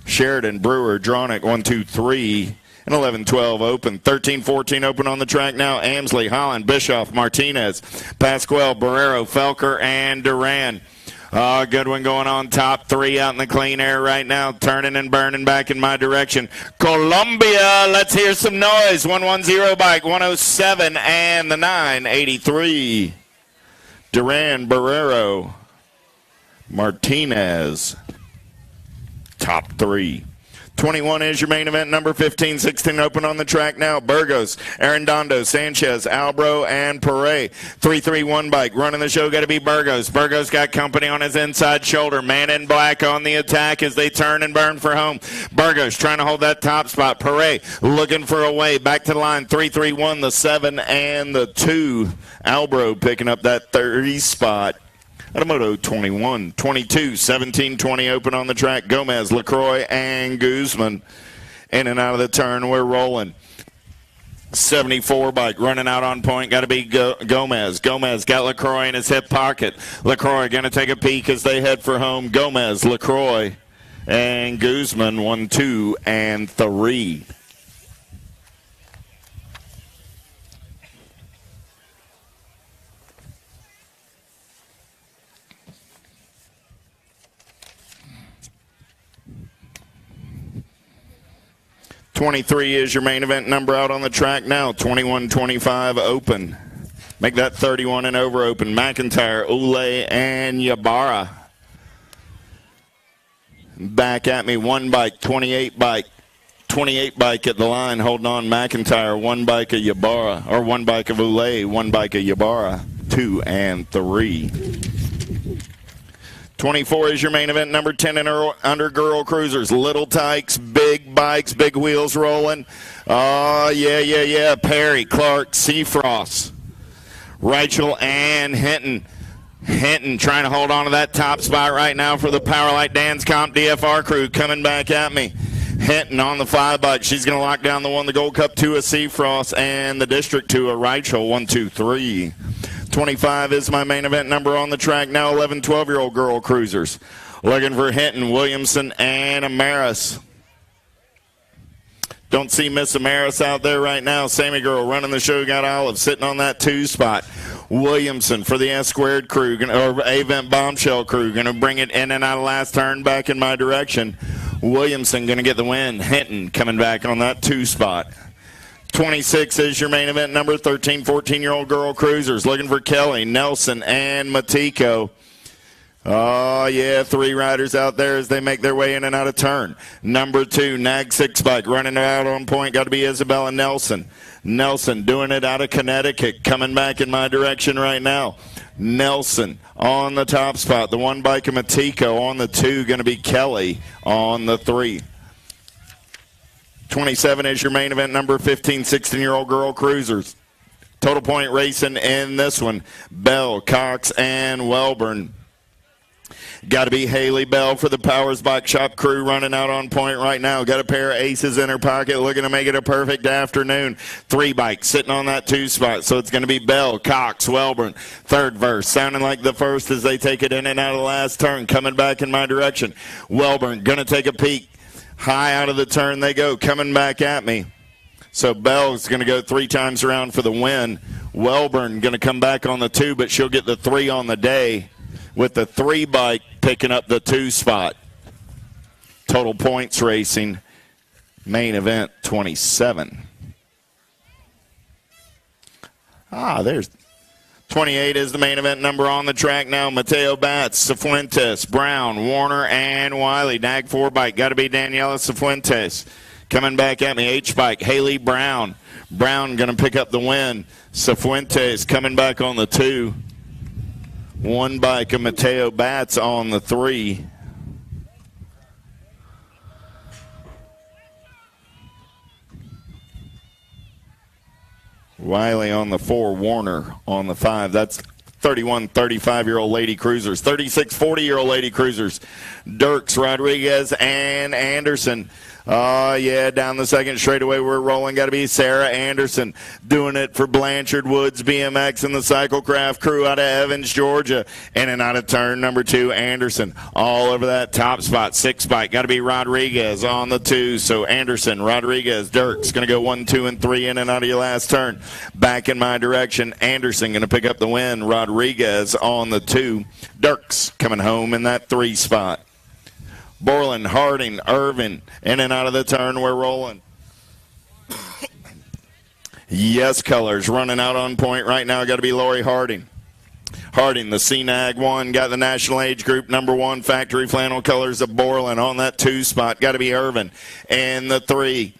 Sheridan, Brewer, Dronick, 1, 2, 3. And 11-12 open. 13-14 open on the track now. Amsley, Holland, Bischoff, Martinez, Pasquale, Barrero, Felker, and Duran. Good one going on. Top 3 out in the clean air right now. Turning and burning back in my direction. Columbia, let's hear some noise. 110 bike, 107, and the 983. Duran, Barrero, Martinez. Top 3. 21 is your main event. Number 15, 16 open on the track now. Burgos, Arredondo, Sanchez, Albro, and Perret. 331 bike running the show. Got to be Burgos. Burgos got company on his inside shoulder. Man in black on the attack as they turn and burn for home. Burgos trying to hold that top spot. Perret looking for a way. Back to the line. 331, the 7 and the 2. Albro picking up that 30 spot. Automoto 21, 22, 17, 20 open on the track. Gomez, LaCroix, and Guzman. In and out of the turn, we're rolling. 74 bike running out on point. Got to be Gomez. Gomez got LaCroix in his hip pocket. LaCroix going to take a peek as they head for home. Gomez, LaCroix, and Guzman 1, 2, and 3. .23 is your main event number out on the track now. 21-25 open. Make that 31 and over open. McIntyre, Ule, and Ybarra. Back at me, 1 bike, 28 bike. 28 bike at the line, holding on McIntyre, 1 bike of Ybarra, or 1 bike of Ule, 1 bike of Ybarra, 2 and 3. 24 is your main event, number 10 and under girl cruisers. Little tykes, big bikes, big wheels rolling. Oh, yeah. Perry, Clark, Seafrost, Rachel, and Hinton. Hinton trying to hold on to that top spot right now for the Powerlight Dance Comp DFR crew coming back at me. Hinton on the 5 bike. She's going to lock down the 1, the Gold Cup 2 of Seafrost, and the District 2 of Rachel, 1, 2, 3. 25 is my main event number on the track now. 11, 12-year-old girl cruisers. Looking for Hinton, Williamson, and Amaris. Don't see Miss Amaris out there right now. Sammy girl running the show. Got Olive sitting on that 2 spot. Williamson for the S-Squared crew, or Avent Bombshell crew. Going to bring it in and out of last turn back in my direction. Williamson going to get the win. Hinton coming back on that 2 spot. 26 is your main event number. 13, 14-year-old girl cruisers. Looking for Kelly, Nelson, and Matiko. Oh, yeah, 3 riders out there as they make their way in and out of turn. Number 2, Nag 6 bike, running out on point. Got to be Isabella Nelson. Nelson doing it out of Connecticut, coming back in my direction right now. Nelson on the top spot. The 1 bike of Matiko on the 2. Going to be Kelly on the 3. 27 is your main event number. 15, 16-year-old girl cruisers. Total point racing in this one. Bell, Cox, and Welburn. Got to be Haley Bell for the Powers Bike Shop crew running out on point right now. Got a pair of aces in her pocket, looking to make it a perfect afternoon. 3 bikes sitting on that 2 spot, so it's going to be Bell, Cox, Welburn. 3rd verse, sounding like the first as they take it in and out of the last turn, coming back in my direction. Welburn going to take a peek. High out of the turn they go, coming back at me. So Bell's going to go 3 times around for the win. Welburn going to come back on the 2, but she'll get the 3 on the day, with the 3 bike picking up the 2 spot. Total points racing, main event 27. There's 28 is the main event number on the track now. Mateo Batts, Cifuentes, Brown, Warner, and Wiley. Nag 4 bike, got to be Daniela Cifuentes. Coming back at me, H bike, Haley Brown. Brown going to pick up the win. Cifuentes coming back on the 2. 1 bike of Mateo Batts on the 3. Wiley on the 4, Warner on the 5. That's 31, 35-year-old lady cruisers. 36, 40-year-old lady cruisers. Dirks, Rodriguez, and Anderson. Oh, yeah, down the second straightaway we're rolling. Got to be Sarah Anderson doing it for Blanchard Woods BMX and the Cyclecraft crew out of Evans, Georgia. In and out of turn number 2, Anderson. All over that top spot. 6 bike. Got to be Rodriguez on the 2. So Anderson, Rodriguez, Dirks going to go 1, 2, and 3 in and out of your last turn. Back in my direction. Anderson going to pick up the win. Rodriguez on the 2. Dirks coming home in that 3 spot. Borland, Harding, Irvin, in and out of the turn, we're rolling. Yes, colors running out on point right now. Got to be Lori Harding. Harding, the CNAG 1, got the national age group number 1, factory flannel colors of Borland on that 2 spot. Got to be Irvin. And the 3.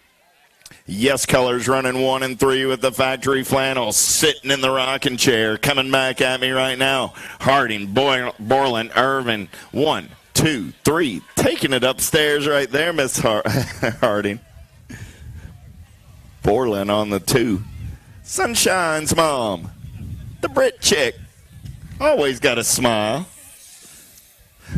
Yes, colors running 1 and 3 with the factory flannel, sitting in the rocking chair, coming back at me right now. Harding, Borland, Irvin, 1, 2, 3, taking it upstairs right there, Miss Harding. Borland on the 2. Sunshine's mom, the Brit chick, always got a smile.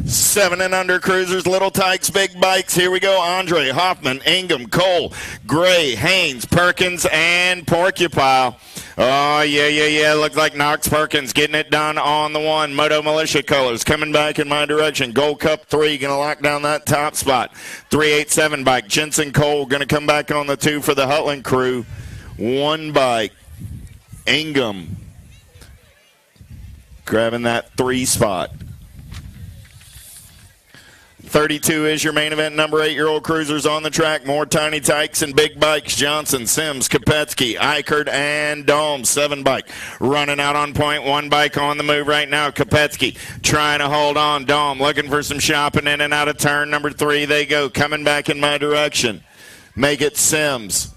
7 and under cruisers, little tykes, big bikes. Here we go. Andre, Hoffman, Ingham, Cole, Gray, Haynes, Perkins, and Porcupine. Oh, yeah. Looks like Knox Perkins getting it done on the 1. Moto Militia colors coming back in my direction. Gold Cup 3 going to lock down that top spot. 387 bike. Jensen Cole going to come back on the 2 for the Hutland crew. 1 bike. Ingham grabbing that 3 spot. 32 is your main event number. 8-year-old cruisers on the track. More tiny tykes and big bikes. Johnson, Sims, Kopetsky, Eichert, and Dome. 7 bike running out on point. 1 bike on the move right now. Kopetsky trying to hold on. Dome looking for some shopping in and out of turn number 3. They go. Coming back in my direction. Make it Sims.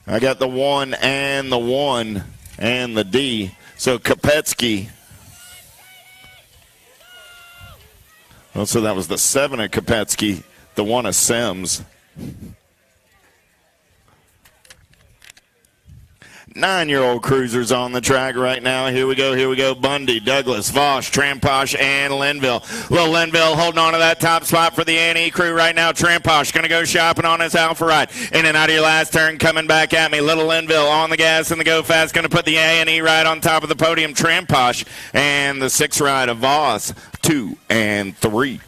I got the 1 and the 1 and the D. So Kopetsky. Well, so that was the 7 of Kopetsky, the 1 of Sims. 9-year-old cruisers on the track right now. Here we go. Bundy, Douglas, Vosh, Tramposh, and Linville. Little Linville holding on to that top spot for the A&E crew right now. Tramposh going to go shopping on his Alpha ride. In and out of your last turn, coming back at me. Little Linville on the gas and the go fast. Going to put the A&E ride on top of the podium. Tramposh and the 6 ride of Voss, 2 and 3.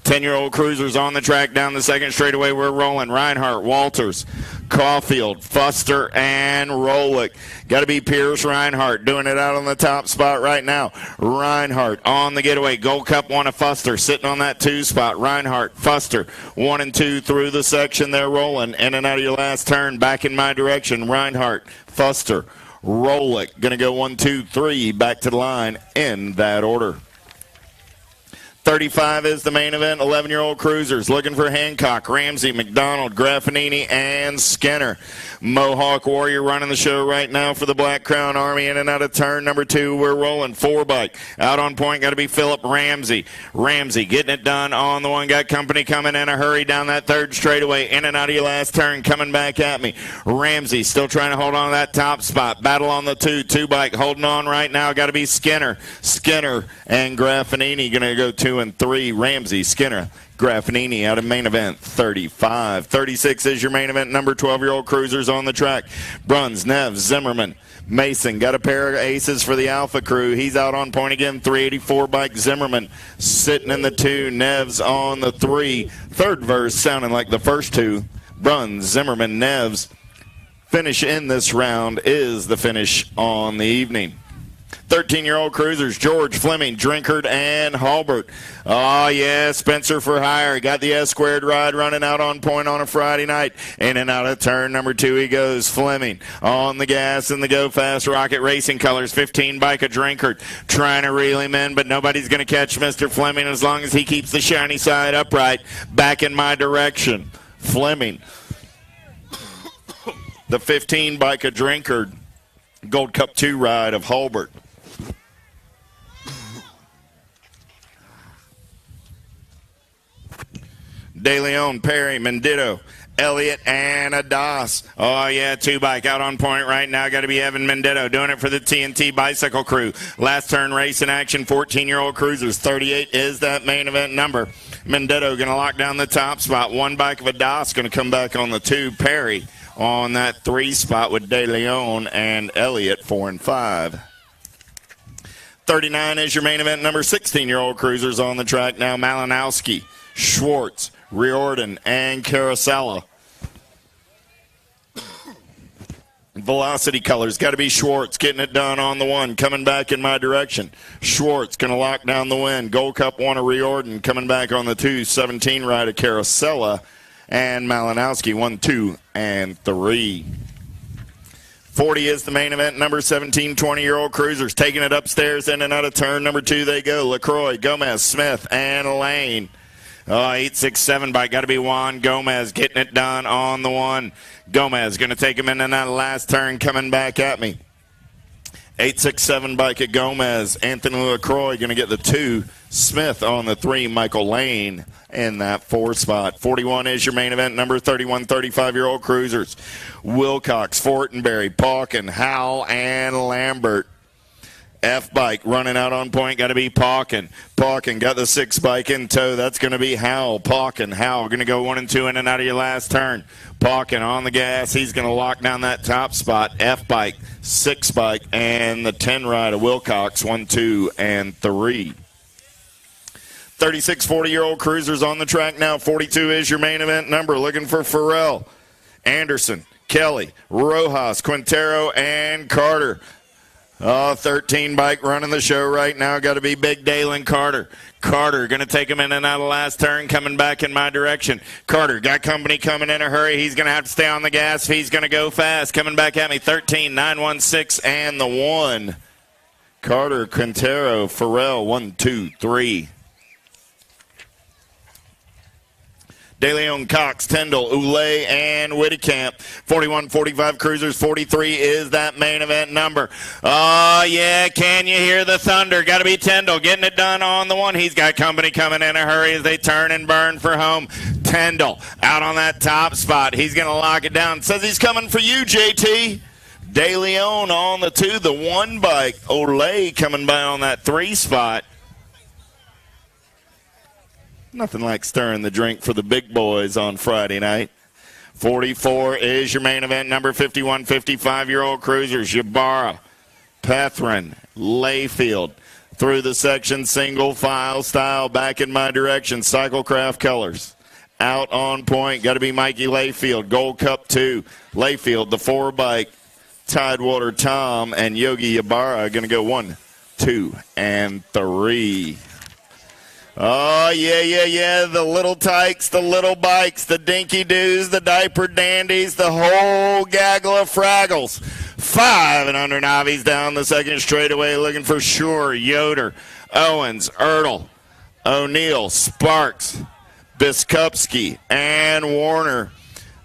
10-year-old cruisers on the track down the second straightaway. We're rolling. Reinhardt, Walters, Caulfield, Fuster, and Rolick. Got to be Pierce Reinhardt doing it out on the top spot right now. Reinhardt on the getaway. Gold Cup 1 of Fuster sitting on that 2 spot. Reinhardt, Fuster, 1 and 2 through the section. They're rolling in and out of your last turn. Back in my direction. Reinhardt, Fuster, Rolick. Going to go 1, 2, 3 back to the line in that order. 35 is the main event. 11-year-old cruisers looking for Hancock, Ramsey, McDonald, Graffinini, and Skinner. Mohawk Warrior running the show right now for the Black Crown Army. In and out of turn number 2. We're rolling. 4 bike. Out on point got to be Philip Ramsey. Ramsey getting it done on the one. Got company coming in a hurry down that 3rd straightaway. In and out of your last turn. Coming back at me. Ramsey still trying to hold on to that top spot. Battle on the 2 bike. Holding on right now. Got to be Skinner. Skinner and Graffinini going to go 2 and 3. Ramsey, Skinner, Graffinini out of main event 35. 36 is your main event number. 12-year-old cruisers on the track. Bruns, Neves, Zimmerman, Mason. Got a pair of aces for the Alpha crew. He's out on point again. 384 bike. Zimmerman sitting in the 2. Neves on the 3. 3rd verse sounding like the first 2. Bruns, Zimmerman, Neves. Finish in this round is the finish on the evening. 13-year-old cruisers, George, Fleming, Drinkard, and Halbert. Oh, yeah, Spencer for hire. Got the S-squared ride running out on point on a Friday night. In and out of turn number 2 he goes. Fleming on the gas and the go fast. Rocket Racing colors, 15 bike of Drinkard. Trying to reel him in, but nobody's going to catch Mr. Fleming as long as he keeps the shiny side upright. Back in my direction. Fleming. The 15 bike of Drinkard. Gold Cup 2 ride of Halbert. De Leon, Perry, Mendito, Elliott, and Adas. Oh, yeah, 2 bike out on point right now. Got to be Evan Mendito doing it for the TNT Bicycle crew. Last turn race in action, 14-year-old cruisers. 38 is that main event number. Mendito going to lock down the top spot. 1 bike of Adas going to come back on the 2. Perry on that 3 spot with De Leon and Elliott 4 and 5. 39 is your main event number. 16-year-old cruisers on the track now. Malinowski, Schwartz, Riordan, and Carosella. Velocity colors, got to be Schwartz getting it done on the 1, coming back in my direction. Schwartz going to lock down the win. Gold Cup 1 of Riordan coming back on the 2. 17 ride of Carosella, and Malinowski 1, 2, and 3. 40 is the main event number. 17, 20-year-old cruisers taking it upstairs in and out of turn number 2. They go. LaCroix, Gomez, Smith, and Lane. 867 bike. Got to be Juan Gomez getting it done on the 1. Gomez going to take him in and that last turn coming back at me. 867 bike at Gomez. Anthony LaCroix going to get the 2. Smith on the 3. Michael Lane in that 4 spot. 41 is your main event number. 31, 35-year-old cruisers. Wilcox, Fortenberry, Pauken, Howell, and Lambert. F-bike running out on point. Got to be Pauken. Pauken got the 6 bike in tow. That's going to be Howell. Pauken. Howell going to go 1 and 2 in and out of your last turn. Pauken on the gas. He's going to lock down that top spot. F-bike, 6 bike, and the 10 ride of Wilcox 1, 2, and 3. 36, 40-year-old cruisers on the track now. 42 is your main event number. Looking for Farrell, Anderson, Kelly, Rojas, Quintero, and Carter. Oh, 13 bike running the show right now. Got to be Big Dalen Carter. Carter going to take him in and out of the last turn, coming back in my direction. Carter got company coming in a hurry. He's going to have to stay on the gas if he's going to go fast. Coming back at me, 13, 916, and the 1. Carter, Quintero, Farrell, 1, 2, 3. De Leon, Cox, Tyndall, Oulet, and Whittekamp. 41, 45 cruisers. 43 is that main event number. Oh, yeah, can you hear the thunder? Got to be Tyndall getting it done on the 1. He's got company coming in a hurry as they turn and burn for home. Tyndall out on that top spot. He's going to lock it down. Says he's coming for you, JT. De Leon on the 2, the 1 bike. Oulet coming by on that 3 spot. Nothing like stirring the drink for the big boys on Friday night. 44 is your main event number. 51, 55-year-old cruisers. Ybarra, Pethrin, Layfield. Through the section, single file style, back in my direction. Cyclecraft colors. Out on point, got to be Mikey Layfield. Gold Cup 2. Layfield, the 4 bike. Tidewater Tom and Yogi Ybarra going to go 1, 2, and 3. Oh, yeah. The little tykes, the little bikes, the dinky-doos, the diaper dandies, the whole gaggle of fraggles. 5 and under Navi's down the second straightaway, looking for Shure, Yoder, Owens, Ertl, O'Neill, Sparks, Biskupski, and Warner.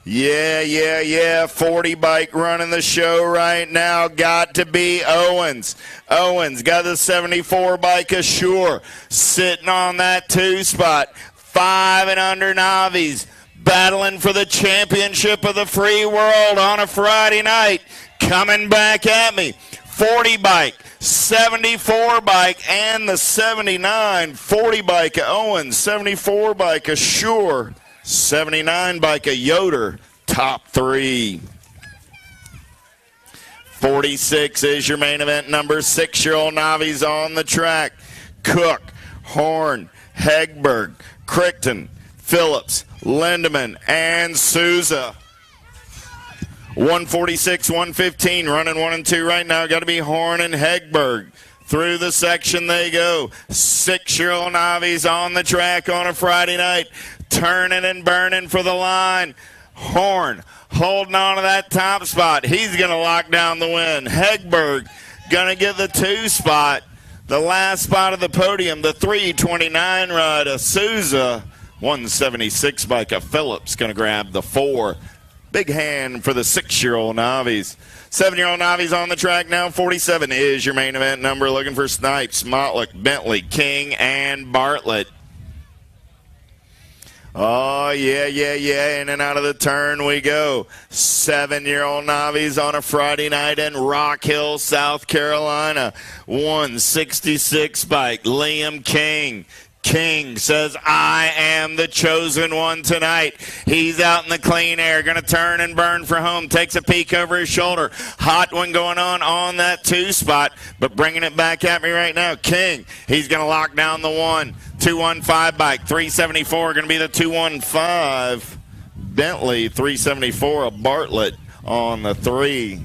Yeah. 40 bike running the show right now. Got to be Owens. Owens got the 74 bike ashore. Sitting on that 2 spot. 5 and under Navi's. Battling for the championship of the free world on a Friday night. Coming back at me. 40 bike, 74 bike, and the 79. 40 bike Owens. 74 bike ashore. 79 bike a Yoder, top 3. 46 is your main event number. 6-year-old Navi's on the track. Cook, Horn, Hegberg, Crichton, Phillips, Lindemann, and Souza. 146, 115, running 1 and 2 right now. Got to be Horn and Hegberg. Through the section they go. 6-year-old Navi's on the track on a Friday night. Turning and burning for the line. Horn holding on to that top spot. He's going to lock down the win. Hegberg going to get the 2 spot. The last spot of the podium, the 329 ride of Souza. 176 bike of Phillips going to grab the 4. Big hand for the 6-year-old Navi's. 7-year-old Navi's on the track now. 47 is your main event number. Looking for Snipes, Motlick, Bentley, King, and Bartlett. Oh, yeah. In and out of the turn we go. 7-year-old Navi's on a Friday night in Rock Hill, South Carolina. 166 bike, Liam King. King says, I am the chosen one tonight. He's out in the clean air, going to turn and burn for home. Takes a peek over his shoulder. Hot one going on that 2 spot, but bringing it back at me right now. King, he's going to lock down the 1. 215 bike, 374 going to be the 215. Bentley, 374, a Bartlett on the 3.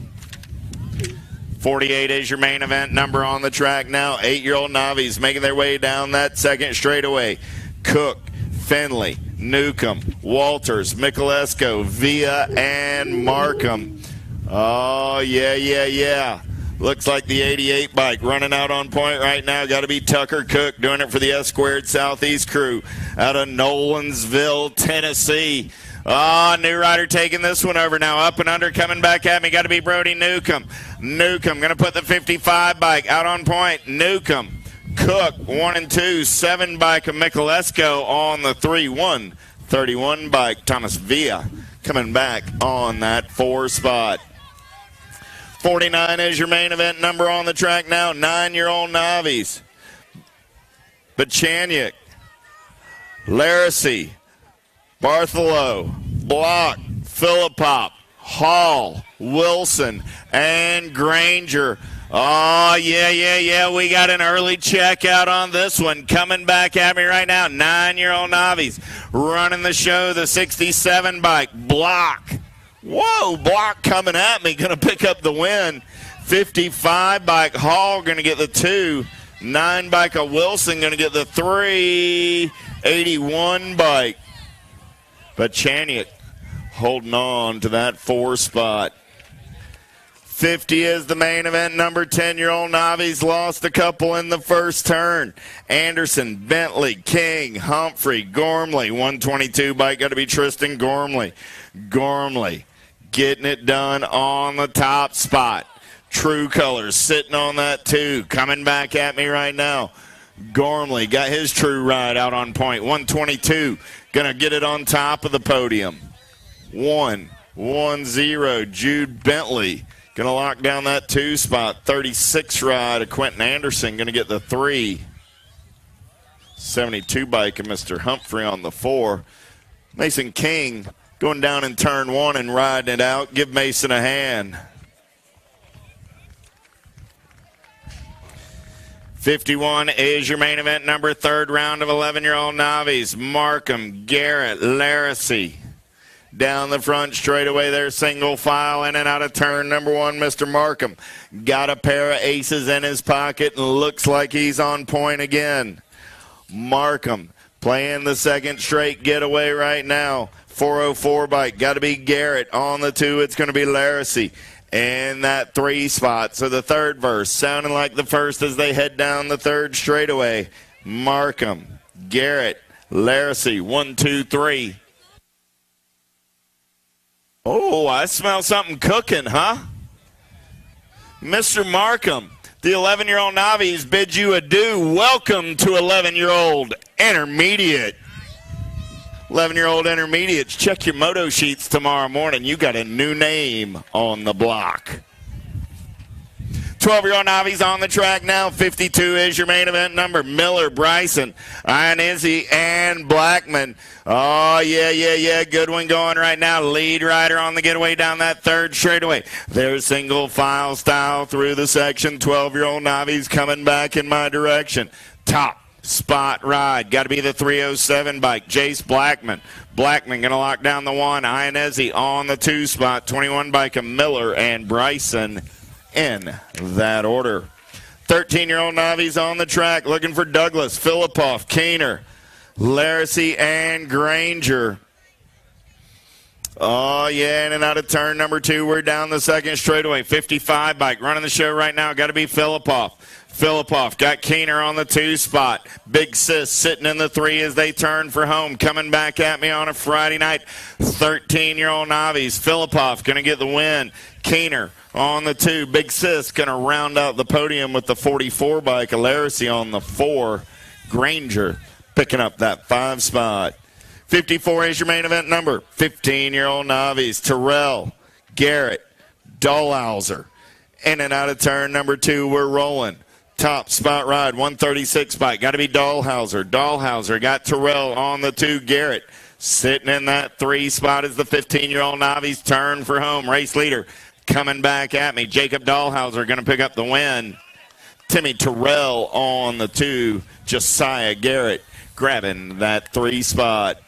48 is your main event number on the track now. 8-year-old Navi's making their way down that second straightaway. Cook, Finley, Newcomb, Walters, Michalesco, Villa, and Markham. Oh, yeah. Looks like the 88 bike running out on point right now. Got to be Tucker Cook doing it for the S² Southeast crew out of Nolensville, Tennessee. Oh, new rider taking this one over now. Up and under coming back at me. Got to be Brody Newcomb. Newcomb going to put the 55 bike out on point. Newcomb. Cook, 1 and 2. 7 bike of Michalesco on the 3-1. 31 bike. Thomas Villa coming back on that 4 spot. 49 is your main event number on the track now. 9-year-old Navi's. Bachaniak. Laracy. Bartholow, Block, Philippop, Hall, Wilson, and Granger. Oh, yeah. We got an early checkout on this one. Coming back at me right now. 9-year-old Navi's running the show. The 67 bike. Block. Whoa, Block coming at me. Going to pick up the win. 55 bike Hall going to get the 2. 9 bike of Wilson going to get the 3. 81 bike. But Chaniak holding on to that 4 spot. 50 is the main event. Number 10-year-old Navi's lost a couple in the first turn. Anderson, Bentley, King, Humphrey, Gormley. 122 bike got to be Tristan Gormley. Gormley getting it done on the top spot. True Colors sitting on that 2. Coming back at me right now. Gormley got his true ride out on point. 122 going to get it on top of the podium. 1-1-0 Jude Bentley. Going to lock down that 2 spot. 36 ride of Quentin Anderson. Going to get the 3. 72 bike of Mr. Humphrey on the 4. Mason King going down in turn 1 and riding it out. Give Mason a hand. 51 is your main event number. 3rd round of 11-year-old Navis. Markham, Garrett, Laracy. Down the front straightaway there, single file in and out of turn number 1, Mr. Markham. Got a pair of aces in his pocket and looks like he's on point again. Markham playing the second straight getaway right now. 404 bike, got to be Garrett. On the 2, it's going to be Laracy in that 3 spot. So the third verse sounding like the first as they head down the 3rd straightaway. Markham, Garrett, Laracy, 1, 2, 3. Oh, I smell something cooking, huh? Mr. Markham, the 11-year-old Navis bid you adieu. Welcome to 11-year-old Intermediate. 11-year-old Intermediates, check your moto sheets tomorrow morning. You got a new name on the block. 12-year-old Navi's on the track now. 52 is your main event number. Miller, Bryson, Ionizzi, and Blackman. Oh, yeah. Good one going right now. Lead rider on the getaway down that 3rd straightaway. There's single file style through the section. 12-year-old Navi's coming back in my direction. Top spot ride. Got to be the 307 bike. Jace Blackman. Blackman going to lock down the 1. Ionizzi on the 2 spot. 21 bike of Miller and Bryson in that order. 13-year-old Navi's on the track looking for Douglas, Filipoff, Keener, Laracy, and Granger. Oh, yeah, in and out of turn number 2. We're down the 2nd straightaway. 55 bike running the show right now. Got to be Filipoff. Filipoff got Keener on the 2 spot. Big Sis sitting in the 3 as they turn for home. Coming back at me on a Friday night. 13-year-old Navi's. Filipoff going to get the win. Keener on the 2. Big Sis going to round out the podium with the 44 bike. Laracy on the 4. Granger picking up that 5 spot. 54 is your main event number. 15-year-old Navi's. Terrell, Garrett, Dahlhauser. In and out of turn number 2, we're rolling. Top spot ride, 136 bike. Got to be Dahlhauser. Dahlhauser got Terrell on the 2. Garrett sitting in that 3 spot as the 15-year-old Navi's turn for home. Race leader coming back at me. Jacob Dahlhauser going to pick up the win. Timmy Terrell on the 2. Josiah Garrett grabbing that 3 spot.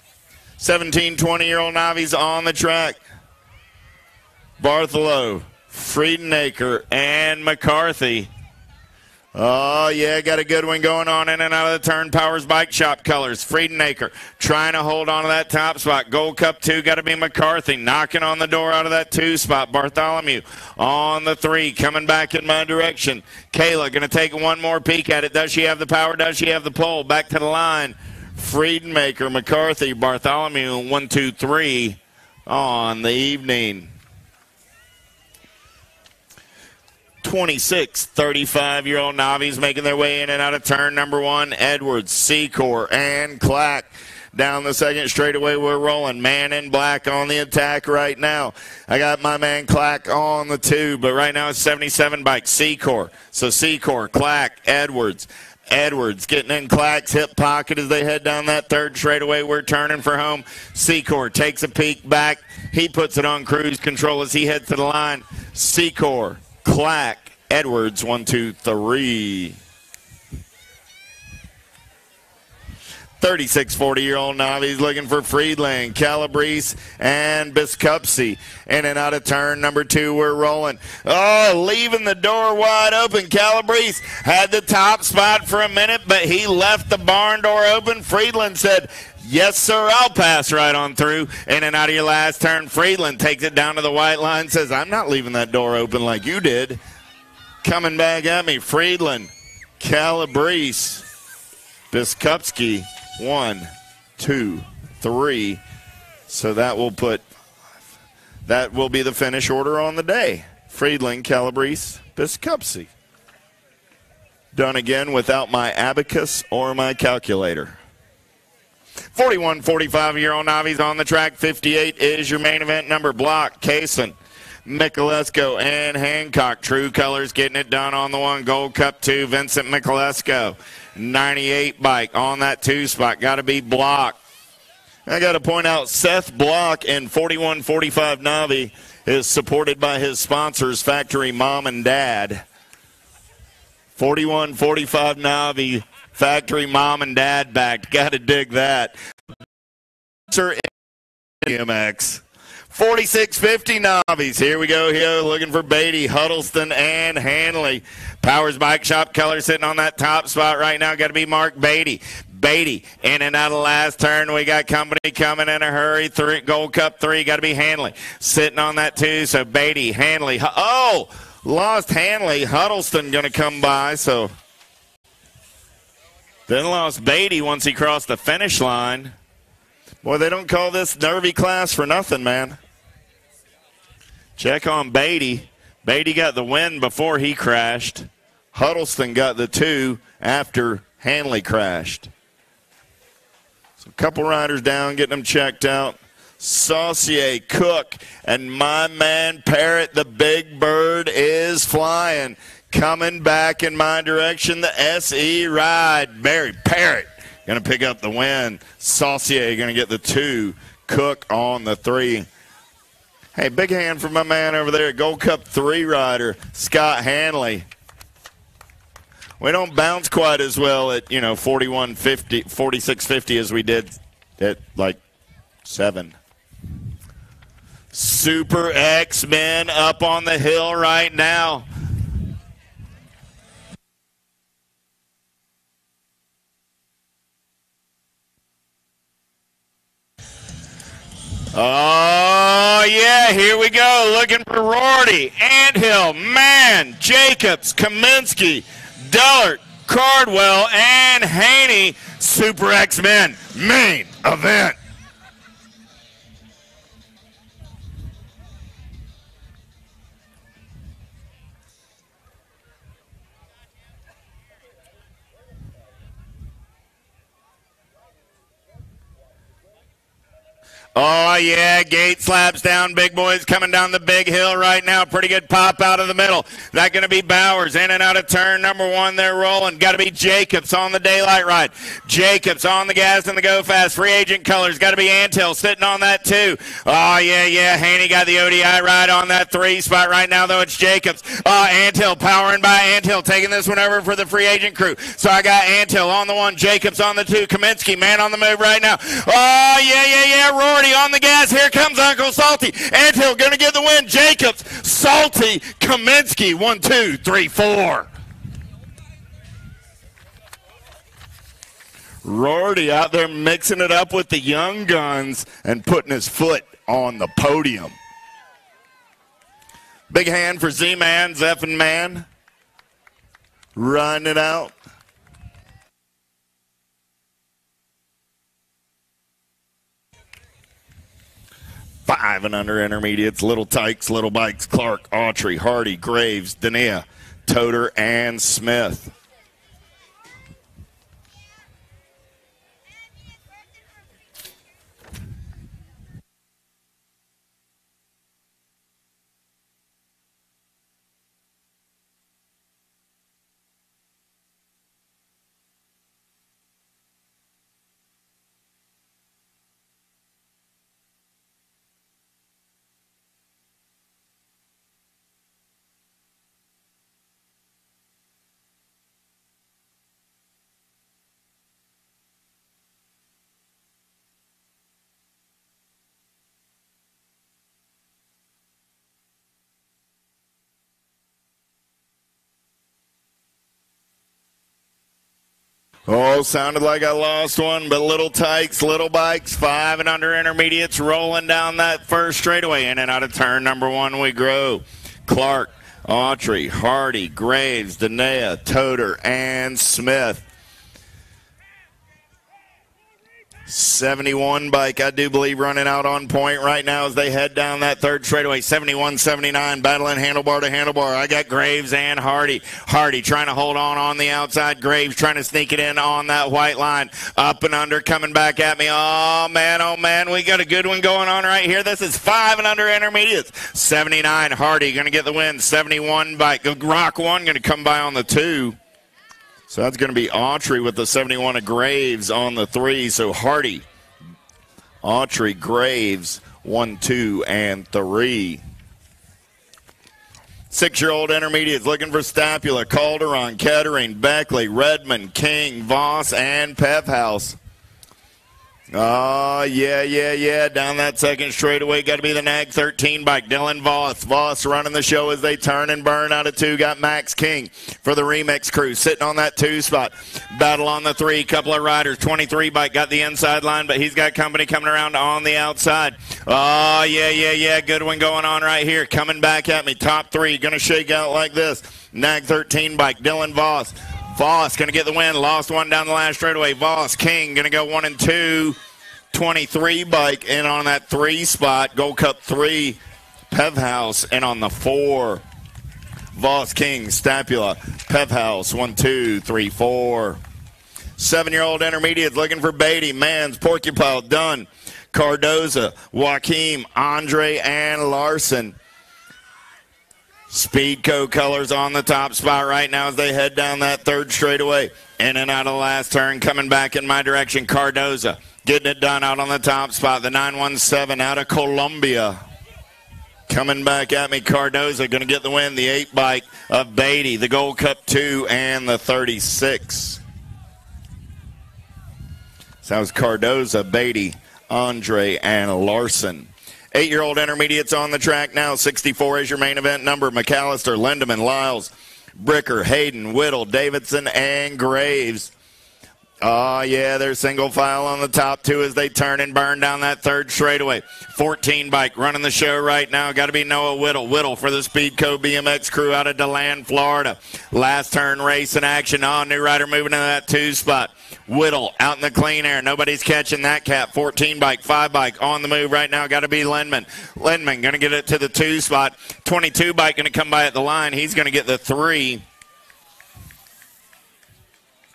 17, 20-year-old Navi's on the track. Bartholow, Friedenacre, and McCarthy. Oh, yeah, got a good one going on in and out of the turn. Powers Bike Shop colors. Friedenacre trying to hold on to that top spot. Gold Cup 2 got to be McCarthy knocking on the door out of that 2 spot. Bartholomew on the 3 coming back in my direction. Kayla going to take one more peek at it. Does she have the power? Does she have the pole? Back to the line. Friedenacre, McCarthy, Bartholomew, 1, 2, 3 on the evening. 26, 35-year-old Navi's making their way in and out of turn number 1. Edwards, Secor, and Clack. Down the 2nd straightaway, we're rolling. Man in black on the attack right now. I got my man Clack on the 2, but right now it's 77 bike Secor. So Secor, Clack, Edwards. Edwards getting in Clack's hip pocket as they head down that 3rd straightaway. We're turning for home. Secor takes a peek back. He puts it on cruise control as he heads to the line. Secor, Clack, Edwards, 1, 2, 3. 36 40-year-old novice looking for Friedland, Calabrese, and Biskupski. In and out of turn number 2, we're rolling. Oh, leaving the door wide open. Calabrese had the top spot for a minute, but he left the barn door open. Friedland said, yes, sir, I'll pass right on through. In and out of your last turn, Friedland takes it down to the white line, says, I'm not leaving that door open like you did. Coming back at me, Friedland, Calabrese, Biskupski. 1, 2, 3. So that will be the finish order on the day. Friedland, Calabrese, Biskupski. Done again without my abacus or my calculator. 41, 45-year-old novice on the track. 58 is your main event number. Block, Kaysen, Michalesco, and Hancock. True Colors getting it done on the 1. Gold Cup 2, Vincent Michalesco. 98 bike on that 2 spot. Got to be Block. I got to point out Seth Block in 41-45 Navi is supported by his sponsors, Factory Mom and Dad. 41-45 Navi, Factory Mom and Dad backed. Got to dig that. BMX. 4650 Navies. Here we go here, looking for Beatty, Huddleston, and Hanley. Powers Bike Shop color sitting on that top spot right now. Got to be Mark Beatty. Beatty in and out of the last turn. We got company coming in a hurry. Gold Cup 3. Got to be Hanley sitting on that 2. So Beatty, Hanley. Oh, lost Hanley. Huddleston going to come by. So then lost Beatty once he crossed the finish line. Boy, they don't call this nervy class for nothing, man. Check on Beatty. Beatty got the win before he crashed. Huddleston got the 2 after Hanley crashed. So a couple riders down, getting them checked out. Saucier, Cook, and my man Parrott, the big bird, is flying. Coming back in my direction, the SE ride. Barry Parrott going to pick up the win. Saucier going to get the 2. Cook on the 3. Hey, big hand for my man over there, Gold Cup 3 rider, Scott Hanley. We don't bounce quite as well at, 4150, 4650 as we did at, 7. Super X-Men up on the hill right now. Oh, yeah, here we go. Looking for Rorty, Anthill, Mann, Jacobs, Kaminsky, Dullard, Cardwell, and Haney. Super X-Men main event. Oh, yeah, gate slaps down. Big boys coming down the big hill right now. Pretty good pop out of the middle. That going to be Bowers in and out of turn number 1. They're rolling. Got to be Jacobs on the daylight ride. Jacobs on the gas and the go fast. Free agent colors. Got to be Anthill sitting on that 2. Oh, yeah. Haney got the ODI ride on that 3 spot right now, though. It's Jacobs. Anthill powering by Anthill. Taking this one over for the free agent crew. So I got Anthill on the 1. Jacobs on the 2. Kaminsky, man on the move right now. Oh, yeah. Rorty on the gas. Here comes Uncle Salty. Anthill going to get the win. Jacobs, Salty, Kaminsky. 1, 2, 3, 4. Rorty out there mixing it up with the young guns and putting his foot on the podium. Big hand for Z-Man, Zeffin Man. Running it out. 5 and under intermediates, Little Tykes, Little Bikes, Clark, Autry, Hardy, Graves, Dania, Toter, and Smith. Oh, sounded like I lost one, but little tykes, little bikes, 5 and under intermediates rolling down that first straightaway. In and out of turn number 1 we grow. Clark, Autry, Hardy, Graves, Denea, Toter, and Smith. 71 bike, I do believe, running out on point right now as they head down that third straightaway. 71, 79, battling handlebar to handlebar. I got Graves and Hardy. Hardy trying to hold on the outside. Graves trying to sneak it in on that white line. Up and under, coming back at me. Oh, man, we got a good one going on right here. This is 5 and under intermediates. 79, Hardy going to get the win. 71 bike. Rock 1 going to come by on the 2. So that's going to be Autry with the 71 of Graves on the 3. So Hardy, Autry, Graves, 1, 2, and 3. 6-year-old intermediates looking for Stapula, Calderon, Kettering, Beckley, Redmond, King, Voss, and Pevhouse. Oh, yeah. Down that second straightaway, got to be the Nag 13 bike. Dylan Voss. Voss running the show as they turn and burn out of 2. Got Max King for the Remix crew sitting on that 2 spot. Battle on the 3. Couple of riders. 23 bike got the inside line, but he's got company coming around on the outside. Oh, yeah. Good one going on right here. Coming back at me. Top 3. Going to shake out like this. Nag 13 bike. Dylan Voss. Voss going to get the win. Lost one down the last straightaway. Voss, King going to go 1 and 2. 23 bike in on that 3 spot. Gold Cup 3. Pevhouse in on the 4. Voss, King, Stapula, Pevhouse, 1, 2, 3, 4. 7-year-old intermediates looking for Beatty, Mans, Porcupine, Dunn, Cardoza, Joaquim, Andre, and Larson. Speedco colors on the top spot right now as they head down that third straightaway. In and out of the last turn, coming back in my direction, Cardoza. Getting it done out on the top spot. The 917 out of Columbia. Coming back at me, Cardoza going to get the win. The 8 bike of Beatty, the Gold Cup 2, and the 36. So that was Cardoza, Beatty, Andre, and Larson. 8-year-old intermediates on the track now. 64 is your main event number. McAllister, Lindemann, Lyles, Bricker, Hayden, Whittle, Davidson, and Graves. Oh, yeah, they're single file on the top 2 as they turn and burn down that third straightaway. 14 bike running the show right now. Got to be Noah Whittle. Whittle for the Speedco BMX crew out of DeLand, Florida. Last turn race in action. Oh, new rider moving into that 2 spot. Whittle out in the clean air. Nobody's catching that cat. 14 bike, 5 bike on the move right now. Got to be Lindman. Lindman going to get it to the 2 spot. 22 bike going to come by at the line. He's going to get the 3.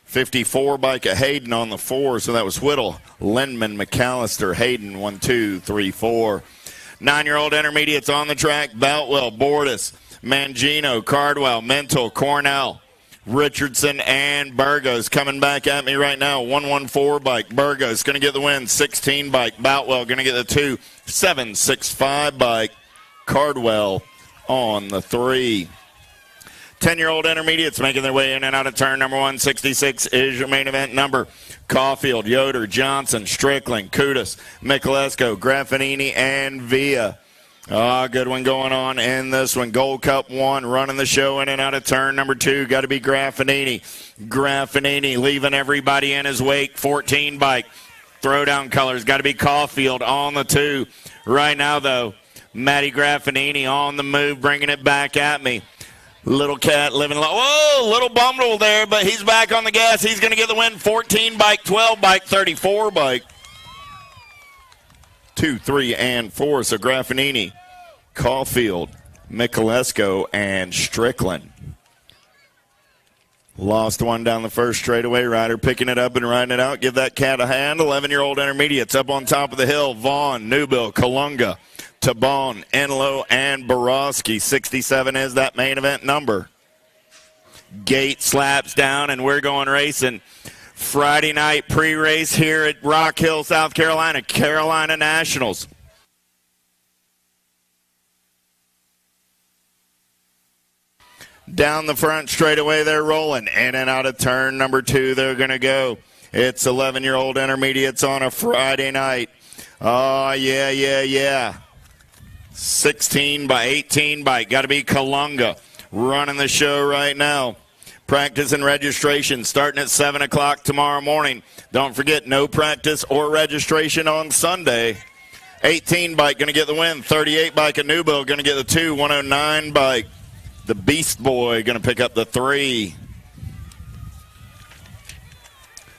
54 bike of Hayden on the 4, so that was Whittle, Lindman, McAllister, Hayden, 1, 2, 3, 4. 9-year-old intermediates on the track, Boutwell, Bordas, Mangino, Cardwell, Mental, Cornell, Richardson, and Burgos coming back at me right now. 114 bike, Burgos going to get the win. 16 bike, Boutwell going to get the 2. 765 bike, Cardwell on the 3. 10-year-old intermediates making their way in and out of turn number 1. 66 is your main event number. Caulfield, Yoder, Johnson, Strickland, Kudus, Michalesco, Graffinini, and Villa. Good one going on in this one. Gold Cup 1 running the show in and out of turn number 2. Got to be Graffinini. Graffinini leaving everybody in his wake. 14 bike. Throwdown colors. Got to be Caulfield on the 2. Right now, though, Matty Graffinini on the move, bringing it back at me. Little cat living low. Whoa, little bumble there, but he's back on the gas. He's going to get the win. 14 bike, 12 bike, 34 bike. 2, 3, and 4. So Graffinini, Caulfield, Michalesco, and Strickland. Lost one down the first straightaway. Rider picking it up and riding it out. Give that cat a hand. 11-year-old intermediates up on top of the hill. Vaughn, Newbill, Kalunga, Tabon, Enlow, and Borowski. 67 is that main event number. Gate slaps down, and we're going racing. Friday night pre-race here at Rock Hill, South Carolina, Carolina Nationals. Down the front straightaway, they're rolling. In and out of turn number 2, they're going to go. It's 11-year-old intermediates on a Friday night. Oh, yeah. 16 by 18 bike. Got to be Kalunga running the show right now. Practice and registration starting at 7 o'clock tomorrow morning. Don't forget, no practice or registration on Sunday. 18 bike going to get the win. 38 bike of Newville going to get the 2. 109 bike. The Beast Boy going to pick up the 3.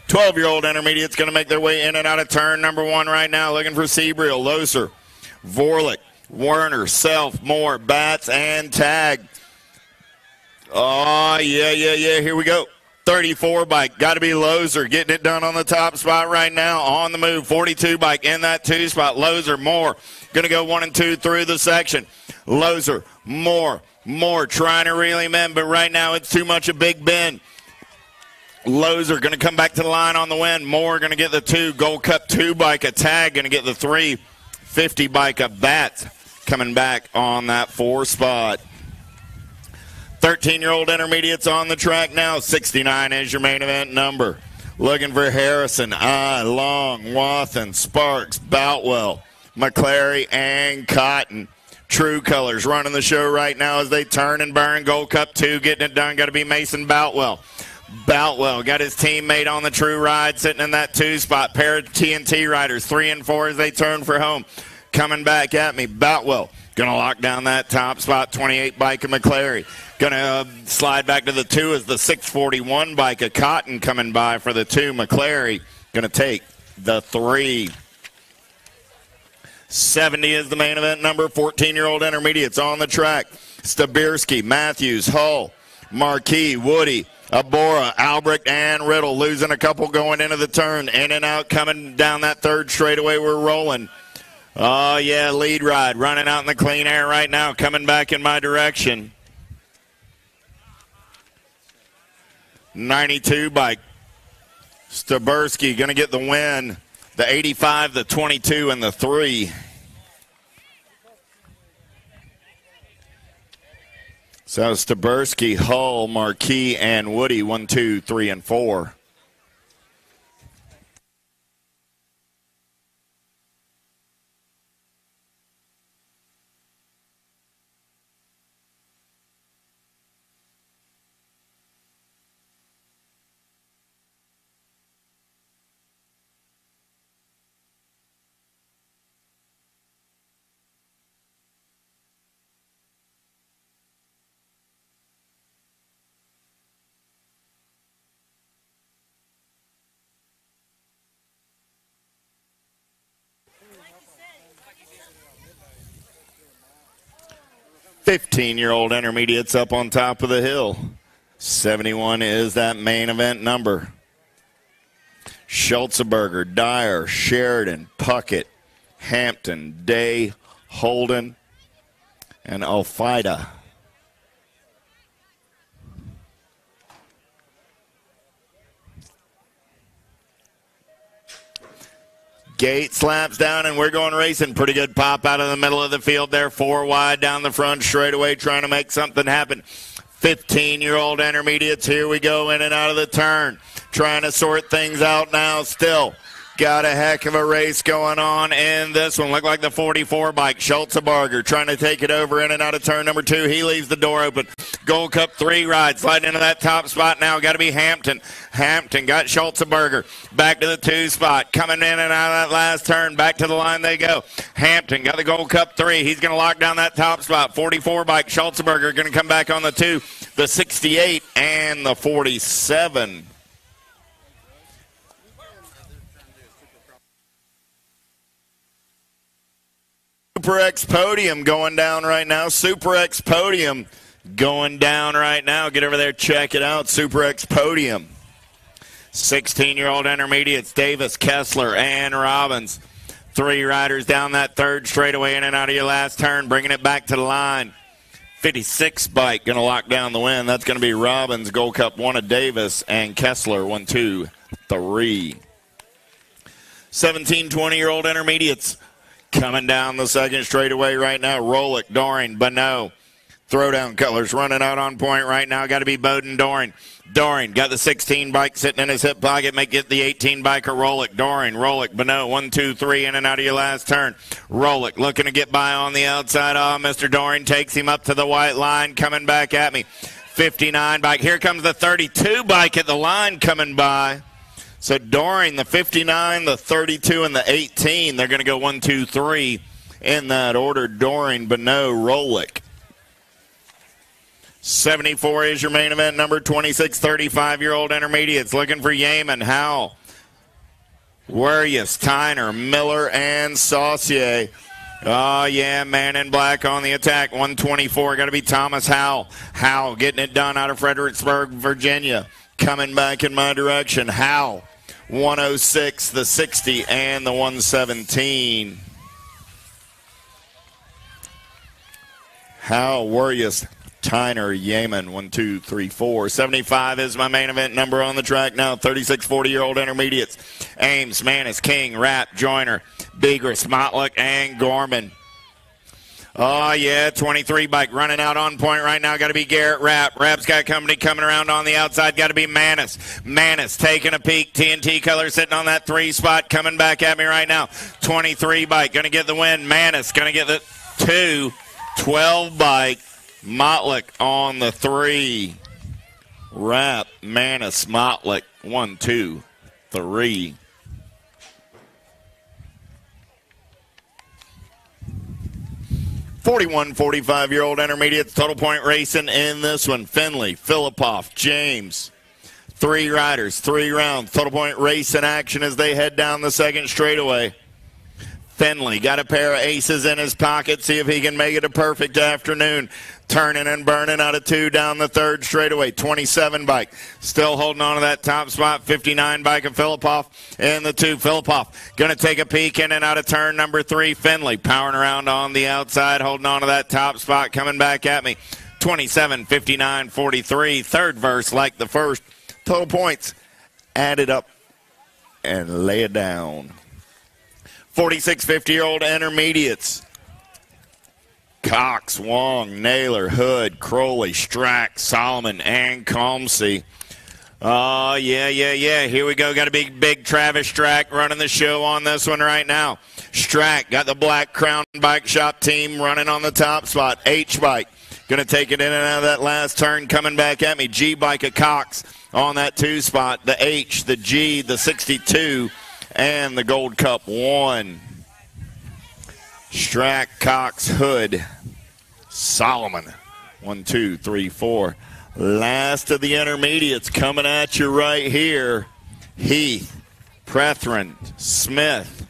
12-year-old intermediates going to make their way in and out of turn number 1 right now. Looking for Seabriel, Loser, Vorlick, Werner, Self, Moore, Bats, and Tag. Oh, yeah. Here we go. 34 bike. Got to be Loser. Getting it done on the top spot right now. On the move. 42 bike in that 2 spot. Loser, Moore. Going to go 1 and 2 through the section. Loser, Moore trying to reel him in, but right now it's too much a big bend. Loser going to come back to the line on the win. Moore going to get the 2. Gold Cup 2 bike. A Tag going to get the 3. 50 bike of Bats coming back on that 4 spot. 13-year-old intermediates on the track now. 69 is your main event number. Looking for Harrison, Long, Wathen, Sparks, Boutwell, McClary, and Cotton. True Colors running the show right now as they turn and burn. Gold Cup 2 getting it done. Got to be Mason Boutwell. Boutwell got his teammate on the True Ride sitting in that 2 spot. Pair of TNT riders 3 and 4 as they turn for home. Coming back at me, Boutwell going to lock down that top spot. 28 bike of McClary. Going to slide back to the 2 as the 641 bike of Cotton coming by for the 2. McClary going to take the 3. 70 is the main event number. 14-year-old intermediates on the track. Stabierski, Matthews, Hull, Marquis, Woody, Abora, Albrecht, and Riddle. Losing a couple going into the turn. In and out coming down that 3rd straightaway. We're rolling. Oh, yeah, lead ride. Running out in the clean air right now. Coming back in my direction. 92 bike. Staberski going to get the win. The 85, the 22, and the 3. So Staberski, Hull, Marquis, and Woody, 1, 2, 3, and 4. Fifteen-year-old intermediates up on top of the hill. 71 is that main event number. Schulzeberger, Dyer, Sheridan, Puckett, Hampton, Day, Holden, and Alfida. Gate slaps down, and we're going racing. Pretty good pop out of the middle of the field there. 4 wide down the front straightaway, trying to make something happen. 15-year-old intermediates. Here we go in and out of the turn. Trying to sort things out now still. Got a heck of a race going on in this one. Look like the 44 bike. Schulzeberger trying to take it over in and out of turn number 2. He leaves the door open. Gold Cup 3 ride. Sliding into that top spot now. Got to be Hampton. Hampton got Schulzeberger. Back to the 2 spot. Coming in and out of that last turn. Back to the line they go. Hampton got the Gold Cup 3. He's going to lock down that top spot. 44 bike. Schulzeberger going to come back on the 2. The 68 and the 47. Super X Podium going down right now. Super X Podium going down right now. Get over there, check it out. Super X Podium. 16-year-old intermediates, Davis, Kessler, and Robbins. 3 riders down that 3rd straightaway in and out of your last turn, bringing it back to the line. 56 bike going to lock down the win. That's going to be Robbins, Gold Cup 1 of Davis, and Kessler, 1, 2, 3. 17, 20-year-old intermediates. Coming down the 2nd straightaway right now. Rolick, Doring, Bonneau. Throwdown colors running out on point right now. Got to be Bowden Doring. Doring got the 16 bike sitting in his hip pocket. Make it the 18 bike of Rolick. Doring, Rolick, Bonneau. 1, 2, 3 in and out of your last turn. Rolick looking to get by on the outside. Oh, Mr. Doring takes him up to the white line. Coming back at me. 59 bike. Here comes the 32 bike at the line coming by. So Doring, the 59, the 32, and the 18. They're going to go 1, 2, 3 in that order. Doring, Bonneau, Rolick. 74 is your main event. Number 26, 35-year-old intermediates. Looking for Yeaman, Howell, Warius, Tyner, Miller, and Saucier. Oh, yeah, man in black on the attack. 124, got to be Thomas Howell. Howell getting it done out of Fredericksburg, Virginia. Coming back in my direction. Howell, 106, the 60, and the 117. Howell, Warius, Tyner, Yeaman, 1, 2, 3, 4. 75 is my main event number on the track now. 36, 40-year-old intermediates. Ames, Manis, King, Rapp, Joyner, Begris, Motlick, and Gorman. Oh, yeah, 23 bike running out on point right now. Got to be Garrett Rapp. Rapp's got company coming around on the outside. Got to be Manis. Manis taking a peek. TNT color sitting on that 3 spot. Coming back at me right now. 23 bike. Going to get the win. Manis going to get the 2. 12 bike. Motlick on the 3. Rapp, Manis, Motlick. 1, 2, 3. (41, 45-year-old intermediates, total point racing in this one. Finley, Filipoff, James. 3 riders, 3 rounds. Total point racing action as they head down the second straightaway. Finley got a pair of aces in his pocket. See if he can make it a perfect afternoon. Turning and burning out of 2 down the third straightaway. 27 bike. Still holding on to that top spot. 59 bike of Filipoff in the 2. Filipoff going to take a peek in and out of turn number 3. Finley powering around on the outside. Holding on to that top spot. Coming back at me. 27, 59, 43. Third verse like the first. Total points added up and lay it down. 46, 50-year-old intermediates. Cox, Wong, Naylor, Hood, Crowley, Strack, Solomon, and Comsey. Oh, yeah. Here we go. Got a big Travis Strack running the show on this one right now. Strack got the Black Crown Bike Shop team running on the top spot. H-Bike going to take it in and out of that last turn. Coming back at me. G-Bike of Cox on that 2 spot. The H, the G, the 62, and the Gold Cup 1. Strack, Cox, Hood, Solomon. 1, 2, 3, 4. Last of the intermediates coming at you right here. Heath, Prethrin, Smith.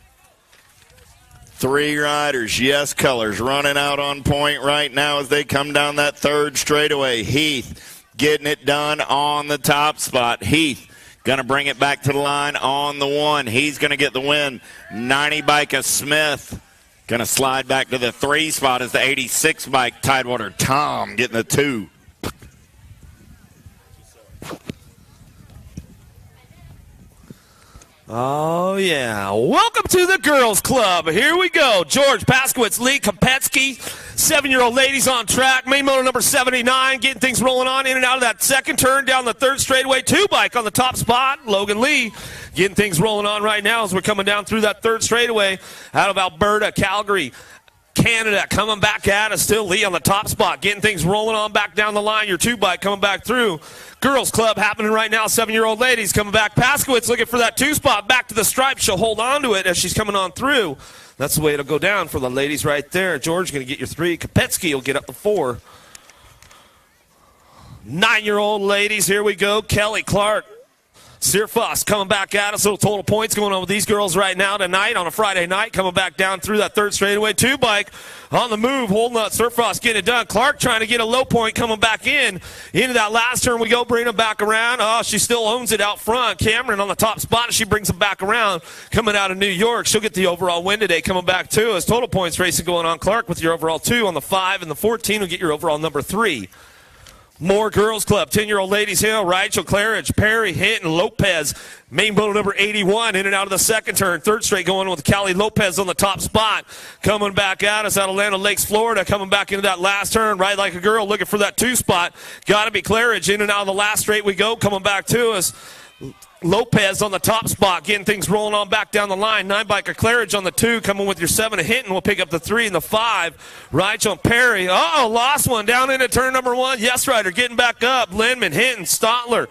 3 riders, yes colors, running out on point right now as they come down that third straightaway. Heath getting it done on the top spot. Heath going to bring it back to the line on the 1. He's going to get the win. 90 bike of Smith. Going to slide back to the 3 spot as the 86 bike Tidewater Tom getting the 2.
Oh, yeah. Welcome to the Girls Club. Here we go. George Paskowitz, Lee Kopetsky, 7-year-old ladies on track. Main motor number 79, getting things rolling on in and out of that second turn down the third straightaway. 2 bike on the top spot. Logan Lee getting things rolling on right now as we're coming down through that third straightaway out of Alberta, Calgary, Canada, coming back at us. Still Lee on the top spot, getting things rolling on back down the line. Your 2 bike coming back through. Girls Club happening right now. 7-year-old ladies coming back. Paskowitz looking for that 2 spot back to the stripe. She'll hold on to it as she's coming on through. That's the way it'll go down for the ladies right there. George going to get your 3. Kopetsky will get up to 4. 9-year-old ladies, here we go. Kelly Clark, Searfoss coming back at us. Little total points going on with these girls right now tonight on a Friday night. Coming back down through that third straightaway. 2 bike on the move, holding up. Searfoss getting it done. Clark trying to get a low point, coming back into that last turn we go. Bring them back around. Oh, she still owns it out front. Cameron on the top spot as she brings them back around. Coming out of New York, she'll get the overall win today. Coming back to us. Total points racing going on. Clark with your overall 2 on the 5, and the 14 will get your overall number 3. More Girls Club, 10-year-old ladies here. Rachel Claridge, Perry, Hinton, Lopez. Main motor number 81 in and out of the second turn. Third straight going with Callie Lopez on the top spot. Coming back at us out of Land Lakes, Florida. Coming back into that last turn. Ride like a girl looking for that 2 spot. Got to be Claridge. In and out of the last straight we go. Coming back to us. Lopez on the top spot, getting things rolling on back down the line. 9-biker Claridge on the 2, coming with your 7 to Hinton. We'll pick up the 3 and the 5. Rachel Perry. Uh-oh, lost one down into turn number 1. Yes Rider getting back up. Lindman, Hinton, Stotler,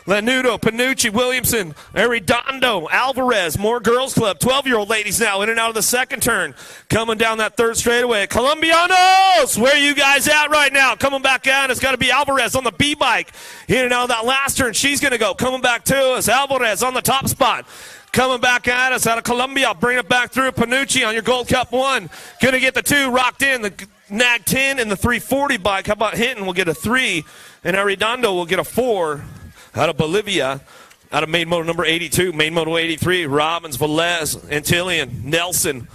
Lanudo, Panucci, Williamson, Arredondo, Alvarez, more girls club. 12-year-old ladies now in and out of the second turn. Coming down that third straightaway. Colombianos, where are you guys at right now? Coming back out, it's got to be Alvarez on the B-bike. In and out of that last turn, she's going to go. Coming back to us, Alvarez on the top spot. Coming back at us out of Colombia. Bring it back through. Panucci on your Gold Cup 1. Going to get the 2 rocked in. The Nag 10 and the 340 bike. How about Hinton? We'll get a 3. And Arredondo will get a 4. Out of Bolivia, out of main moto number 82, main moto 83, Robbins, Velez, Antillion, Nelson.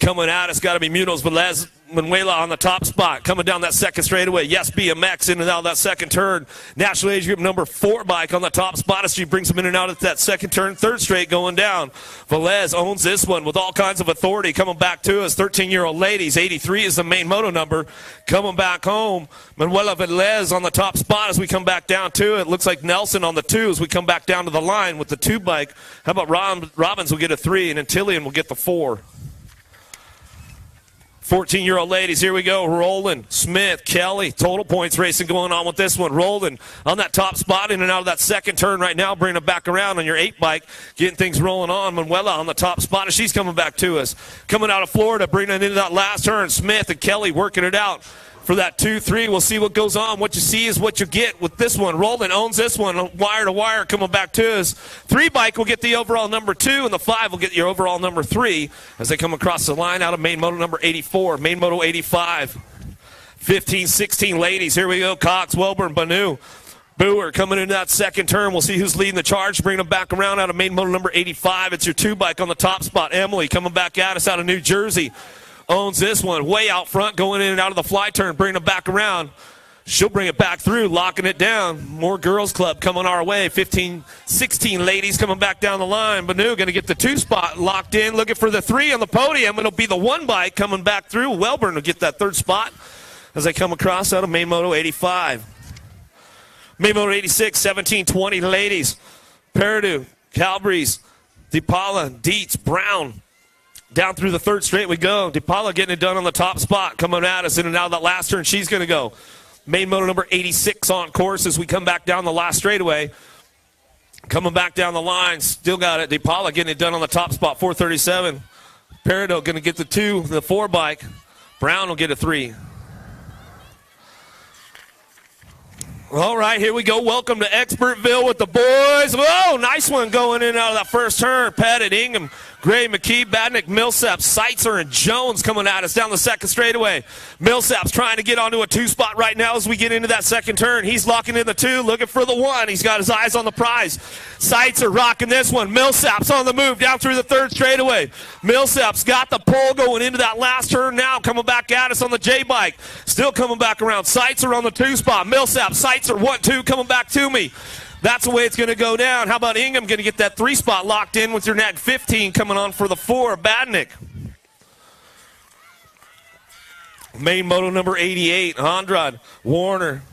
Coming out, it's got to be Munoz, Velez, Manuela on the top spot. Coming down that second straightaway. Yes, BMX in and out of that second turn. National Age Group number 4 bike on the top spot as she brings them in and out at that second turn. Third straight going down. Velez owns this one with all kinds of authority. Coming back to us, 13-year-old ladies. 83 is the main moto number. Coming back home, Manuela Velez on the top spot as we come back down to it. Looks like Nelson on the 2 as we come back down to the line with the 2 bike. How about Robbins will get a 3 and Antillion will get the 4. 14-year-old ladies, here we go. Roland, Smith, Kelly, total points racing going on with this one. Roland on that top spot in and out of that second turn right now. Bringing it back around on your 8 bike. Getting things rolling on. Manuela on the top spot as she's coming back to us. Coming out of Florida, bringing it into that last turn. Smith and Kelly working it out for that 2-3. We'll see what goes on. What you see is what you get with this one. Roland owns this one, wire to wire, coming back to us. 3 bike will get the overall number 2, and the 5 will get your overall number 3 as they come across the line out of main moto number 84, main moto 85. 15, 16 ladies. Here we go. Cox, Welburn, Banu. Boer coming into that second turn. We'll see who's leading the charge. Bringing them back around out of main moto number 85. It's your 2 bike on the top spot. Emily coming back at us out of New Jersey. Owns this one way out front, going in and out of the fly turn, bringing it back around. She'll bring it back through, locking it down. More girls club coming our way. 15, 16 ladies coming back down the line. Banu going to get the 2 spot locked in, looking for the 3 on the podium. It'll be the 1 bike coming back through. Welburn will get that 3rd spot as they come across out of main moto 85. Main moto 86, 17, 20 ladies. Peridou, Calabrese, DePaula, Dietz, Brown. Down through the 3rd straight we go. DePaula getting it done on the top spot. Coming at us in and out of that last turn. She's going to go. Main moto number 86 on course as we come back down the last straightaway. Coming back down the line. Still got it. DePaula getting it done on the top spot. 437. Peridou going to get the 2, the 4 bike. Brown will get a 3. All right, here we go. Welcome to Expertville with the boys. Whoa, nice one going in and out of that first turn. Pettit, Ingham, Gray, McKee, Badnick, Millsap, Seitzer, and Jones coming at us down the second straightaway. Millsap's trying to get onto a 2 spot right now as we get into that second turn. He's locking in the 2, looking for the 1. He's got his eyes on the prize. Seitzer rocking this one. Millsap's on the move down through the 3rd straightaway. Millsap's got the pull going into that last turn now, coming back at us on the J bike. Still coming back around. Seitzer on the 2 spot. Millsap, Seitzer, 1-2 coming back to me. That's the way it's going to go down. How about Ingham going to get that 3 spot locked in with your Nag 15 coming on for the 4, Badnick. Main moto number 88, Andrade, Warner,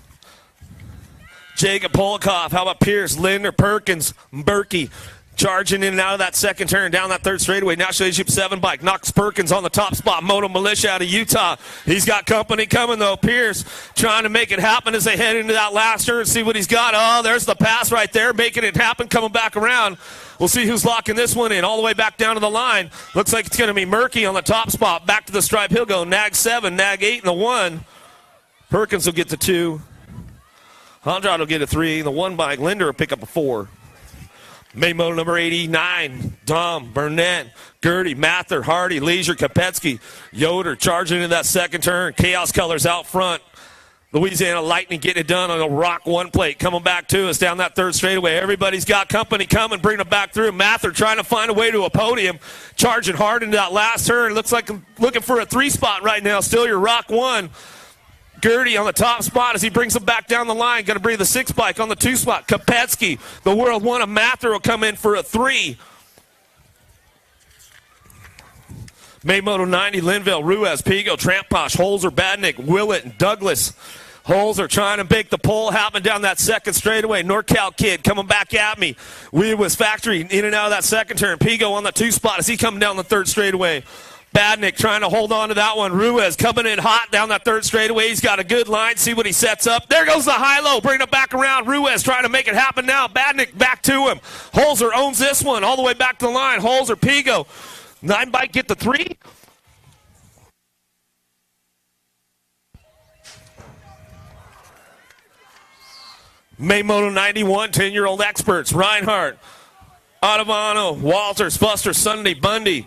Jacob Polikoff. How about Pierce, Linder, Perkins, Berkey. Charging in and out of that second turn, down that 3rd straightaway. National Age Group 7 bike. Knox Perkins on the top spot. Moto Militia out of Utah. He's got company coming, though. Pierce trying to make it happen as they head into that last turn. See what he's got. Oh, there's the pass right there, making it happen, coming back around. We'll see who's locking this one in all the way back down to the line. Looks like it's going to be Murky on the top spot. Back to the stripe. He'll go Nag 7, Nag 8, and the 1. Perkins will get the 2. Andrade will get a 3. The 1 bike. Linder will pick up a 4. Main moto number 89, Dom, Burnett, Gertie, Mather, Hardy, Leisure, Kopetsky, Yoder charging into that second turn. Chaos Colors out front. Louisiana Lightning getting it done on a Rock 1 plate. Coming back to us down that 3rd straightaway. Everybody's got company coming, bringing it back through. Mather trying to find a way to a podium. Charging hard into that last turn. Looks like I'm looking for a 3 spot right now. Still your Rock 1. Gertie on the top spot as he brings them back down the line. Going to bring the 6 bike on the 2 spot. Kopetsky, the World 1 of Mather, will come in for a 3. May Moto 90, Linville, Ruiz, Pigo, Tramposh, Holzer, Badnick, Willett, and Douglas. Holes are trying to make the pull happen down that second straightaway. NorCal kid coming back at me. We was factory in and out of that second turn. Pigo on the 2 spot as he coming down the 3rd straightaway. Badnick trying to hold on to that one. Ruiz coming in hot down that 3rd straightaway. He's got a good line. See what he sets up. There goes the high-low. Bring it back around. Ruiz trying to make it happen now. Badnick back to him. Holzer owns this one all the way back to the line. Holzer, Pigo. 9 bike get the 3. Maymoto 91, 10-year-old experts. Reinhardt, Ottavano, Walters, Fuster, Sunday, Bundy.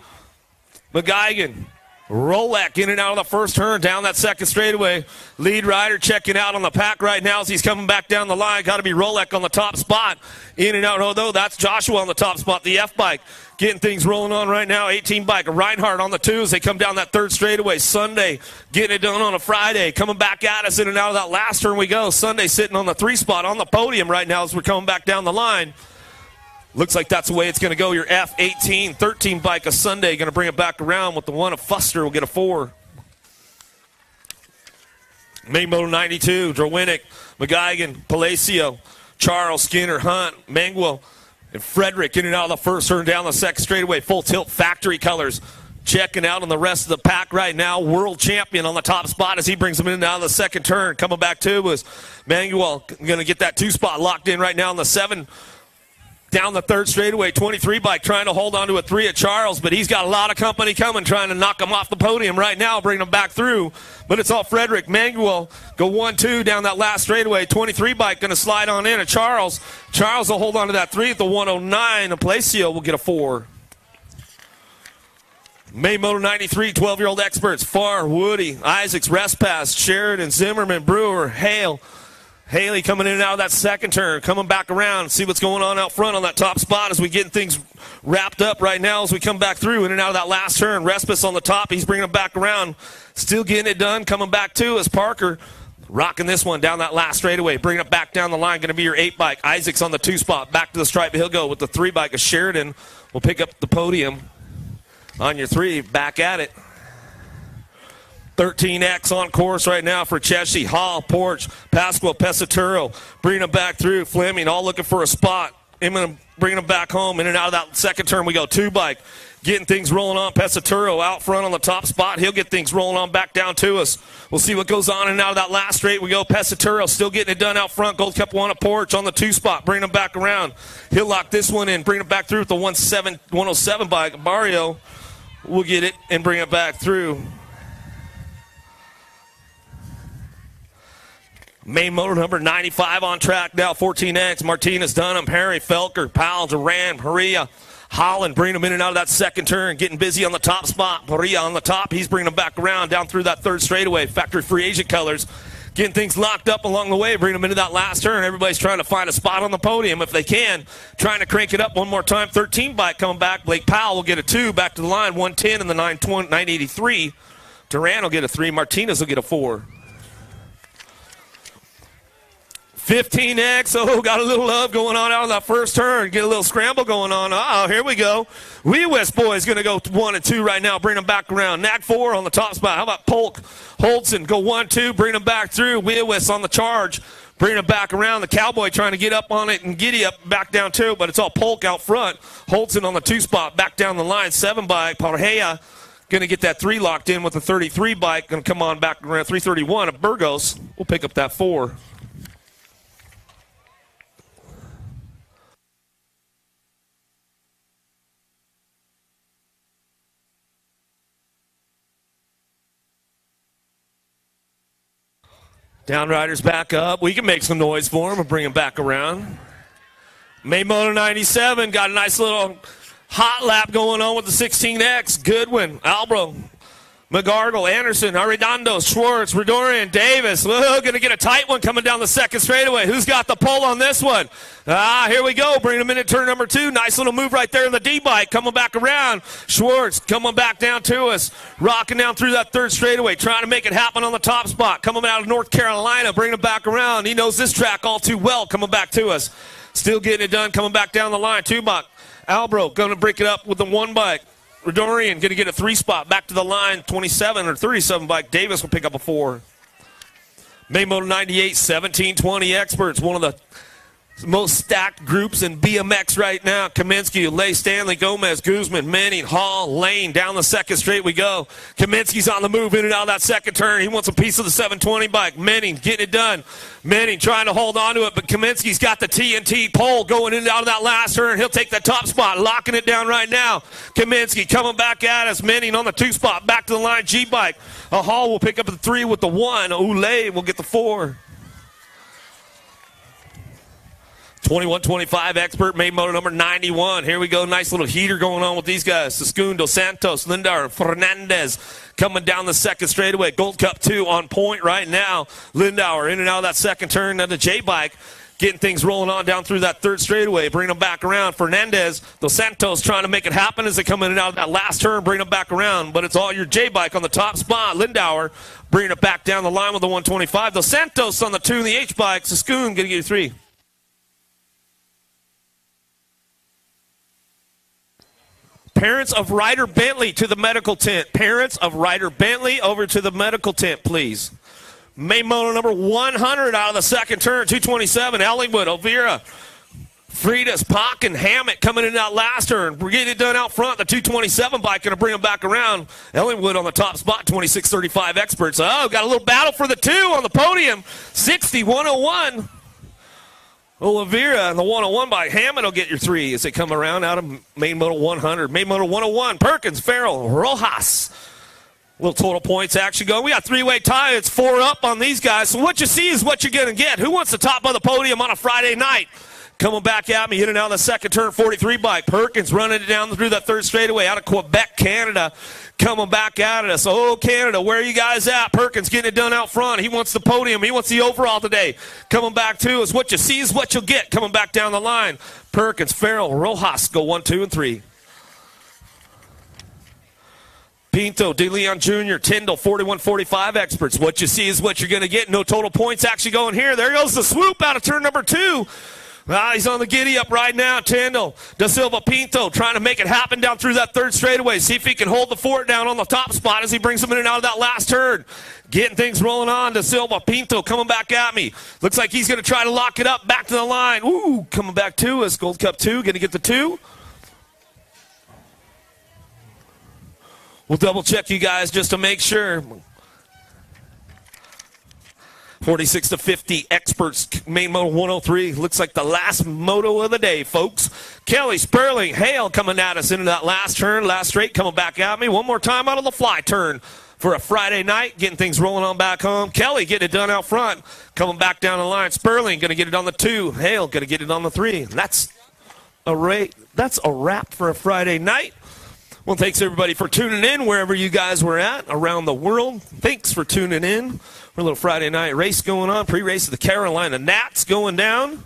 McGuigan, Rolek in and out of the first turn down that second straightaway. Lead rider checking out on the pack right now as he's coming back down the line. Got to be Rolek on the top spot. In and out, although that's Joshua on the top spot, the F bike. Getting things rolling on right now. 18 bike. Reinhardt on the 2 as they come down that 3rd straightaway. Sunday getting it done on a Friday. Coming back at us in and out of that last turn we go. Sunday sitting on the 3 spot on the podium right now as we're coming back down the line. Looks like that's the way it's going to go. Your F18, 13 bike of Sunday going to bring it back around with the 1 of Fuster will get a 4. Maymoto 92, Drowinick, McGuigan, Palacio, Charles, Skinner, Hunt, Mangwell, and Frederick in and out of the first turn down the second straightaway. Full tilt factory colors. Checking out on the rest of the pack right now. World champion on the top spot as he brings them in and out of the second turn. Coming back to was Mangwell going to get that 2 spot locked in right now on the 7. Down the 3rd straightaway, 23 bike trying to hold on to a 3 at Charles, but he's got a lot of company coming trying to knock him off the podium right now, bring him back through. But it's all Frederick. Manguel go 1-2 down that last straightaway. 23 bike going to slide on in at Charles. Charles will hold on to that 3 at the 109. And Palacio will get a 4. Maymoto 93, 12-year-old experts. Farr, Woody, Isaacs, Respass, Sheridan, Zimmerman, Brewer, Hale. Haley coming in and out of that second turn, coming back around, see what's going on out front on that top spot as we get things wrapped up right now as we come back through in and out of that last turn. Respis on the top, he's bringing it back around, still getting it done, coming back to us. Parker rocking this one down that last straightaway, bringing it back down the line, going to be your 8 bike. Isaac's on the 2 spot, back to the stripe. He'll go with the 3 bike of Sheridan. We'll pick up the podium on your 3, back at it. 13X on course right now for Cheshi, Hall, Porch, Pasquale, Pesaturo, bringing them back through. Fleming, all looking for a spot. Bringing them back home. In and out of that second turn we go. 2 bike, getting things rolling on. Pesaturo out front on the top spot. He'll get things rolling on back down to us. We'll see what goes on in and out of that last straight we go. Pesaturo still getting it done out front. Gold Cup 1 a Porch on the 2 spot, bringing them back around. He'll lock this one in, bring it back through with the 107 bike. Barrio will get it and bring it back through. Main motor number 95 on track now, 14X. Martinez, Dunham, Harry, Felker, Powell, Duran, Perea, Holland bringing them in and out of that second turn, getting busy on the top spot. Perea on the top, he's bringing them back around down through that 3rd straightaway. Factory free agent colors, getting things locked up along the way, bringing them into that last turn. Everybody's trying to find a spot on the podium if they can, trying to crank it up one more time. 13 bike coming back. Blake Powell will get a 2 back to the line, 110 in the 983. Duran will get a 3. Martinez will get a 4. 15X, oh, got a little love going on out of that first turn. Get a little scramble going on. Uh-oh, here we go. Wee West boys going to go 1 and 2 right now, bring them back around. Nag 4 on the top spot. How about Polk, Holdson, go 1-2, bring them back through. Wee West on the charge, bring them back around. The Cowboy trying to get up on it and giddy up back down too, but it's all Polk out front. Holdson on the 2 spot, back down the line. 7 bike, Parhea going to get that 3 locked in with the 33 bike. Going to come on back around 331 of Burgos. We'll pick up that 4. Downriders back up. We can make some noise for him and bring him back around. Maymoto 97 got a nice little hot lap going on with the 16X. Goodwin, Albro, McGargle, Anderson, Arredondo, Schwartz, Redorian, Davis. Whoa, going to get a tight one coming down the second straightaway. Who's got the pull on this one? Here we go. Bring him in at turn number 2. Nice little move right there in the D-bike. Coming back around. Schwartz coming back down to us. Rocking down through that 3rd straightaway. Trying to make it happen on the top spot. Coming out of North Carolina. Bringing him back around. He knows this track all too well. Coming back to us. Still getting it done. Coming back down the line. 2 bike. Albro going to break it up with the 1 bike. Redorian going to get a 3 spot back to the line. 27 or 37 bike. Davis will pick up a 4. Main Moto 98, 1720 experts, one of the most stacked groups in BMX right now. Kaminsky, Lay, Stanley, Gomez, Guzman, Manning, Hall, Lane. Down the second straight we go. Kaminsky's on the move in and out of that second turn. He wants a piece of the 720 bike. Manning getting it done. Manning trying to hold on to it, but Kaminsky's got the TNT pole going in and out of that last turn. He'll take the top spot, locking it down right now. Kaminsky coming back at us. Manning on the 2 spot, back to the line, G-bike. Hall will pick up the 3 with the 1. Oulay will get the 4. 21-25 expert, main motor number 91. Here we go. Nice little heater going on with these guys. Sassoon, Dos Santos, Lindauer, Fernandez coming down the second straightaway. Gold Cup 2 on point right now. Lindauer in and out of that second turn. Now the J-bike getting things rolling on down through that third straightaway. Bring them back around. Fernandez, Dos Santos trying to make it happen as they come in and out of that last turn. Bring them back around. But it's all your J-bike on the top spot. Lindauer bringing it back down the line with the 125. Dos Santos on the 2 and the H-bike. Sassoon going to get you 3. Parents of Ryder Bentley to the medical tent. Parents of Ryder Bentley over to the medical tent, please. Main moto number 100 out of the second turn, 227. Ellingwood, Elvira, Freitas, Pock, and Hammett coming in that last turn. We're getting it done out front. The 227 bike going to bring them back around. Ellingwood on the top spot, 26-35 experts. Oh, got a little battle for the 2 on the podium. 60-101. Oliveira and the 101 by Hammond will get your 3 as they come around out of main moto 100. Main moto 101, Perkins, Farrell, Rojas. Little total points action going. We got 3-way tie. It's 4 up on these guys. So what you see is what you're going to get. Who wants the top of the podium on a Friday night? Coming back at me, hitting out the second turn, 43 bike. Perkins running it down through that third straightaway out of Quebec, Canada. Coming back at us. Oh, Canada, where are you guys at? Perkins getting it done out front. He wants the podium. He wants the overall today. Coming back to us. What you see is what you'll get. Coming back down the line. Perkins, Farrell, Rojas go 1, 2, and 3. Pinto, De Leon Jr., Tyndall, 41-45 experts. What you see is what you're going to get. No total points actually going here. There goes the swoop out of turn number 2. He's on the giddy up right now. Tyndall, Da Silva, Pinto trying to make it happen down through that third straightaway. See if he can hold the fort down on the top spot as he brings him in and out of that last turn. Getting things rolling on. Da Silva, Pinto coming back at me. Looks like he's going to try to lock it up back to the line. Ooh, coming back to us. Gold Cup 2, going to get the 2. We'll double check you guys just to make sure. 46-50 experts, main moto 103. Looks like the last moto of the day, folks. Kelly, Sperling, Hale coming at us into that last turn. Last straight coming back at me. One more time out of the fly turn for a Friday night. Getting things rolling on back home. Kelly getting it done out front. Coming back down the line. Sperling going to get it on the 2. Hale going to get it on the 3. That's a wrap for a Friday night. Well, thanks everybody for tuning in wherever you guys were at around the world. Thanks for tuning in. We're a little Friday night race going on. Pre-race of the Carolina Nats going down.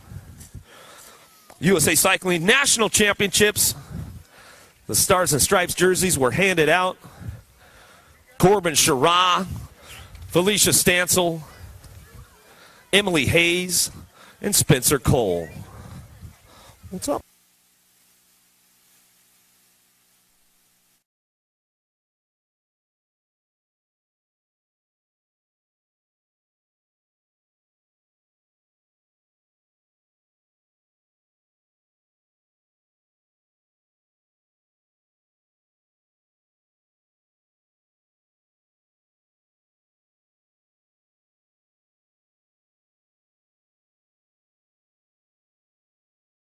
USA Cycling National Championships. The Stars and Stripes jerseys were handed out. Corbin Sherrah, Felicia Stansel, Emily Hayes, and Spencer Cole. What's up?